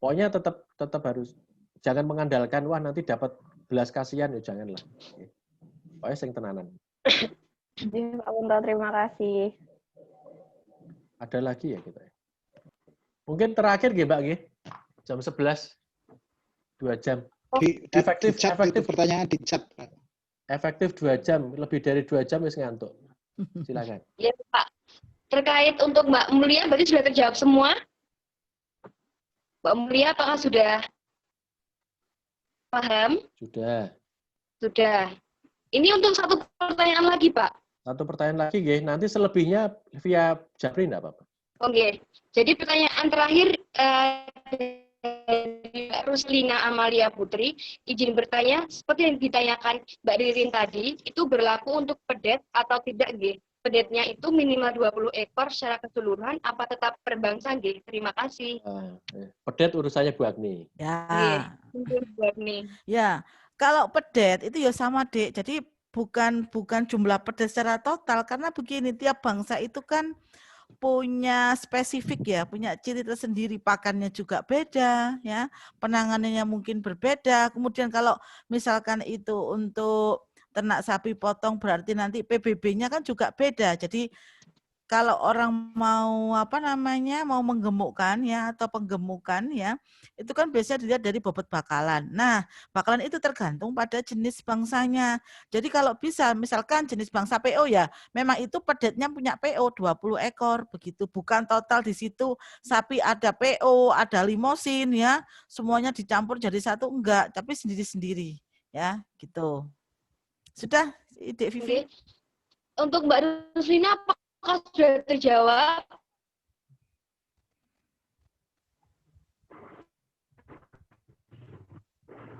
Pokoknya tetap harus jangan mengandalkan wah nanti dapat belas kasihan ya janganlah. Pokoknya sing tenanan. Iya Pak Kunto, terima kasih. Ada lagi ya kita. Mungkin terakhir nggih Mbak nggih. Jam 11. 2 jam. Efektif pertanyaan di chat, Pak. Efektif 2 jam, lebih dari 2 jam wis ngantuk. Silakan. Ya, Pak. Terkait untuk Mbak Mulia berarti sudah terjawab semua? Mbak Mulia apakah sudah paham? Sudah. Sudah. Ini untuk satu pertanyaan lagi, Pak. Satu pertanyaan lagi, nggih. Nanti selebihnya via Japri enggak apa-apa. Oke. Jadi pertanyaan terakhir dari Mbak Ruslina Amalia Putri, izin bertanya, seperti yang ditanyakan Mbak Ririn tadi, itu berlaku untuk pedet atau tidak, nggih? Pedetnya itu minimal 20 ekor secara keseluruhan, apa tetap per bangsa, nggih? Terima kasih. Pedet urusannya Bu Agni. Ya. Bu Agni. Ya, kalau pedet itu ya sama, Dek. Jadi bukan jumlah pedet secara total karena begini, tiap bangsa itu kan punya spesifik ya, punya ciri tersendiri, pakannya juga beda ya, penanganannya mungkin berbeda. Kemudian kalau misalkan itu untuk ternak sapi potong berarti nanti PBB-nya kan juga beda. Jadi kalau orang mau mau menggemukkan ya atau penggemukan ya, itu kan biasanya dilihat dari bobot bakalan. Nah, bakalan itu tergantung pada jenis bangsanya. Jadi kalau bisa misalkan jenis bangsa PO ya, memang itu pedetnya punya PO 20 ekor begitu, bukan total di situ sapi ada PO, ada limosin ya, semuanya dicampur jadi satu enggak, tapi sendiri-sendiri ya, gitu. Sudah, Dek Vivi? Untuk Mbak Ruslina, apakah sudah terjawab?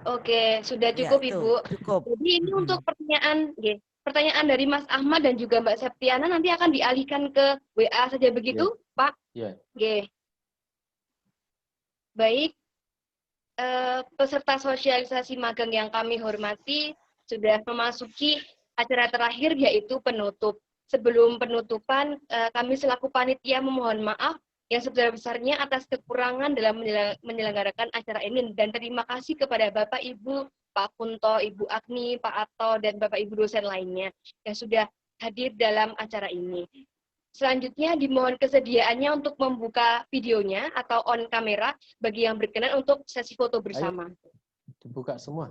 Oke, sudah cukup Ya, Ibu. cukup. Jadi ini untuk pertanyaan dari Mas Ahmad dan juga Mbak Septiana nanti akan dialihkan ke WA saja begitu, Pak? Iya. Oke. Baik, peserta sosialisasi magang yang kami hormati sudah memasuki acara terakhir yaitu penutup. Sebelum penutupan, kami selaku panitia memohon maaf yang sebesar-besarnya atas kekurangan dalam menyelenggarakan acara ini dan terima kasih kepada Bapak Ibu, Pak Kunto, Ibu Agni, Pak Ato, dan Bapak Ibu dosen lainnya yang sudah hadir dalam acara ini. Selanjutnya dimohon kesediaannya untuk membuka videonya atau on kamera bagi yang berkenan untuk sesi foto bersama. Ayo, dibuka semua.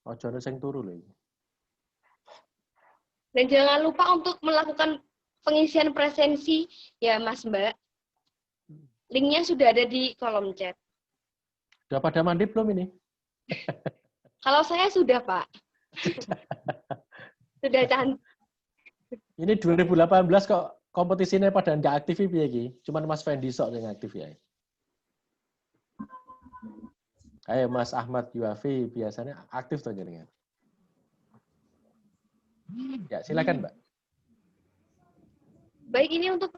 Ojo sing turu lho. Dan jangan lupa untuk melakukan pengisian presensi ya Mas Mbak. Linknya sudah ada di kolom chat. Sudah pada mandi belum ini? Kalau saya sudah Pak. Sudah cantik. Ini 2018 kok kompetisinya pada nggak aktif ya Ki? Cuman Mas Fendi sok yang aktif ya. Ayo Mas Ahmad Yuafi biasanya aktif tuh jenengan. Ya, silakan Mbak. Baik, ini untuk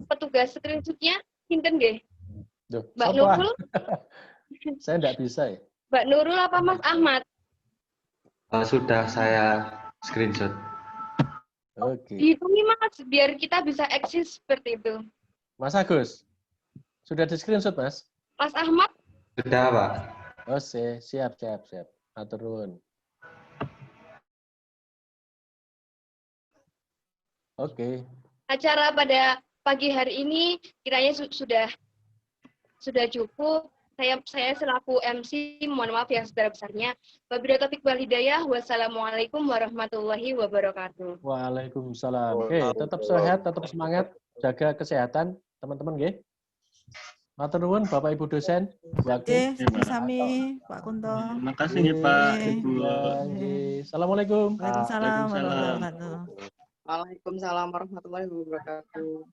petugas screenshot-nya kinten nggih? Mbak Nurul? Saya enggak bisa ya. Mbak Nurul apa Mas Ahmad? Sudah saya screenshot. Oke. Dihitungi Mas, biar kita bisa eksis seperti itu. Mas Agus, sudah di screenshot Mas? Mas Ahmad? Sudah Pak. Oh, siap. Aturun. Oke. Acara pada pagi hari ini kiranya sudah cukup. Saya selaku MC mohon maaf yang sebesar-besarnya. Wabillahi taufiq wal hidayah. Wassalamualaikum warahmatullahi wabarakatuh. Waalaikumsalam. Oke, tetap sehat, tetap semangat, jaga kesehatan teman-teman nggih. Matur nuwun Bapak Ibu dosen. Oke, sami-sami Pak Kunto. Terima kasih nih Pak Ibu. Assalamualaikum. Waalaikumsalam warahmatullahi wabarakatuh. Waalaikumsalam warahmatullahi wabarakatuh.